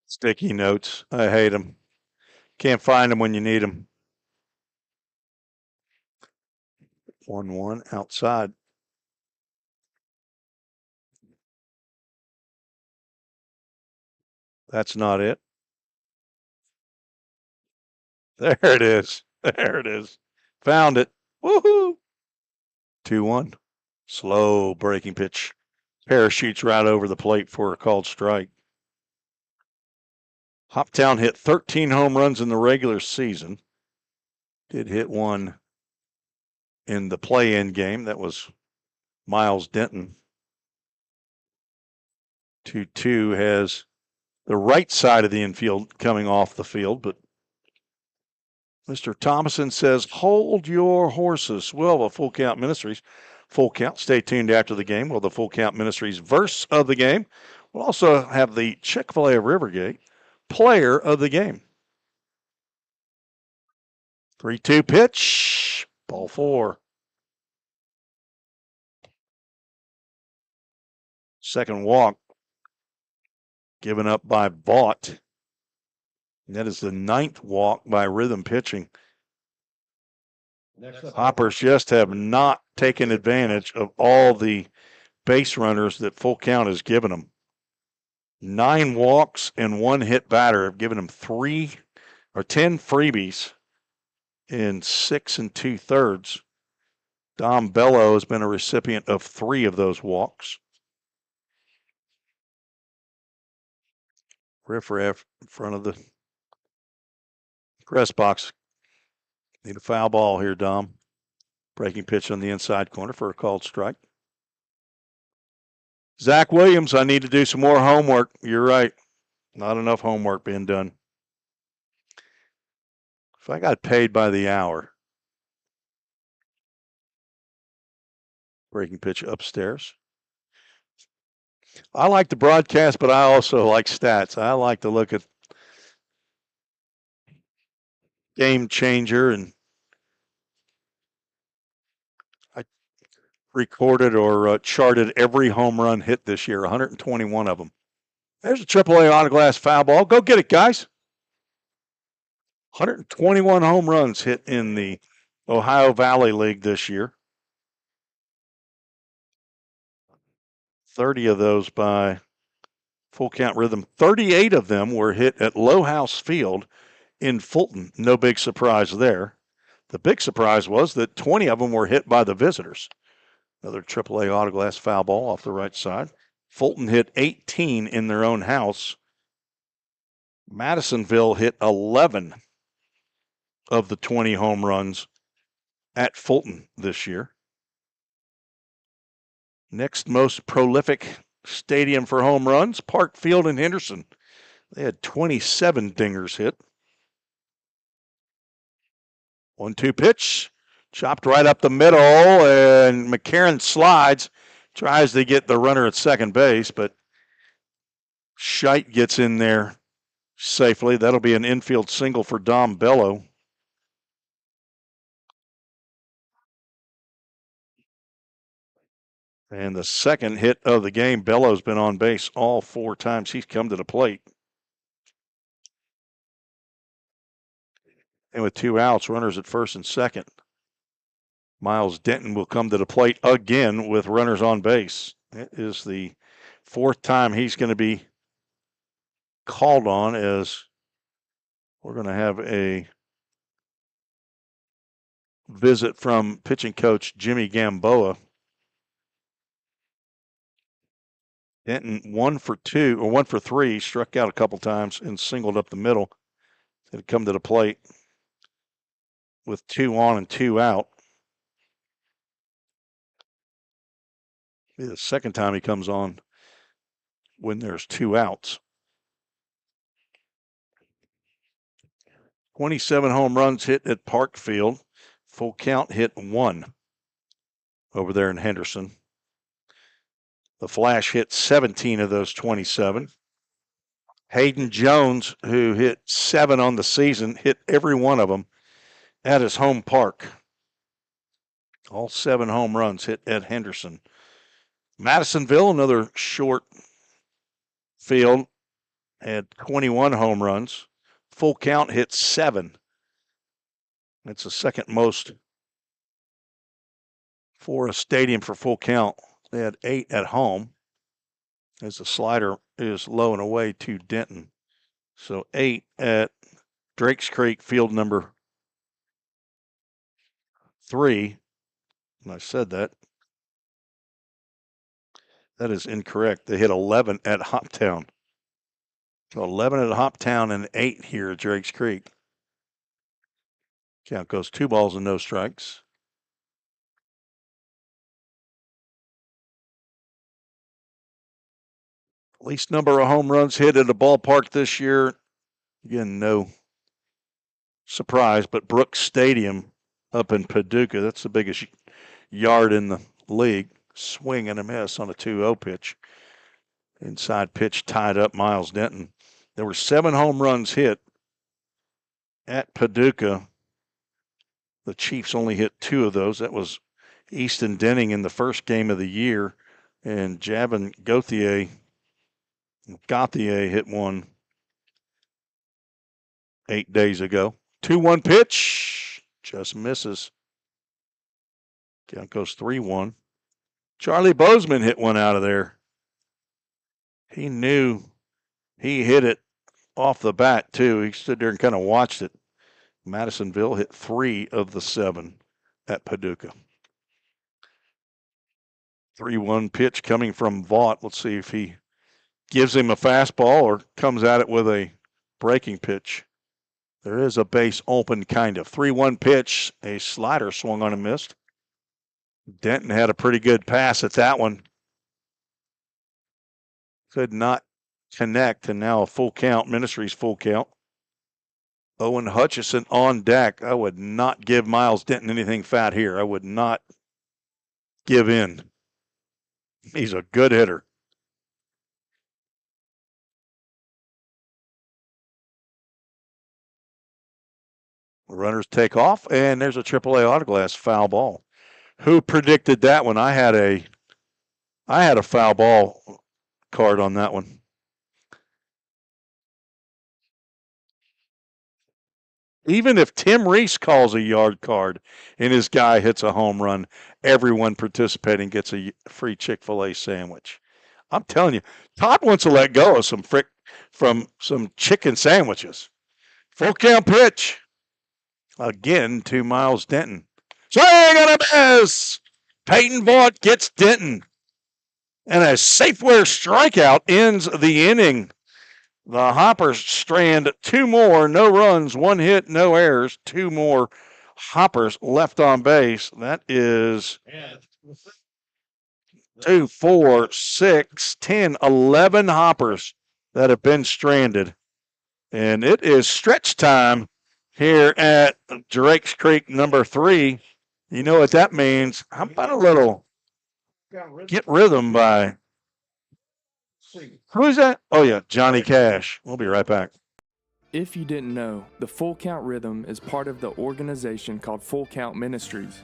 Speaker 2: Sticky notes. I hate them. Can't find them when you need them. 1-1 outside. That's not it. There it is. There it is. Found it. Woohoo! 2-1. Slow breaking pitch. Parachutes right over the plate for a called strike. Hoptown hit 13 home runs in the regular season. Did hit one in the play-in game. That was Miles Denton. 2-2 has the right side of the infield coming off the field, but Mr. Thomason says, hold your horses. Well, the Full Count Ministries. Full Count. Stay tuned after the game. Well, the Full Count Ministries verse of the game. We'll also have the Chick-fil-A of Rivergate player of the game. 3-2 pitch. Ball 4. Second walk given up by Vaught. And that is the 9th walk by Rhythm pitching. Hoppers just have not taken advantage of all the base runners that Full Count has given them. 9 walks and 1 hit batter have given them 10 freebies in 6 2/3. Dom Bello has been a recipient of 3 of those walks. Riff-raff in front of the press box. Need a foul ball here, Dom. Breaking pitch on the inside corner for a called strike. Zach Williams, I need to do some more homework. You're right. Not enough homework being done. If I got paid by the hour. Breaking pitch upstairs. I like the broadcast, but I also like stats. I like to look at Game Changer, and I recorded or charted every home run hit this year, 121 of them. There's a AAA autoglass foul ball. Go get it, guys. 121 home runs hit in the Ohio Valley League this year. 30 of those by Full Count Rhythm. 38 of them were hit at Low House Field in Fulton. No big surprise there. The big surprise was that 20 of them were hit by the visitors. Another AAA autoglass foul ball off the right side. Fulton hit 18 in their own house. Madisonville hit 11 of the 20 home runs at Fulton this year. Next most prolific stadium for home runs, Park Field in Henderson. They had 27 dingers hit. 1-2 pitch, chopped right up the middle, and McCarron slides, tries to get the runner at second base, but Scheit gets in there safely. That'll be an infield single for Dom Bello. And the second hit of the game, Bello's been on base all 4 times he's come to the plate. And with 2 outs, runners at first and second, Miles Denton will come to the plate again with runners on base. It is the 4th time he's going to be called on, as we're going to have a visit from pitching coach Jimmy Gamboa. Denton 1 for 2 or 1 for 3, struck out a couple times and singled up the middle. He'll come to the plate with 2 on and 2 out. Be the second time he comes on when there's 2 outs. 27 home runs hit at Park Field. Full Count hit 1 over there in Henderson. The Flash hit 17 of those 27. Hayden Jones, who hit 7 on the season, hit every one of them at his home park. All 7 home runs hit at Henderson. Madisonville, another short field, had 21 home runs. Full Count hit 7. That's the second most for a stadium for Full Count. They had 8 at home, as the slider is low and away to Denton. So 8 at Drakes Creek, field number 3. And I said that. That is incorrect. They hit 11 at Hoptown. So 11 at Hoptown and 8 here at Drakes Creek. Count goes 2 balls and no strikes. Least number of home runs hit at a ballpark this year. Again, no surprise, but Brooks Stadium up in Paducah, that's the biggest yard in the league. Swing and a miss on a 2-0 pitch. Inside pitch tied up Miles Denton. There were 7 home runs hit at Paducah. The Chiefs only hit 2 of those. That was Easton Denning in the first game of the year, and Javin Gauthier hit one 8 days ago. 2-1 pitch, just misses. Count goes 3-1. Charlie Bozeman hit one out of there. He knew he hit it off the bat, too. He stood there and kind of watched it. Madisonville hit 3 of the 7 at Paducah. 3-1 pitch coming from Vaught. Let's see if he gives him a fastball or comes at it with a breaking pitch. There is a base open, kind of. 3-1 pitch. A slider swung on and missed. Denton had a pretty good pass at that one. Could not connect, and now a full count. Ministries full count. Owen Hutchison on deck. I would not give Miles Denton anything fat here. I would not give in. He's a good hitter. Runners take off, and there's a AAA autoglass foul ball. Who predicted that one? I had a foul ball card on that one. Even if Tim Reese calls a yard card and his guy hits a home run, everyone participating gets a free Chick-fil-A sandwich. I'm telling you, Todd wants to let go of from some chicken sandwiches. Full count pitch. Again to Miles Denton. Swing and a miss. Peyton Vaught gets Denton. And a Safeware strikeout ends the inning. The Hoppers strand two more, no runs, one hit, no errors, two more Hoppers left on base. That is 2, 4, 6, 10, 11 Hoppers that have been stranded. And it is stretch time here at Drakes Creek number 3. You know what that means. How about a little Get Rhythm by, who's that? Oh, yeah, Johnny Cash. We'll be right back.
Speaker 7: If you didn't know, the Full Count Rhythm is part of the organization called Full Count Ministries.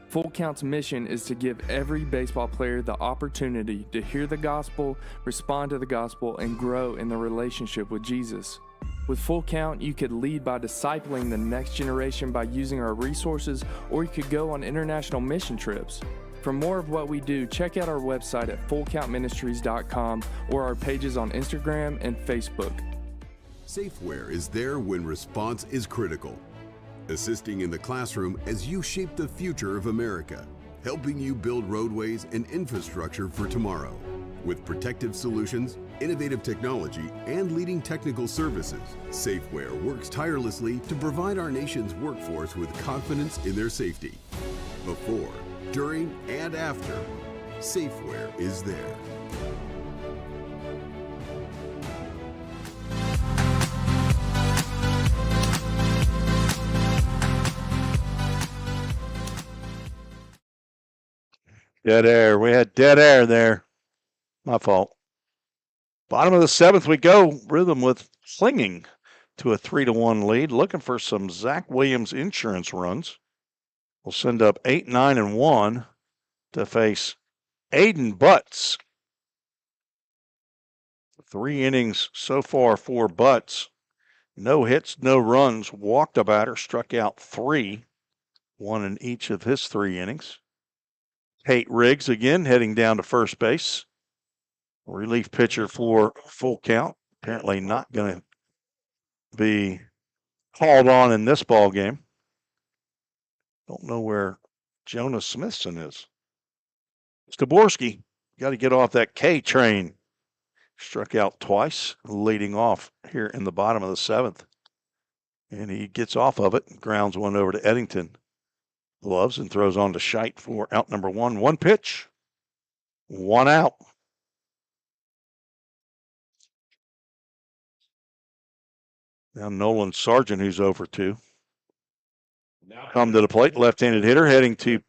Speaker 7: Full Count's mission is to give every baseball player the opportunity to hear the gospel, respond to the gospel, and grow in the relationship with Jesus. With Full Count, you could lead by discipling the next generation by using our resources, or you could go on international mission trips. For more of what we do, check out our website at fullcountministries.com or our pages on Instagram and Facebook.
Speaker 8: Safeware is there when response is critical, assisting in the classroom as you shape the future of America, helping you build roadways and infrastructure for tomorrow. With protective solutions, innovative technology, and leading technical services, Safeware works tirelessly to provide our nation's workforce with confidence in their safety. Before, during, and after, Safeware is there.
Speaker 2: Dead air. We had dead air there. My fault. Bottom of the 7th we go. Rhythm with clinging to a 3-1 lead. Looking for some Zach Williams insurance runs. We'll send up 8, 9, and 1 to face Aiden Butts. 3 innings so far for Butts. No hits, no runs. Walked a batter, struck out 3. 1 in each of his 3 innings. Tate Riggs again heading down to first base. Relief pitcher for Full Count. Apparently not going to be called on in this ball game. Don't know where Jonas Smithson is. Staborski, got to get off that K train. Struck out twice, leading off here in the bottom of the 7th. And he gets off of it, grounds one over to Eddington. Gloves and throws on to Scheidt for out number 1. 1 pitch, 1 out. Now Nolan Sargent, who's over 2. Come to the plate, left-handed hitter heading to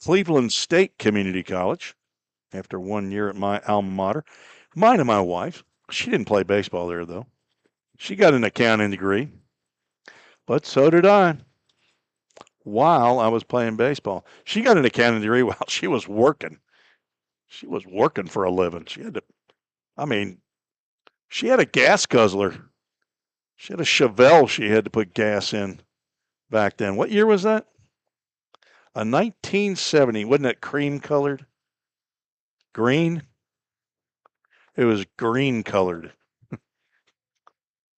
Speaker 2: Cleveland State Community College after 1 year at my alma mater. Mine and my wife. She didn't play baseball there, though. She got an accounting degree, but so did I while I was playing baseball. She got an accounting degree while she was working. She was working for a living. She had a gas guzzler. She had a Chevelle she had to put gas in back then. What year was that? A 1970. Wasn't it cream colored? Green? It was green colored.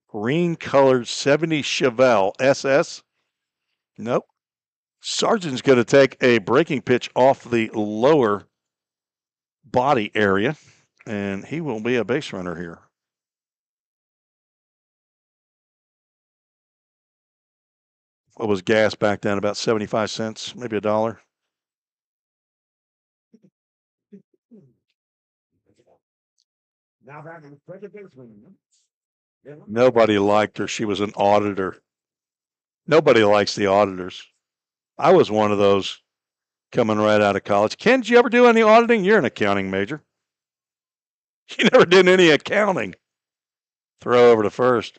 Speaker 2: Green colored 70 Chevelle SS. Nope. Sargent's going to take a breaking pitch off the lower body area, and he will be a base runner here. What was gas back then? About 75 cents, maybe $1. Nobody liked her. She was an auditor. Nobody likes the auditors. I was one of those coming right out of college. Ken, did you ever do any auditing? You're an accounting major. You never did any accounting. Throw over to first.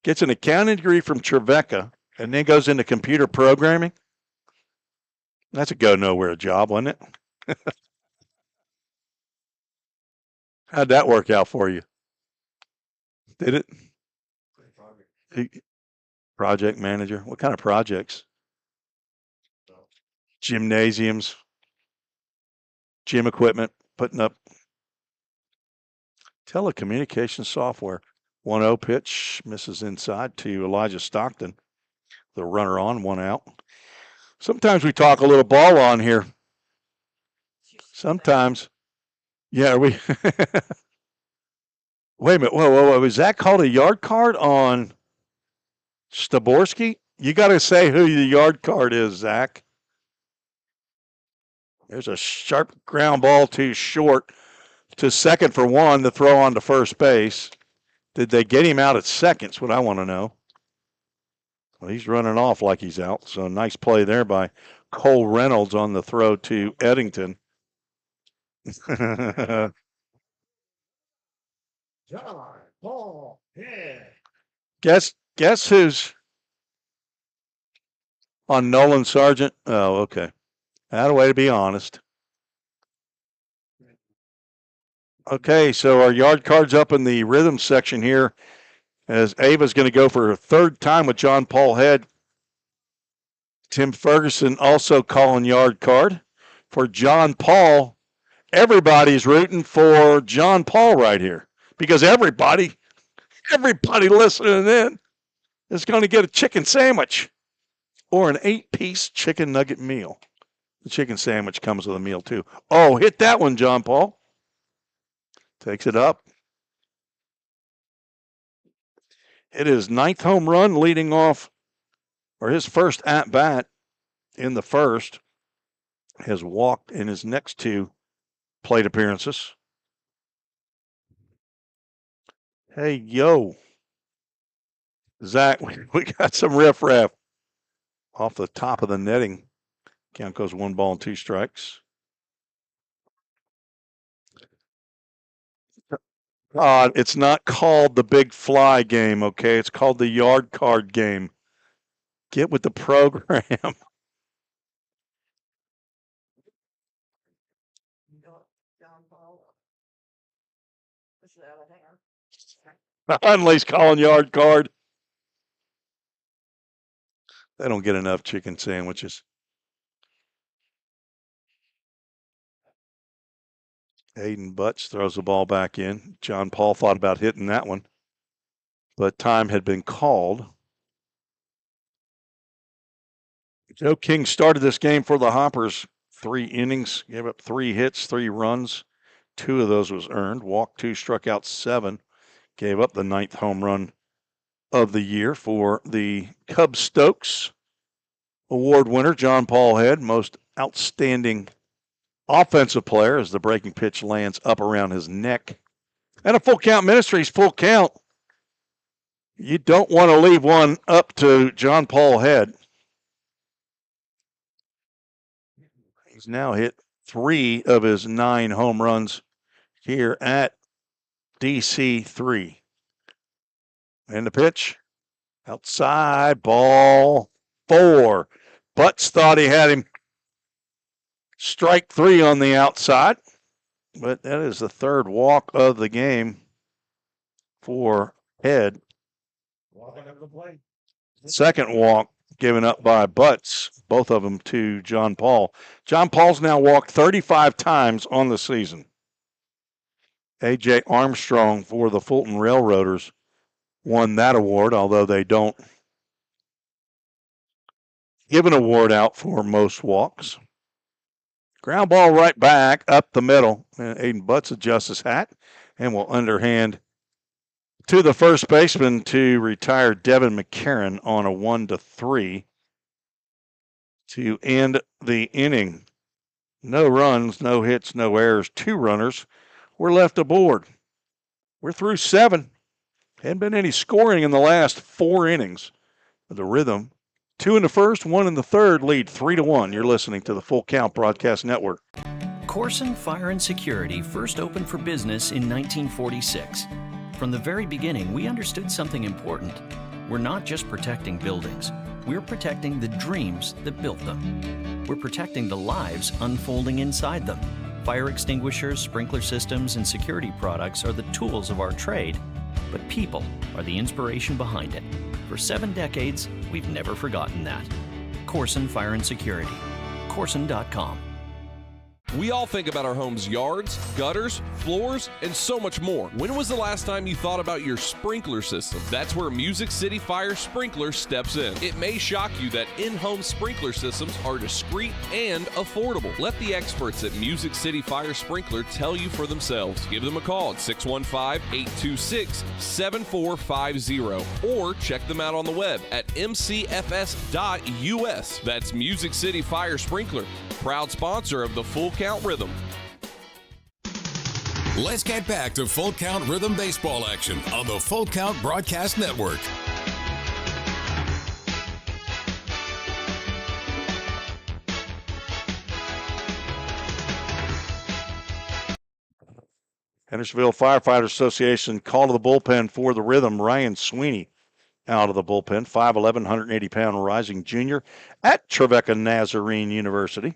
Speaker 2: Gets an accounting degree from Trevecca and then goes into computer programming. That's a go-nowhere job, wasn't it? How'd that work out for you? Did it? Project manager. What kind of projects? Gymnasiums, gym equipment, putting up telecommunications software. 1-0 pitch, misses inside to Elijah Stockton. The runner on, 1 out. Sometimes we talk a little ball on here. Sometimes. Yeah, we. Wait a minute. Whoa. Is that called a yard card on Staborski? You got to say who the yard card is, Zach. There's a sharp ground ball too short to second for 1 to throw on to first base. Did they get him out at second? That's what I want to know. Well, he's running off like he's out. So nice play there by Cole Reynolds on the throw to Eddington.
Speaker 3: John Paul Head.
Speaker 2: Guess who's on Nolan Sargent? Oh, okay. That a way to be honest. Okay, so our yard cards up in the rhythm section here as Ava's going to go for her 3rd time with John Paul Head. Tim Ferguson also calling yard card for John Paul. Everybody's rooting for John Paul right here because everybody listening in is going to get a chicken sandwich or an 8-piece chicken nugget meal. The chicken sandwich comes with a meal too. Oh, hit that one, John Paul. Takes it up. It is 9th home run leading off, or his first at-bat in the first. Has walked in his next 2 plate appearances. Hey, yo. Zach, we got some riffraff off the top of the netting. Count goes 1 ball and 2 strikes. It's not called the big fly game, okay? It's called the yard card game. Get with the program.
Speaker 10: John Paul. Push it out of hand.
Speaker 2: Hunley's calling yard card. They don't get enough chicken sandwiches. Aiden Butts throws the ball back in. John Paul thought about hitting that one, but time had been called. Joe King started this game for the Hoppers. 3 innings, gave up 3 hits, 3 runs. 2 of those was earned. Walked 2, struck out 7. Gave up the 9th home run of the year for the Cub Stokes award winner, John Paul Head, most outstanding offensive player as the breaking pitch lands up around his neck. And a full count Ministries, full count. You don't want to leave one up to John Paul Head. He's now hit 3 of his 9 home runs here at DC3. And the pitch, outside, ball 4. Butts thought he had him. Strike 3 on the outside, but that is the 3rd walk of the game for Head.
Speaker 3: Walking up the plate.
Speaker 2: 2nd walk given up by Butts, both of them to John Paul. John Paul's now walked 35 times on the season. A.J. Armstrong for the Fulton Railroaders won that award, although they don't give an award out for most walks. Ground ball right back up the middle. And Aiden Butts adjusts his hat and will underhand to the first baseman to retire Devin McCarron on a 1-3 to end the inning. No runs, no hits, no errors. 2 runners were left aboard. We're through 7. Hadn't been any scoring in the last 4 innings. The Rhythm, 2 in the first, 1 in the third, lead 3-1. You're listening to the Full Count Broadcast Network.
Speaker 5: Corson Fire and Security first opened for business in 1946. From the very beginning, we understood something important. We're not just protecting buildings. We're protecting the dreams that built them. We're protecting the lives unfolding inside them. Fire extinguishers, sprinkler systems, and security products are the tools of our trade, but people are the inspiration behind it. For 7 decades, we've never forgotten that. Corson Fire and Security. Corson.com.
Speaker 4: We all think about our home's yards, gutters, floors, and so much more. When was the last time you thought about your sprinkler system? That's where Music City Fire Sprinkler steps in. It may shock you that in-home sprinkler systems are discreet and affordable. Let the experts at Music City Fire Sprinkler tell you for themselves. Give them a call at 615-826-7450 or check them out on the web at mcfs.us. That's Music City Fire Sprinkler, proud sponsor of the Full Count Rhythm.
Speaker 1: Let's get back to Full Count Rhythm baseball action on the Full Count Broadcast Network.
Speaker 2: Hendersonville Firefighter Association call to the bullpen for the Rhythm. Ryan Sweeney out of the bullpen, 5'11", 180-pound rising junior at Trevecca Nazarene University,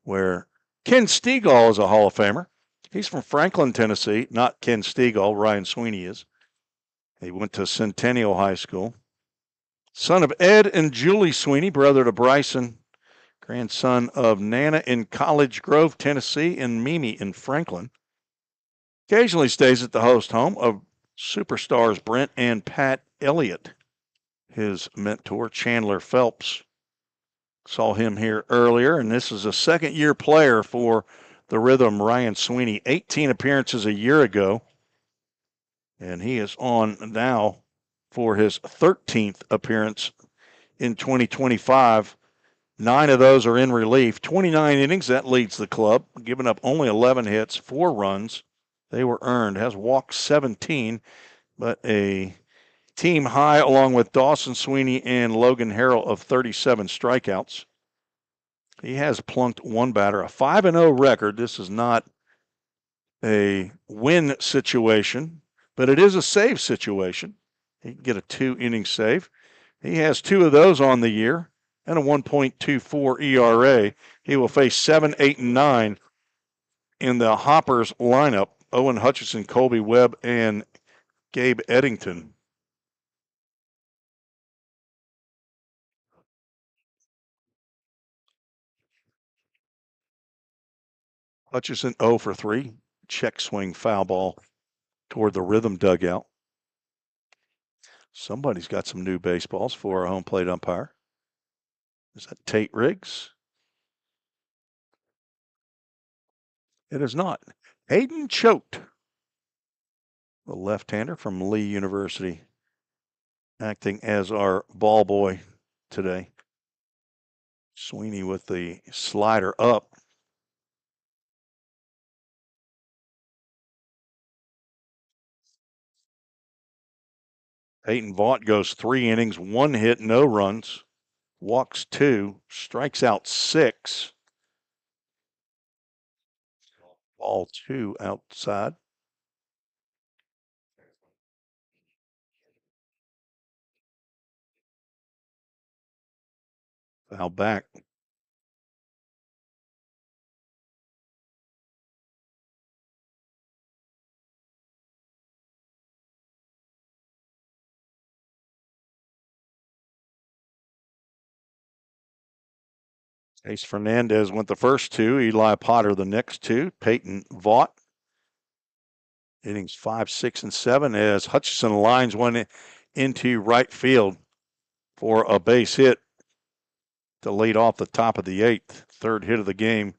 Speaker 2: where Ken Stegall is a Hall of Famer. He's from Franklin, Tennessee. Not Ken Stegall, Ryan Sweeney is. He went to Centennial High School. Son of Ed and Julie Sweeney, brother to Bryson, grandson of Nana in College Grove, Tennessee, and Mimi in Franklin. Occasionally stays at the host home of superstars Brent and Pat Elliott. His mentor, Chandler Phelps, saw him here earlier, and this is a second-year player for the Rhythm, Ryan Sweeney. 18 appearances a year ago, and he is on now for his 13th appearance in 2025. 9 of those are in relief. 29 innings, that leads the club, giving up only 11 hits, 4 runs. They were earned, has walked 17, but a team high along with Dawson Sweeney and Logan Harrell of 37 strikeouts. He has plunked one batter, a 5-0 record. This is not a win situation, but it is a save situation. He can get a 2-inning save. He has 2 of those on the year and a 1.24 ERA. He will face 7, 8, and 9 in the Hoppers lineup. Owen Hutchinson, Colby Webb, and Gabe Eddington. Hutchinson 0 for 3. Check swing foul ball toward the Rhythm dugout. Somebody's got some new baseballs for our home plate umpire. Is that Tate Riggs? It is not. Hayden Choate, the left-hander from Lee University, acting as our ball boy today. Sweeney with the slider up. Peyton Vaught goes 3 innings, 1 hit, no runs, walks 2, strikes out 6. Ball 2 outside. Foul back. Ace Fernandez went the first 2. Eli Potter the next 2. Peyton Vaught. Innings 5, 6, and 7 as Hutchinson lines one into right field for a base hit to lead off the top of the 8th. Third hit of the game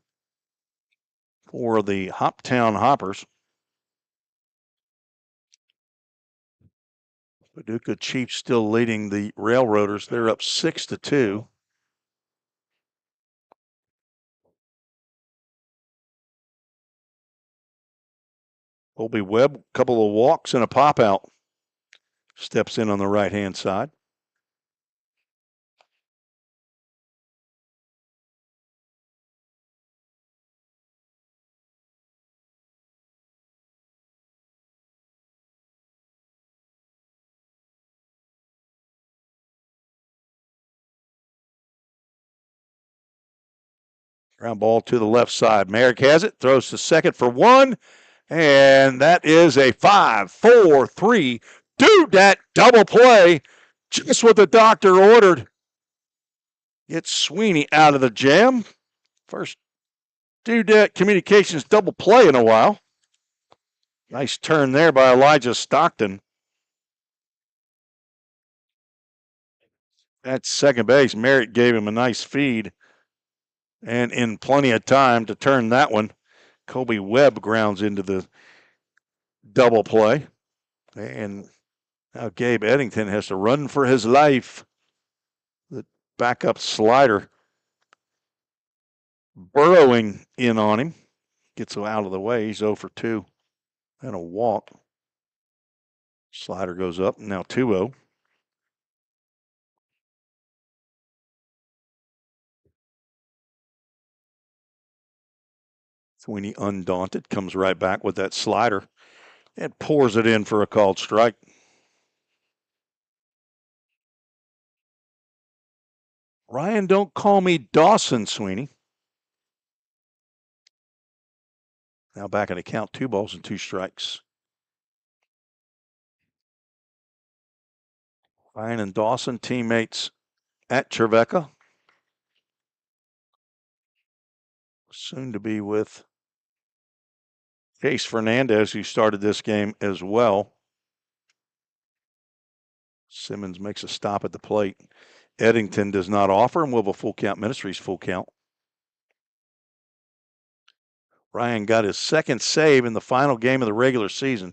Speaker 2: for the Hoptown Hoppers. Paducah Chiefs still leading the Railroaders. They're up 6-2. Colby Webb, a couple of walks and a pop out. Steps in on the right-hand side. Ground ball to the left side. Merrick has it, throws to second for 1, and that is a 5-4-3. Do that double play Just what the doctor ordered. Gets Sweeney out of the jam. First Dudette Communications double play in a while. Nice turn there by Elijah Stockton. At second base, Merritt gave him a nice feed and in plenty of time to turn that one. Kobe Webb grounds into the double play. And now Gabe Eddington has to run for his life. The backup slider burrowing in on him. Gets out of the way. He's 0 for 2. And a walk. Slider goes up. Now 2-0. Sweeney, undaunted, comes right back with that slider and pours it in for a called strike. Ryan, don't call me Dawson, Sweeney. Now back in the count, 2 balls and 2 strikes. Ryan and Dawson, teammates at Trevecca. Soon to be with Chase Fernandez, who started this game as well. Simmons makes a stop at the plate. Eddington does not offer, and will have a full count. Ministries full count. Ryan got his second save in the final game of the regular season.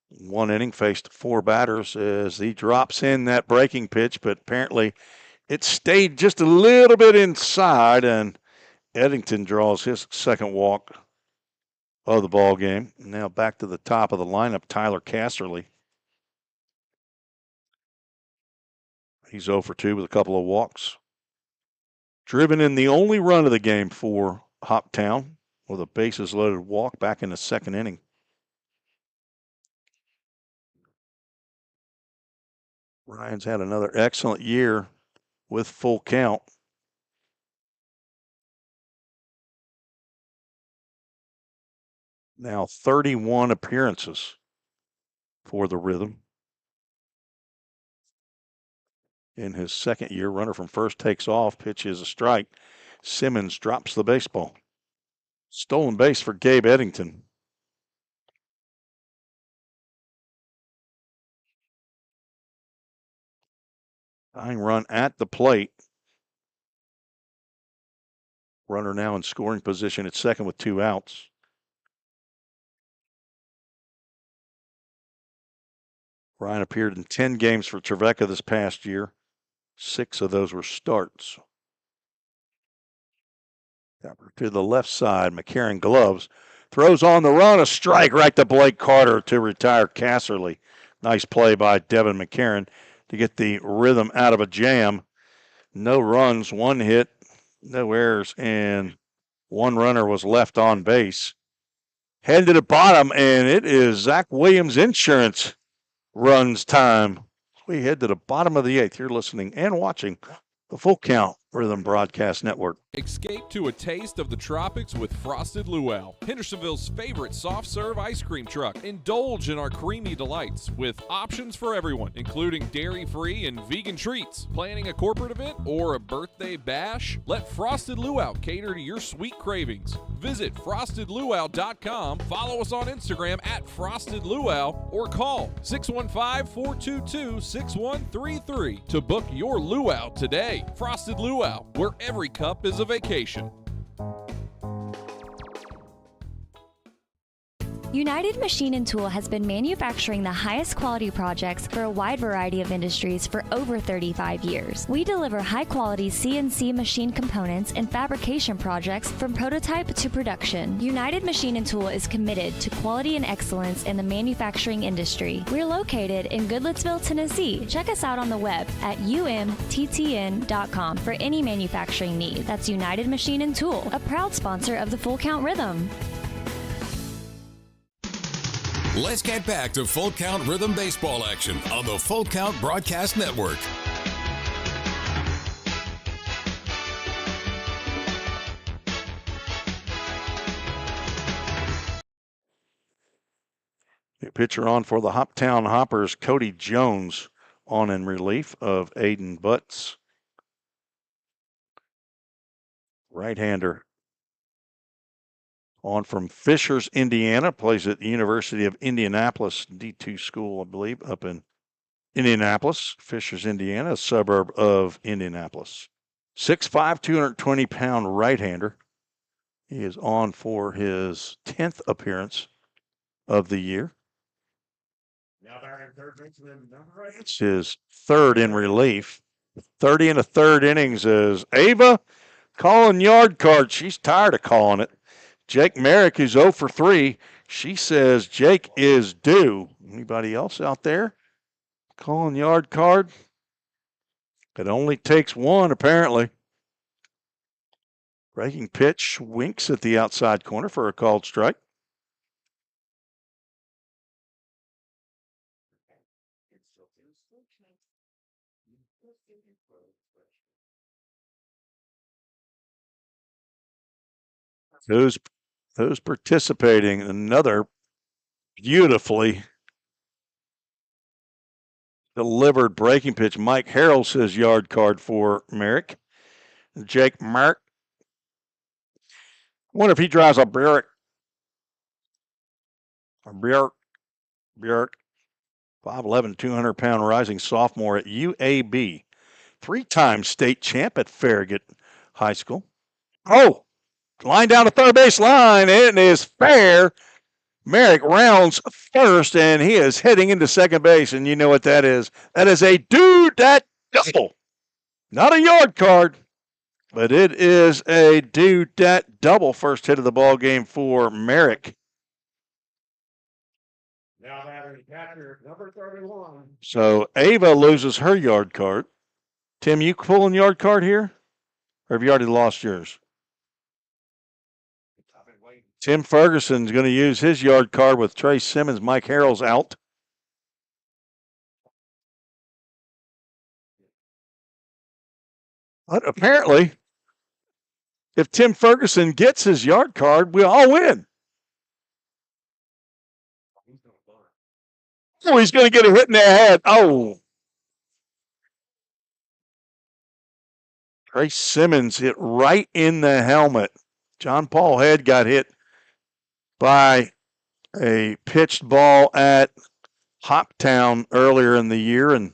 Speaker 2: 1 inning, faced 4 batters as he drops in that breaking pitch, but apparently it stayed just a little bit inside, and Eddington draws his second walk of the ball game. Now back to the top of the lineup, Tyler Casserly. He's 0 for 2 with a couple of walks. Driven in the only run of the game for Hoptown with a bases loaded walk back in the second inning. Ryan's had another excellent year with full count. Now 31 appearances for the Rhythm. In his second year, runner from first takes off, pitch is a strike. Simmons drops the baseball. Stolen base for Gabe Eddington. Tying run at the plate. Runner now in scoring position at second with 2 outs. Ryan appeared in 10 games for Trevecca this past year. 6 of those were starts. To the left side, McCarron gloves. Throws on the run, a strike right to Blake Carter to retire Casserly. Nice play by Devin McCarron to get the Rhythm out of a jam. No runs, 1 hit, no errors, and 1 runner was left on base. Head to the bottom, and it is Zach Williams Insurance runs time. We head to the bottom of the 8th. You're listening and watching the Full Count Rhythm Broadcast Network.
Speaker 4: Escape to a taste of the tropics with Frosted Luau, Hendersonville's favorite soft serve ice cream truck. Indulge in our creamy delights with options for everyone, including dairy-free and vegan treats. Planning a corporate event or a birthday bash? Let Frosted Luau cater to your sweet cravings. Visit frostedluau.com, follow us on Instagram at Frosted Luau, or call 615-422-6133 to book your luau today. Frosted Luau, where every cup is a vacation.
Speaker 9: United Machine and Tool has been manufacturing the highest quality projects for a wide variety of industries for over 35 years. We deliver high-quality CNC machine components and fabrication projects from prototype to production. United Machine and Tool is committed to quality and excellence in the manufacturing industry. We're located in Goodlettsville, Tennessee. Check us out on the web at umttn.com for any manufacturing need. That's United Machine and Tool, a proud sponsor of the Full Count Rhythm.
Speaker 1: Let's get back to Full Count Rhythm Baseball action on the Full Count Broadcast Network.
Speaker 2: New pitcher on for the Hoptown Hoppers, Cody Jones, on in relief of Aiden Butts. Right-hander. On from Fishers, Indiana, plays at the University of Indianapolis, D2 school, I believe, up in Indianapolis. Fishers, Indiana, a suburb of Indianapolis. 6'5", 220-pound right-hander. He is on for his 10th appearance of the year. It's his third in relief. 30 and a third innings is Ava calling yard card. She's tired of calling it. Jake Merrick, who's 0 for 3, she says Jake is due. Anybody else out there calling yard card? It only takes one, apparently. Breaking pitch winks at the outside corner for a called strike. Who's participating? Another beautifully delivered breaking pitch. Mike Harrell says yard card for Merrick. Jake Merrick. I wonder if he drives a Bjork. Bjork. 5'11", 200-pound rising sophomore at UAB. 3-time state champ at Farragut High School. Oh, line down the third base line. It is fair. Merrick rounds first, and he is heading into second base. And you know what that is? That is a do-dat double. Not a yard card, but it is a do-dat double. First hit of the ball game for Merrick.
Speaker 3: Now batting catcher number 31.
Speaker 2: So Ava loses her yard card. Tim, you pulling yard card here? Or have you already lost yours? Tim Ferguson's going to use his yard card with Trey Simmons. Mike Harrell's out. But apparently, if Tim Ferguson gets his yard card, we all win. Oh, he's going to get a hit in the head. Oh. Trey Simmons hit right in the helmet. John Paul Head got hit by a pitched ball at Hoptown earlier in the year, and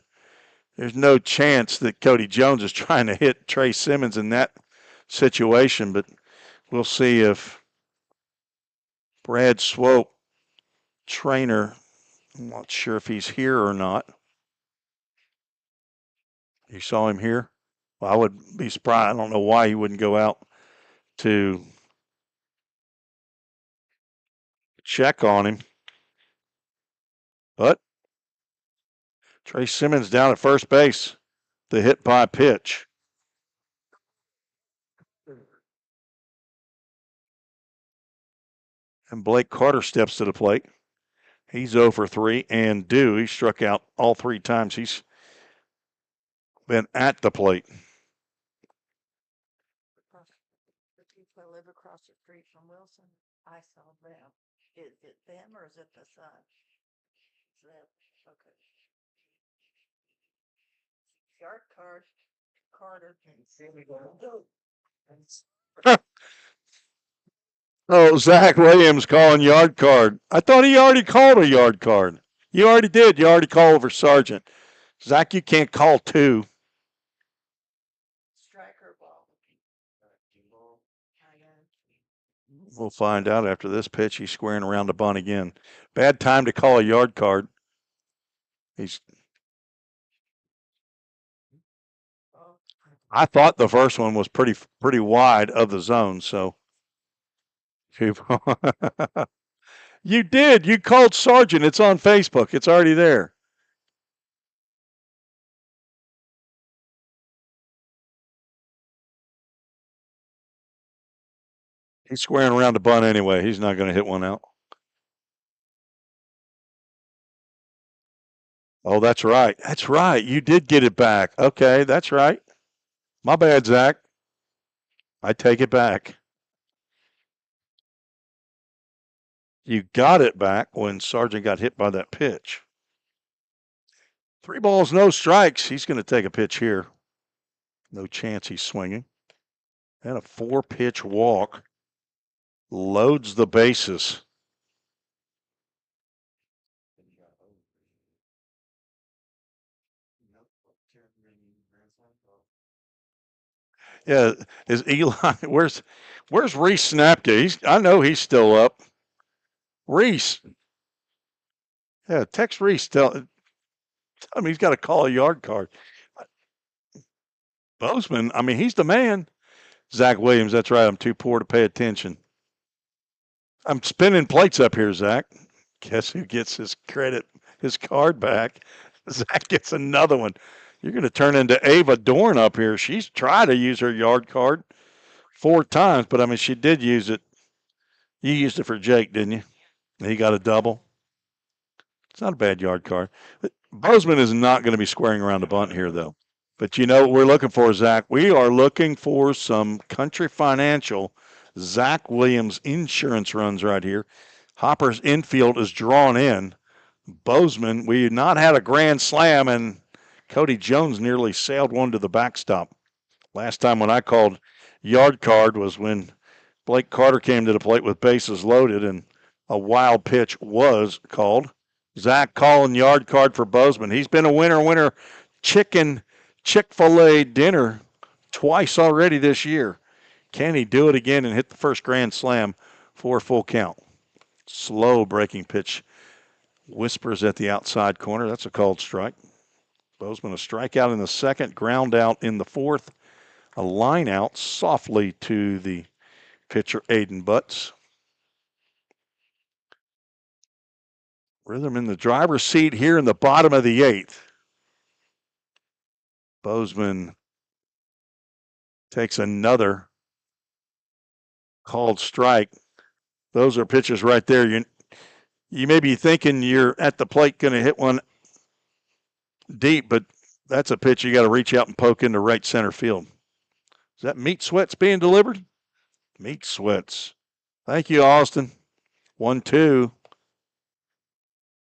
Speaker 2: there's no chance that Cody Jones is trying to hit Trey Simmons in that situation, but we'll see if Brad Swope, trainer, I'm not sure if he's here or not. You saw him here? Well, I would be surprised. I don't know why he wouldn't go out to check on him. But Trey Simmons down at first base. The hit by pitch. And Blake Carter steps to the plate. He's 0 for 3 and due. He struck out all 3 times he's been at the plate.
Speaker 10: The people that live across the street from Wilson, I saw them. Is it them or is it the son? It's them. Okay. Yard card, Carter.
Speaker 2: Oh, Zach Williams calling yard card. I thought he already called a yard card. You already did. You already called over Sargent. Zach, you can't call 2.
Speaker 10: Striker ball.
Speaker 2: We'll find out after this pitch. He's squaring around the bunt again. Bad time to call a yard card. I thought the first one was pretty wide of the zone, so. You did. You called Sargent. It's on Facebook. It's already there. He's squaring around the bunt anyway. He's not going to hit one out. Oh, that's right. That's right. You did get it back. Okay, that's right. My bad, Zach. I take it back. You got it back when Sargent got hit by that pitch. 3 balls, no strikes. He's going to take a pitch here. No chance he's swinging. And a 4-pitch walk. Loads the bases. Yeah, is Eli? Where's Reese Snapke? I know he's still up. Reese. Yeah, text Reese. Tell him he's got to call a yard card. Bozeman, I mean, he's the man. Zach Williams, that's right. I'm too poor to pay attention. I'm spinning plates up here, Zach. Guess who gets his card back? Zach gets another one. You're going to turn into Ava Dorn up here. She's tried to use her yard card 4 times, but I mean, she did use it. You used it for Jake, didn't you? He got a double. It's not a bad yard card. Bozeman is not going to be squaring around the bunt here, though. But you know what we're looking for, Zach? We are looking for some Country Financial Zach Williams insurance runs right here. Hopper's infield is drawn in. Bozeman, we had not had a grand slam, and Cody Jones nearly sailed one to the backstop. Last time when I called yard card was when Blake Carter came to the plate with bases loaded, and a wild pitch was called. Zach calling yard card for Bozeman. He's been a winner Chick-fil-A dinner twice already this year. Can he do it again and hit the first grand slam for a full count? Slow breaking pitch. Whispers at the outside corner. That's a called strike. Bozeman a strikeout in the second, ground out in the fourth. A line out softly to the pitcher, Aiden Butts. Rhythm in the driver's seat here in the bottom of the 8th. Bozeman takes another called strike. Those are pitches right there. You may be thinking you're at the plate going to hit one deep, but that's a pitch you got to reach out and poke into right center field. Is that meat sweats being delivered? Meat sweats. Thank you, Austin. 1-2.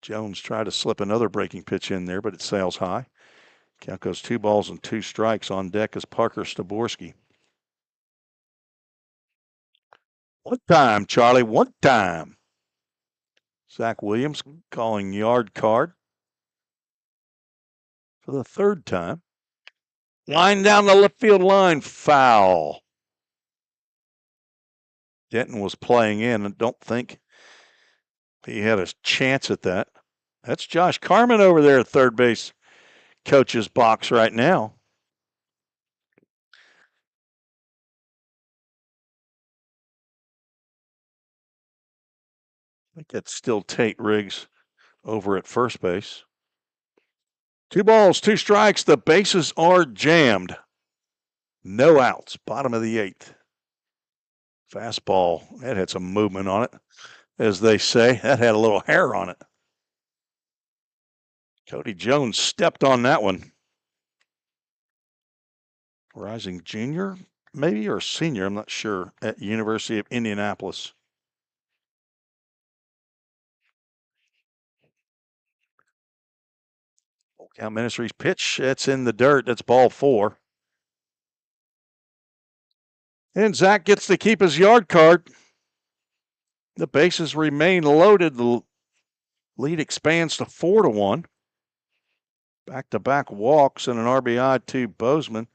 Speaker 2: Jones tried to slip another breaking pitch in there, but it sails high. Count goes 2 balls and 2 strikes. On deck is Parker Staborski. One time, Charlie, one time. Zach Williams calling yard card for the 3rd time. Line down the left field line, foul. Denton was playing in and don't think he had a chance at that. That's Josh Carmen over there at third base coach's box right now. I think that's still Tate Riggs over at first base. 2 balls, 2 strikes. The bases are jammed. No outs. Bottom of the 8th. Fastball. That had some movement on it, as they say. That had a little hair on it. Cody Jones stepped on that one. Rising junior, maybe, or senior, I'm not sure, at University of Indianapolis. Hoptown Ministries pitch. That's in the dirt. That's ball 4. And Zach gets to keep his yard card. The bases remain loaded. The lead expands to 4-1. Back-to-back walks and an RBI to Bozeman.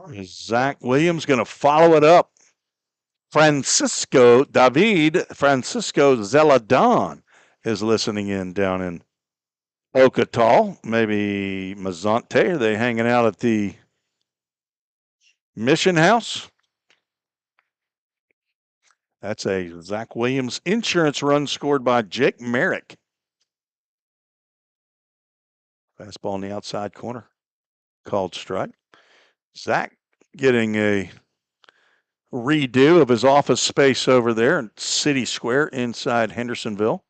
Speaker 2: Is Zach Williams going to follow it up? Francisco Zeladon is listening in down in Ocotal. Maybe Mazante. Are they hanging out at the Mission House? That's a Zach Williams insurance run scored by Jake Merrick. Fastball in the outside corner. Called strike. Zach getting a redo of his office space over there in City Square inside Hendersonville.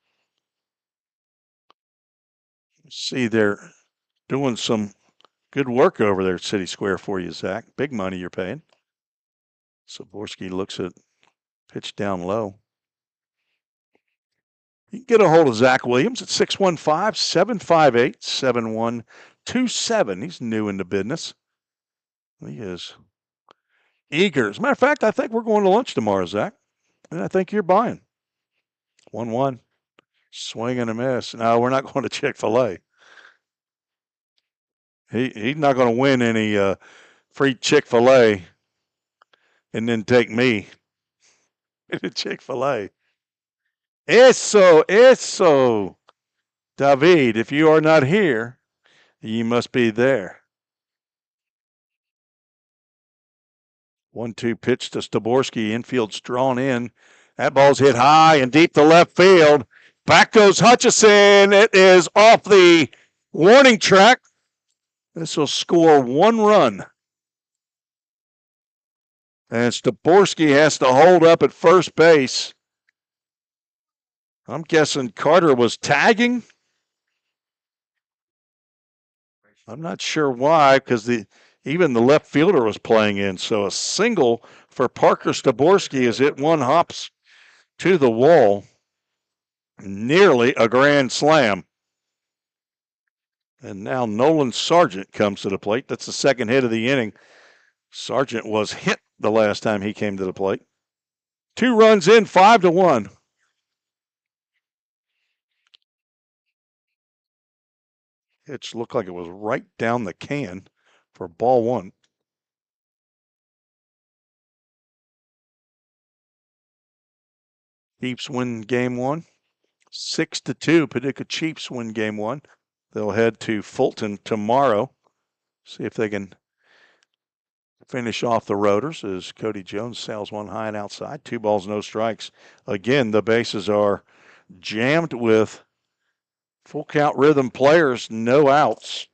Speaker 2: See, they're doing some good work over there at City Square for you, Zach. Big money you're paying. Saborski looks at pitch down low. You can get a hold of Zach Williams at 615-758-7127. He's new in the business. He is eager. As a matter of fact, I think we're going to lunch tomorrow, Zach. And I think you're buying. 1-1. Swing and a miss. No, we're not going to Chick-fil-A. He's not going to win any free Chick-fil-A and then take me to Chick-fil-A. Eso. David, if you are not here, you must be there. 1-2 pitch to Staborski. Infield's drawn in. That ball's hit high and deep to left field. Back goes Hutchison. It is off the warning track. This will score 1 run. And Staborski has to hold up at first base. I'm guessing Carter was tagging. I'm not sure why, because even the left fielder was playing in. So a single for Parker Staborski as it one hops to the wall. Nearly a grand slam. And now Nolan Sargent comes to the plate. That's the second hit of the inning. Sargent was hit the last time he came to the plate. 2 runs in, 5-1. Pitch looked like it was right down the can for ball 1. Chiefs win game 1. 6-2. Paducah Chiefs win game 1. They'll head to Fulton tomorrow. See if they can finish off the Rotors as Cody Jones sails one high and outside. 2 balls, no strikes. Again, the bases are jammed with full count rhythm players, no outs.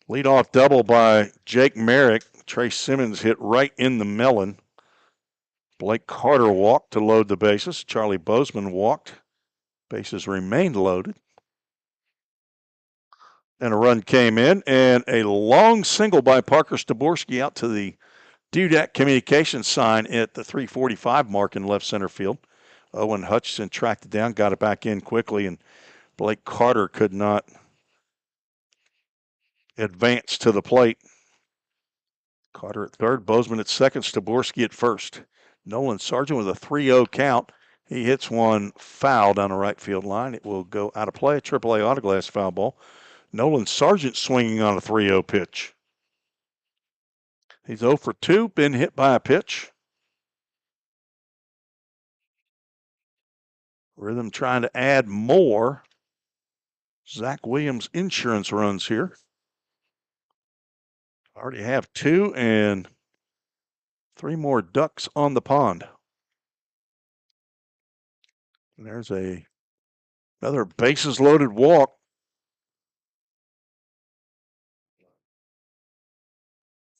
Speaker 2: Leadoff double by Jake Merrick. Trey Simmons hit right in the melon. Blake Carter walked to load the bases. Charlie Bozeman walked. Bases remained loaded. And a run came in, and a long single by Parker Staborski out to the Dudek communication sign at the 345 mark in left center field. Owen Hutchison tracked it down, got it back in quickly, and Blake Carter could not advance to the plate. Carter at third, Bozeman at second, Staborski at first. Nolan Sargent with a 3-0 count. He hits one foul down the right field line. It will go out of play, a AAA autoglass foul ball. Nolan Sargent swinging on a 3-0 pitch. He's 0 for 2, been hit by a pitch. Rhythm trying to add more Zach Williams insurance runs here. Already have 2 and 3 more ducks on the pond. And there's another bases loaded walk.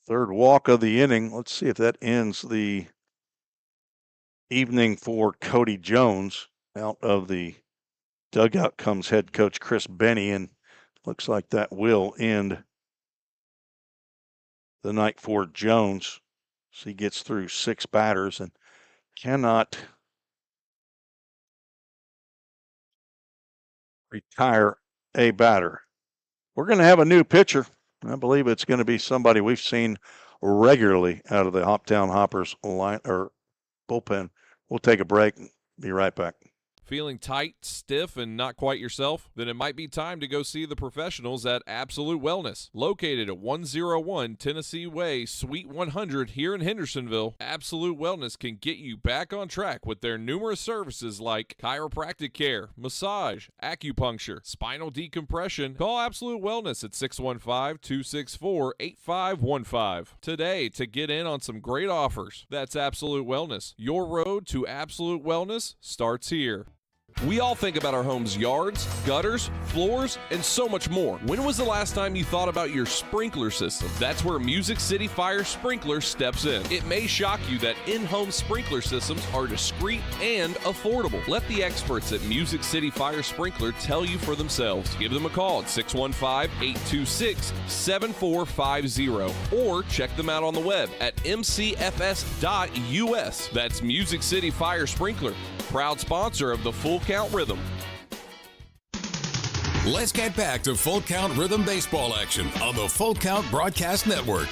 Speaker 2: Third walk of the inning. Let's see if that ends the evening for Cody Jones. Out of the dugout comes head coach Chris Benny, and looks like that will end the night for Jones. So he gets through 6 batters and cannot retire a batter. We're going to have a new pitcher. I believe it's going to be somebody we've seen regularly out of the Hoptown Hoppers line or bullpen. We'll take a break and be right back.
Speaker 4: Feeling tight, stiff, and not quite yourself? Then it might be time to go see the professionals at Absolute Wellness. Located at 101 Tennessee Way, Suite 100 here in Hendersonville, Absolute Wellness can get you back on track with their numerous services like chiropractic care, massage, acupuncture, spinal decompression. Call Absolute Wellness at 615-264-8515 today to get in on some great offers. That's Absolute Wellness. Your road to absolute wellness starts here. We all think about our home's yards, gutters, floors, and so much more. When was the last time you thought about your sprinkler system? That's where Music City Fire Sprinkler steps in. It may shock you that in-home sprinkler systems are discreet and affordable. Let the experts at Music City Fire Sprinkler tell you for themselves. Give them a call at 615-826-7450 or check them out on the web at mcfs.us. That's Music City Fire Sprinkler. proud sponsor of the Full Count Rhythm.
Speaker 1: Let's get back to Full Count Rhythm Baseball action on the Full Count Broadcast Network.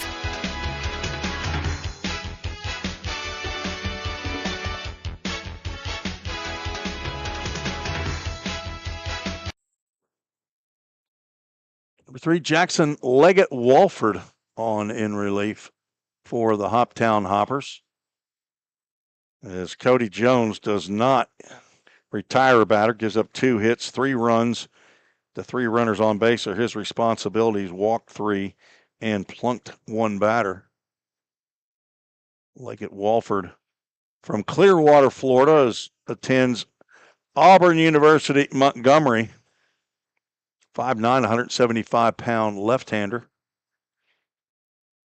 Speaker 2: Number 3, Jackson Leggett Walford on in relief for the Hoptown Hoppers. As Cody Jones does not retire a batter, gives up 2 hits, 3 runs. The 3 runners on base are his responsibilities, walked 3 and plunked 1 batter. Leggett Walford from Clearwater, Florida, attends Auburn University, Montgomery. 5'9", 175-pound left-hander.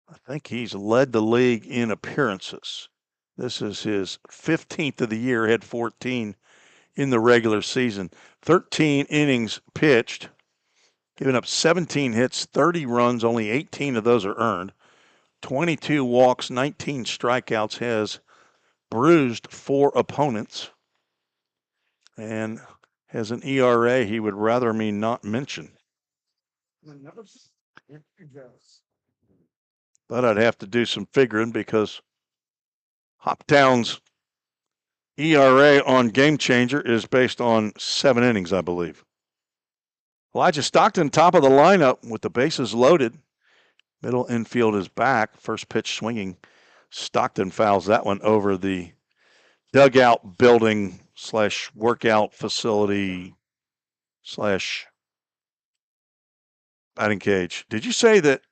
Speaker 2: I think he's led the league in appearances. This is his 15th of the year, had 14 in the regular season. 13 innings pitched, giving up 17 hits, 30 runs, only 18 of those are earned. 22 walks, 19 strikeouts, has bruised 4 opponents, and has an ERA he would rather me not mention. But I'd have to do some figuring because Hoptown's ERA on Game Changer is based on 7 innings, I believe. Elijah Stockton, top of the lineup with the bases loaded. Middle infield is back. First pitch swinging. Stockton fouls that one over the dugout building / workout facility / batting cage. Did you say that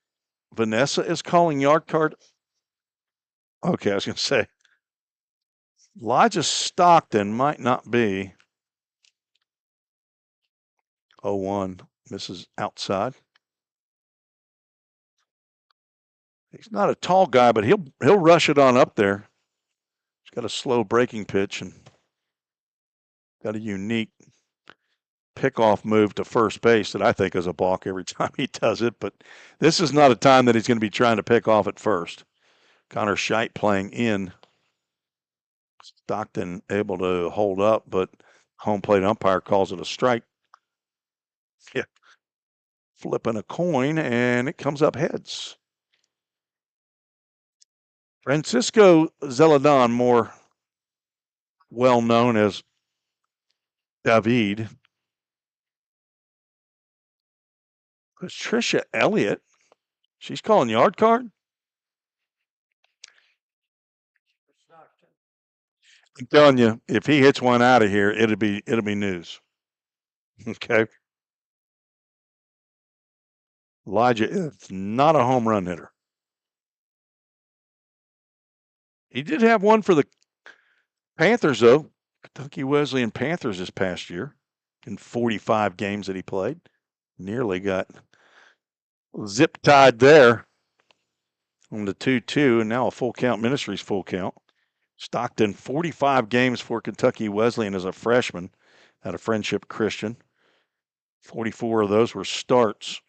Speaker 2: Vanessa is calling yard card? Okay, I was going to say Elijah Stockton might not be. 0-1, misses outside. He's not a tall guy, but he'll rush it on up there. He's got a slow breaking pitch and got a unique pickoff move to first base that I think is a balk every time he does it. But this is not a time that he's going to be trying to pick off at first. Connor Scheidt playing in. Stockton able to hold up, but home plate umpire calls it a strike. Yeah. Flipping a coin, and it comes up heads. Francisco Zeladon, more well known as David. Patricia Elliott, she's calling yard card. I'm telling you, if he hits one out of here, it'll be news. Okay. Elijah is not a home run hitter. He did have one for the Panthers, though. Kentucky Wesleyan Panthers this past year in 45 games that he played. Nearly got zip-tied there on the 2-2, and now a Full Count Ministries full count. Stockton, 45 games for Kentucky Wesleyan as a freshman at a Friendship Christian. 44 of those were starts.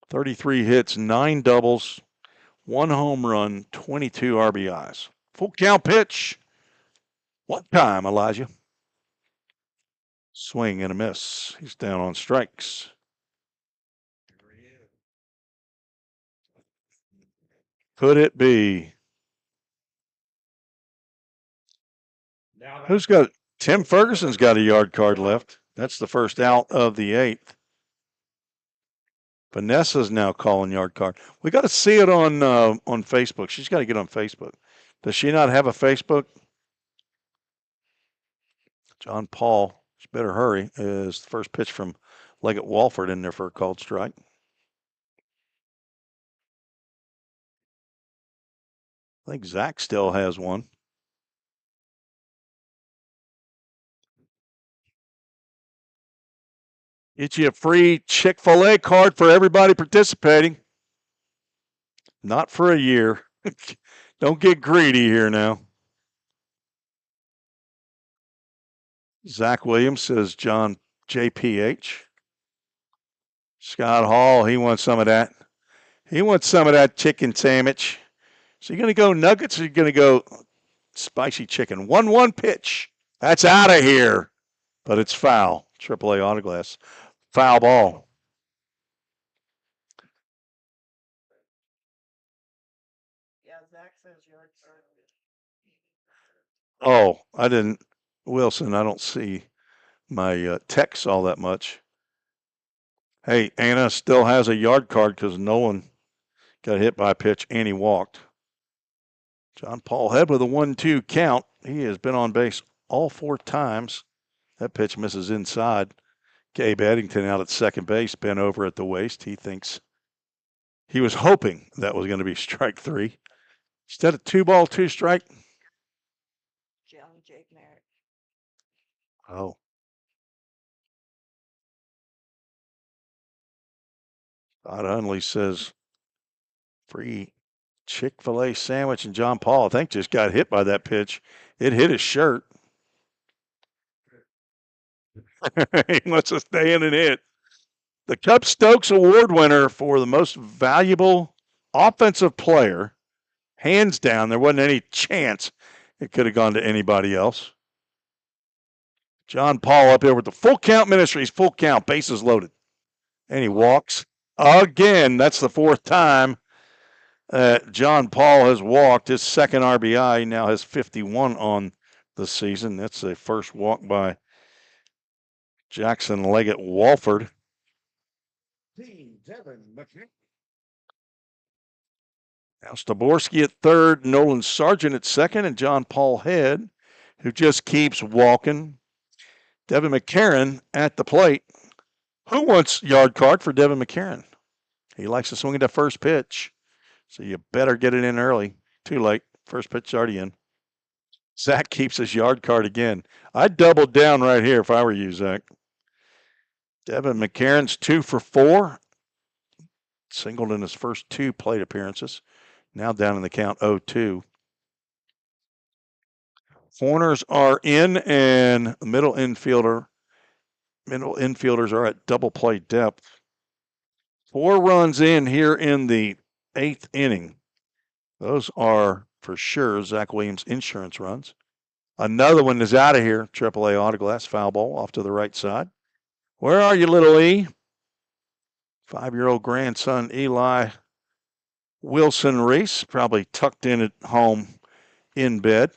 Speaker 2: 33 hits, 9 doubles, 1 home run, 22 RBIs. Full count pitch. What time, Elijah? Swing and a miss. He's down on strikes. Could it be? Who's got Tim Ferguson's got a yard card left. That's the first out of the 8th. Vanessa's now calling yard card. We got to see it on Facebook. She's got to get on Facebook. Does she not have a Facebook? John Paul, she better hurry, is the first pitch from Leggett Walford in there for a called strike. I think Zach still has one. Get you a free Chick-fil-A card for everybody participating. Not for a year. Don't get greedy here now. Zach Williams says John JPH. Scott Hall, he wants some of that. He wants some of that chicken sandwich. So you're going to go nuggets or you're going to go spicy chicken? 1-1 pitch. That's out of here. But it's foul. AAA Autoglass. Foul ball.
Speaker 10: Yeah, Zach says yard card.
Speaker 2: Oh, I didn't. Wilson, I don't see my text all that much. Hey, Anna still has a yard card because Nolan got hit by a pitch and he walked. John Paul Head with a 1-2 count. He has been on base all 4 times. That pitch misses inside. Gabe Eddington out at second base, bent over at the waist. He thinks he was hoping that was going to be strike 3. Instead of 2-ball, 2-strike.
Speaker 10: Young Jake Merritt.
Speaker 2: Oh. Todd Hundley says free Chick-fil-A sandwich, and John Paul, I think, just got hit by that pitch. It hit his shirt. He must have stayed in and hit. The Cup Stokes Award winner for the most valuable offensive player, hands down. There wasn't any chance it could have gone to anybody else. John Paul up here with the Full Count Ministries, full count, bases loaded. And he walks again. That's the 4th time John Paul has walked. His second RBI. He now has 51 on the season. That's the first walk by Jackson Leggett Walford. Now Staborski at third, Nolan Sargent at second, and John Paul Head, who just keeps walking. Devin McCarron at the plate. Who wants yard card for Devin McCarron? He likes to swing at the first pitch, so you better get it in early. Too late. First pitch already in. Zach keeps his yard card again. I'd double down right here if I were you, Zach. Devin McCarron's 2 for 4. Singled in his first 2 plate appearances. Now down in the count 0-2. Corners are in, and the middle infielders are at double play depth. 4 runs in here in the 8th inning. Those are for sure Zach Williams' insurance runs. Another one is out of here. AAA Autoglass, foul ball off to the right side. Where are you, little E? 5-year-old grandson Eli Wilson Reese, probably tucked in at home in bed.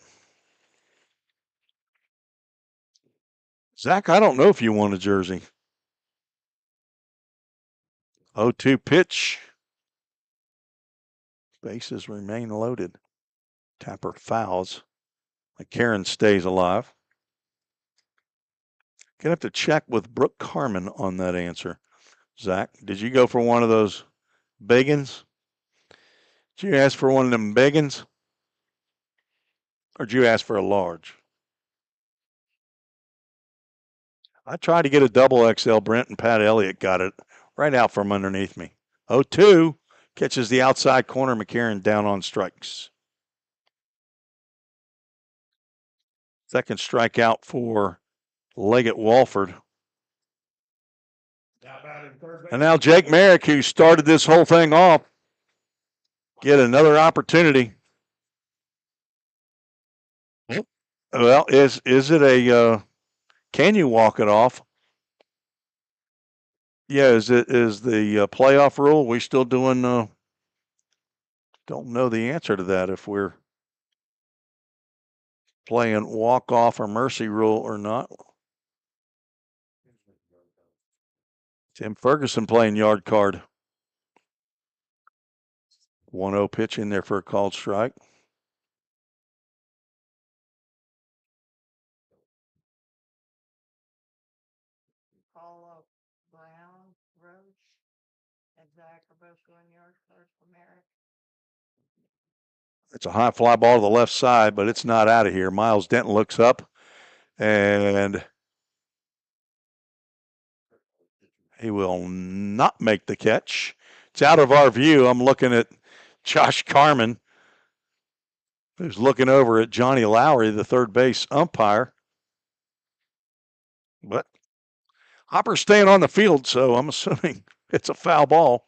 Speaker 2: Zach, I don't know if you want a jersey. 0-2 pitch. Bases remain loaded. Tapper fouls. McCarron stays alive. Gonna have to check with Brooke Carmen on that answer. Zach, did you go for one of those bagans? Did you ask for one of them bagans? Or did you ask for a large? I tried to get a double XL. Brent and Pat Elliott got it right out from underneath me. 0-2 catches the outside corner. McCarron down on strikes. Second strikeout for Leggett Walford. And now Jake Merrick, who started this whole thing off, get another opportunity. Well, is it a can you walk it off? Yeah, is the playoff rule? We still doing? Don't know the answer to that if we're playing walk off or mercy rule or not. Tim Ferguson playing yard card. 1-0 pitch in there for a called strike.
Speaker 10: Paul Brown, Roach, and Zach are both going yard cards for Merrick.
Speaker 2: It's a high fly ball to the left side, but it's not out of here. Miles Denton looks up, and he will not make the catch. It's out of our view. I'm looking at Josh Carmen, who's looking over at Johnny Lowry, the third base umpire. But Hopper's staying on the field, so I'm assuming it's a foul ball.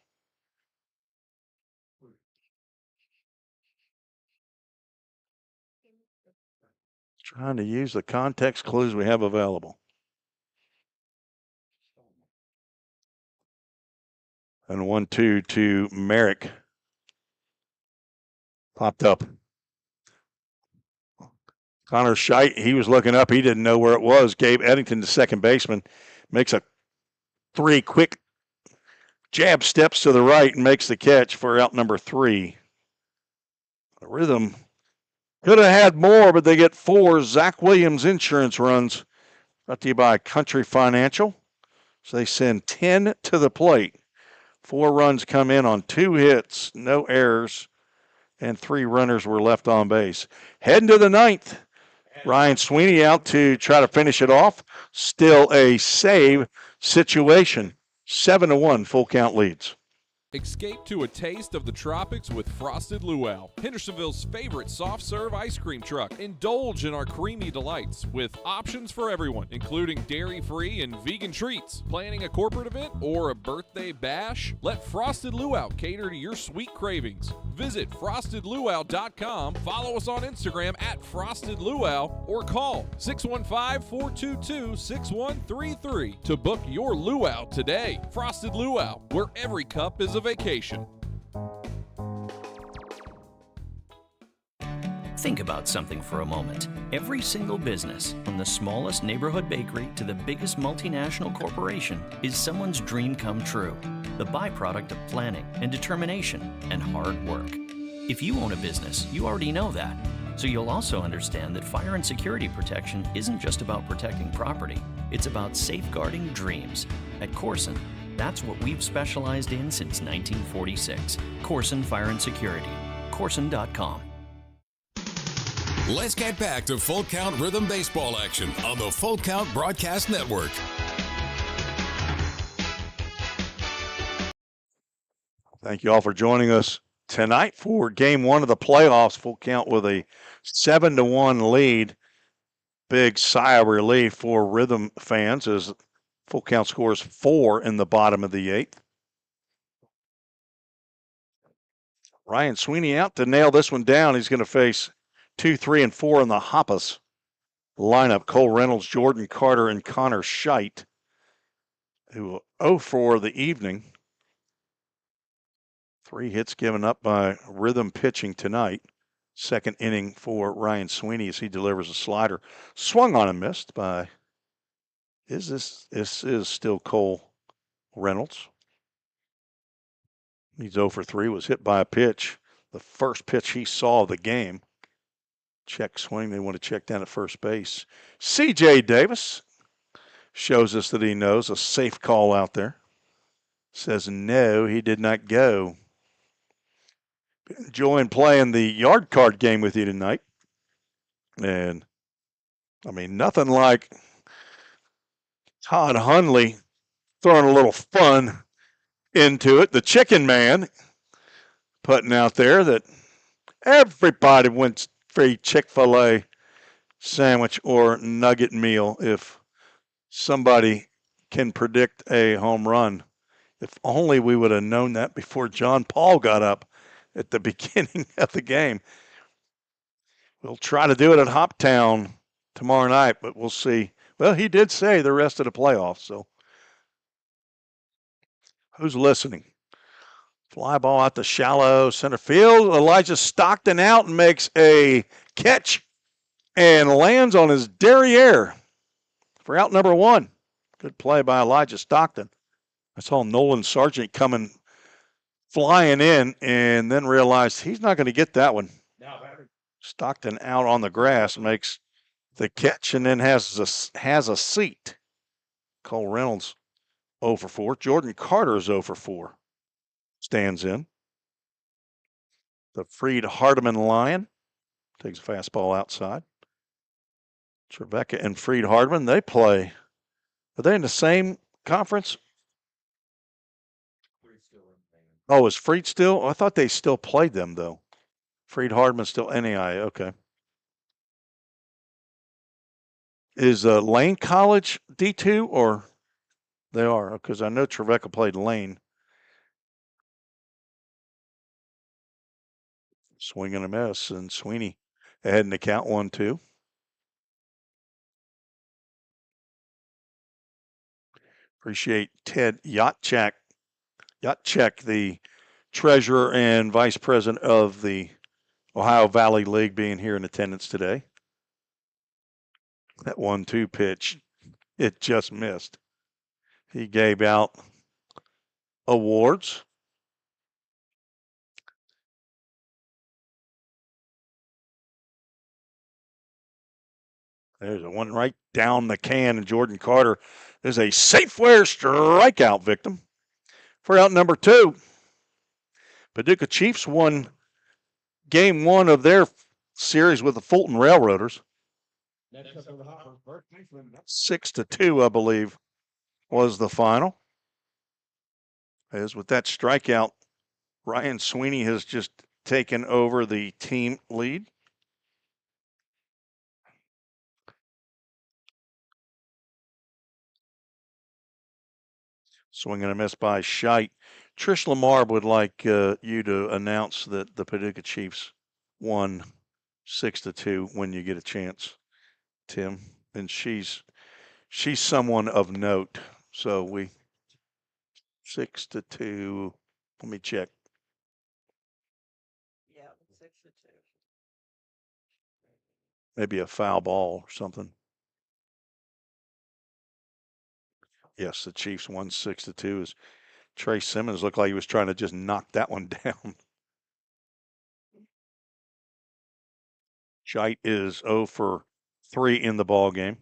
Speaker 2: Trying to use the context clues we have available. And 1-2 to Merrick. Popped up. Connor Scheidt, he was looking up. He didn't know where it was. Gabe Eddington, the second baseman, makes a 3 quick jab steps to the right and makes the catch for out number 3. The Rhythm could have had more, but they get 4 Zach Williams insurance runs. Brought to you by Country Financial. So they send 10 to the plate. 4 runs come in on 2 hits, no errors, and 3 runners were left on base. Heading to the 9th. Ryan Sweeney out to try to finish it off. Still a save situation. 7-1 full count leads.
Speaker 4: Escape to a taste of the tropics with Frosted Luau, Hendersonville's favorite soft serve ice cream truck. Indulge in our creamy delights with options for everyone, including dairy-free and vegan treats. Planning a corporate event or a birthday bash? Let Frosted Luau cater to your sweet cravings. Visit frostedluau.com, follow us on Instagram at Frosted Luau, or call 615-422-6133 to book your luau today. Frosted Luau, where every cup is a vacation.
Speaker 5: Think about something for a moment. Every single business, from the smallest neighborhood bakery to the biggest multinational corporation, is someone's dream come true. The byproduct of planning and determination and hard work. If you own a business, you already know that. So you'll also understand that fire and security protection isn't just about protecting property. It's about safeguarding dreams. At Corson, that's what we've specialized in since 1946. Corson Fire and Security. Corson.com.
Speaker 1: Let's get back to Full Count Rhythm Baseball action on the Full Count Broadcast Network.
Speaker 2: Thank you all for joining us tonight for Game 1 of the playoffs. Full count with a 7-1 lead. Big sigh of relief for Rhythm fans as Full count scores 4 in the bottom of the 8th. Ryan Sweeney out to nail this one down. He's going to face 2, 3, and 4 in the Hoppus lineup. Cole Reynolds, Jordan Carter, and Connor Scheidt, who will 0 for the evening. 3 hits given up by Rhythm pitching tonight. Second inning for Ryan Sweeney as he delivers a slider. Swung on and missed by, this is still Cole Reynolds. He's 0 for 3, was hit by a pitch. The first pitch he saw of the game. Check swing, they want to check down at first base. C.J. Davis shows us that he knows a safe call out there. Says no, he did not go. Enjoying playing the yard card game with you tonight. And, I mean, nothing like Todd Hundley throwing a little fun into it. The Chicken Man putting out there that everybody wants free Chick-fil-A sandwich or nugget meal if somebody can predict a home run. If only we would have known that before John Paul got up at the beginning of the game. We'll try to do it at Hoptown tomorrow night, but we'll see. Well, he did say the rest of the playoffs, so who's listening? Fly ball out to shallow center field. Elijah Stockton out and makes a catch and lands on his derriere for out number 1. Good play by Elijah Stockton. I saw Nolan Sargent coming flying in and then realized he's not going to get that one. Stockton out on the grass makes the catch and then has a seat. Cole Reynolds 0 for 4. Jordan Carter is 0 for 4. Stands in. The Freed Hardeman Lion takes a fastball outside. Trevecca and Freed Hardeman, they play. Are they in the same conference? Oh, is Freed still? Oh, I thought they still played them, though. Freed Hardeman still NAIA. Okay. Is Lane College D2 or they are? Because I know Trevecca played Lane. Swing and a miss, and Sweeney ahead in the count 1-2. Appreciate Ted Yatchak, the treasurer and vice president of the Ohio Valley League, being here in attendance today. That 1-2 pitch, it just missed. He gave out awards. There's a one right down the can, and Jordan Carter is a Safeware strikeout victim for out number 2. Paducah Chiefs won game 1 of their series with the Fulton Railroaders. 6-2, I believe, was the final. As with that strikeout, Ryan Sweeney has just taken over the team lead. Swing and a miss by Scheidt. Trish Lamar would like you to announce that the Paducah Chiefs won 6-2 when you get a chance, Tim. And she's someone of note. So we 6-2. Let me check.
Speaker 10: Yeah, 6-2.
Speaker 2: Maybe a foul ball or something. Yes, the Chiefs won 6-2. As Trey Simmons looked like he was trying to just knock that one down. Scheidt is 0 for 3 in the ball game.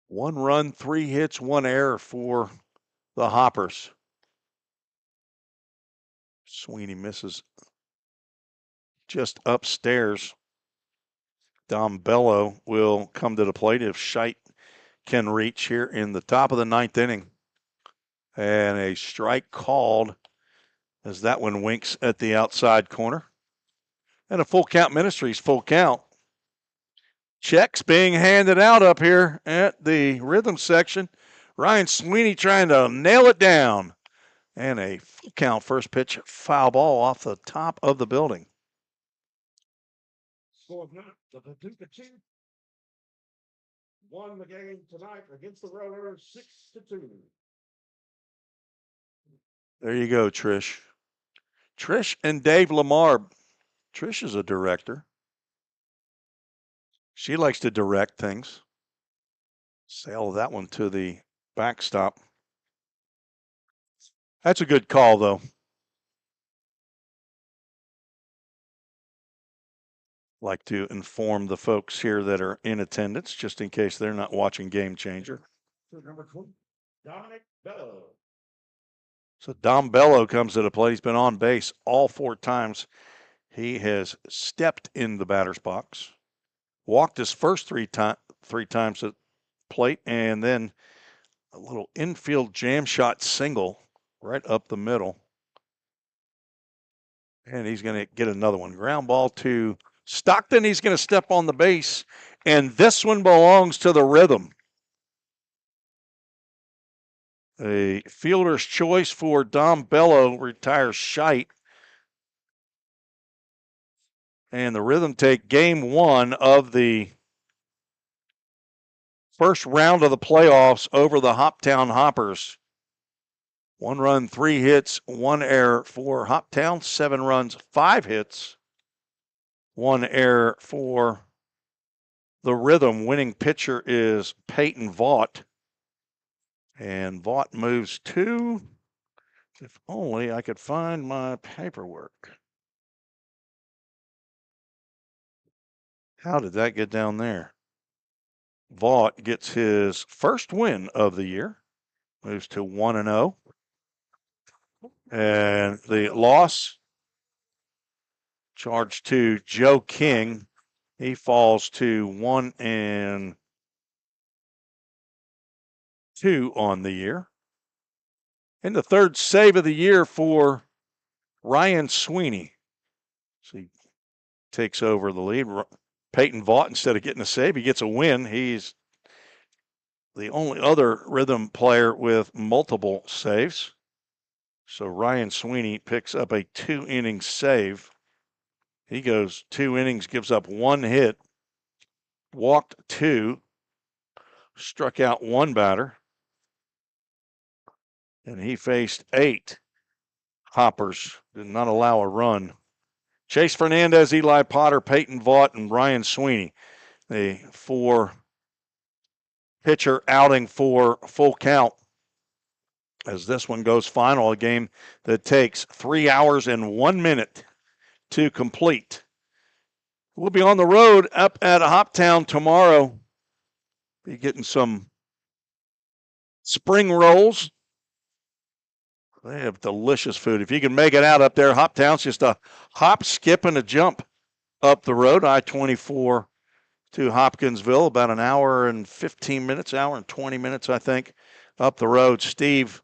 Speaker 2: One run, 3 hits, 1 error for the Hoppers. Sweeney misses just upstairs. Dom Bello will come to the plate if Scheidt can reach here in the top of the 9th inning. And a strike called as that one winks at the outside corner. And a full count Ministries, full count. Checks being handed out up here at the rhythm section. Ryan Sweeney trying to nail it down. And a full count first pitch foul ball off the top of the building.
Speaker 3: Score of 9, the Paducah Chiefs won the game tonight against the Railroaders 6-2.
Speaker 2: There you go, Trish. Trish and Dave Lamar. Trish is a director. She likes to direct things. Sail that one to the backstop. That's a good call, though. Like to inform the folks here that are in attendance, just in case they're not watching Game Changer.
Speaker 3: Number 20, Dominic Bello.
Speaker 2: So Dom Bello comes to the plate. He's been on base all 4 times. He has stepped in the batter's box, walked his first 3 times at plate, and then a little infield jam shot single right up the middle. And he's going to get another one. Ground ball to Stockton. He's going to step on the base, and this one belongs to the Rhythm. A fielder's choice for Dom Bello, retires Scheidt. And the Rhythm take game 1 of the first round of the playoffs over the Hoptown Hoppers. 1 run, 3 hits, 1 error for Hoptown. 7 runs, 5 hits, 1 error for the Rhythm. Winning pitcher is Peyton Vaught. And Vaught moves to, if only I could find my paperwork. How did that get down there? Vaught gets his first win of the year, moves to 1-0. And the loss charged to Joe King. He falls to 1-2 on the year. And the third save of the year for Ryan Sweeney. So he takes over the lead. Peyton Vaught, instead of getting a save, he gets a win. He's the only other Rhythm player with multiple saves. So Ryan Sweeney picks up a 2-inning save. He goes 2 innings, gives up 1 hit, walked 2, struck out 1 batter, and he faced 8 hoppers, did not allow a run. Chase Fernandez, Eli Potter, Peyton Vaught, and Ryan Sweeney. The 4-pitcher outing for Full Count as this one goes final, a game that takes 3 hours and 1 minute to complete. We'll be on the road up at Hoptown tomorrow. Be getting some spring rolls. They have delicious food. If you can make it out up there, Hoptown's just a hop, skip, and a jump up the road, I-24 to Hopkinsville, about an hour and 15 minutes, hour and 20 minutes, I think, up the road. Steve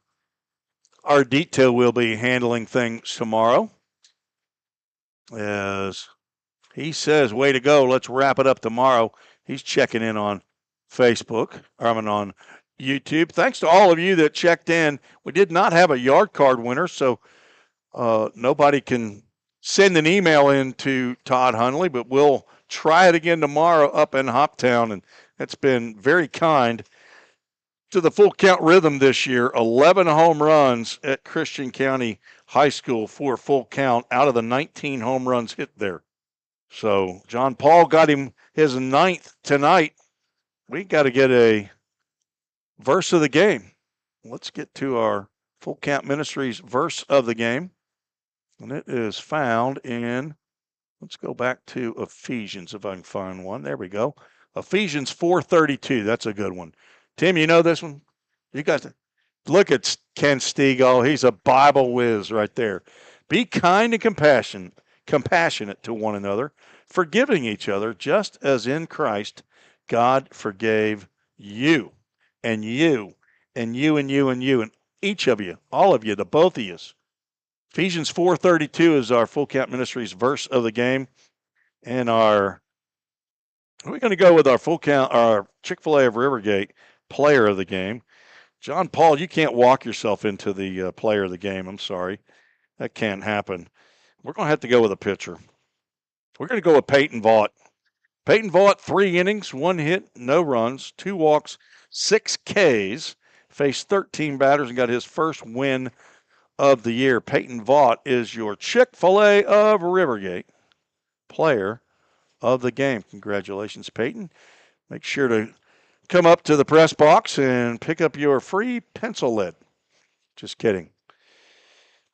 Speaker 2: Ardito will be handling things tomorrow. As he says, way to go, let's wrap it up tomorrow. He's checking in on Facebook, on YouTube. Thanks to all of you that checked in. We did not have a yard card winner, so nobody can send an email in to Todd Hunley, but we'll try it again tomorrow up in Hoptown, and that's been very kind to the Full Count Rhythm this year. 11 home runs at Christian County High School for Full Count out of the 19 home runs hit there. So John Paul got him his 9th tonight. We got to get a verse of the game. Let's get to our Full Count Ministries verse of the game. And it is found in, let's go back to Ephesians if I can find one. There we go. Ephesians 4:32. That's a good one. Tim, you know this one? You guys look at Ken Stegall. He's a Bible whiz right there. Be kind and compassionate to one another, forgiving each other, just as in Christ God forgave you, and you, and you, and you, and you, and each of you, all of you, the both of you. Ephesians 4:32 is our Full Count Ministries verse of the game. And we're going to go with our Chick-fil-A of Rivergate player of the game. John Paul, you can't walk yourself into the player of the game. I'm sorry. That can't happen. We're going to have to go with a pitcher. We're going to go with Peyton Vaught. Peyton Vaught, 3 innings, 1 hit, no runs, 2 walks, 6 Ks, faced 13 batters and got his first win of the year. Peyton Vaught is your Chick-fil-A of Rivergate player of the game. Congratulations, Peyton. Make sure to come up to the press box and pick up your free pencil lead. Just kidding.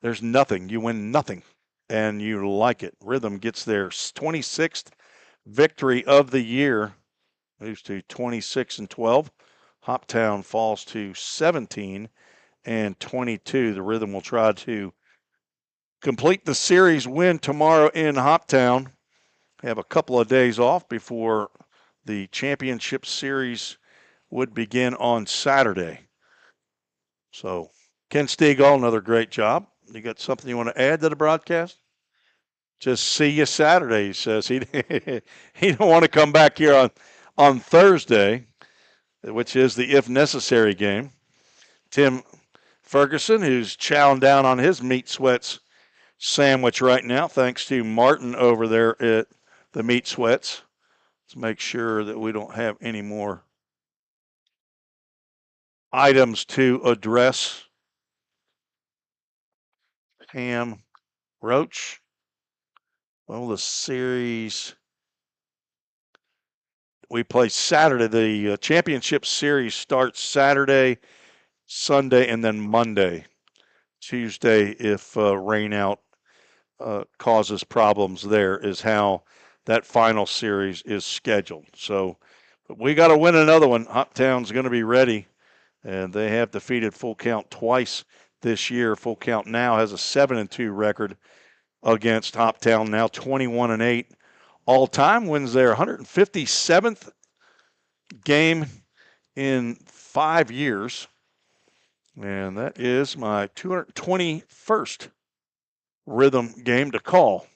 Speaker 2: There's nothing. You win nothing, and you like it. Rhythm gets their 26th victory of the year. Moves to 26-12. Hoptown falls to 17-22. The Rhythm will try to complete the series win tomorrow in Hoptown. Have a couple of days off before the championship series would begin on Saturday. So, Ken Stegall, another great job. You got something you want to add to the broadcast? Just see you Saturday, he says. He don't want to come back here on Thursday, which is the if necessary game. Tim Ferguson, who's chowing down on his meat sweats sandwich right now, thanks to Martin over there at the Meat Sweats. Let's make sure that we don't have any more items to address. Pam Roach. Well, the series we play Saturday. The championship series starts Saturday, Sunday, and then Monday. Tuesday, if rain out causes problems there, is how that final series is scheduled. So but we got to win another one. Hoptown's going to be ready, and they have defeated Full Count twice this year. Full Count now has a 7-2 record against Hoptown, now 21-8 all time, wins their 157th game in 5 years. And that is my 221st Rhythm game to call.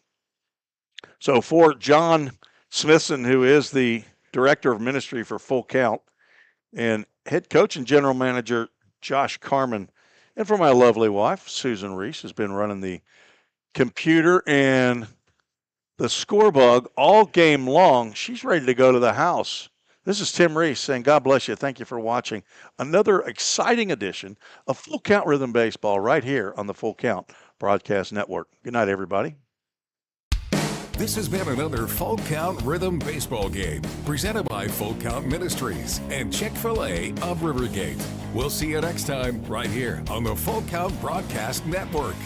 Speaker 2: So for John Smithson, who is the Director of Ministry for Full Count, and head coach and general manager Josh Carman And for my lovely wife, Susan Reese, has been running the computer and the score bug all game long. She's ready to go to the house. This is Tim Reese saying, God bless you. Thank you for watching another exciting edition of Full Count Rhythm Baseball right here on the Full Count Broadcast Network. Good night, everybody.
Speaker 1: This has been another Full Count Rhythm Baseball game presented by Full Count Ministries and Chick-fil-A of Rivergate. We'll see you next time right here on the Full Count Broadcast Network.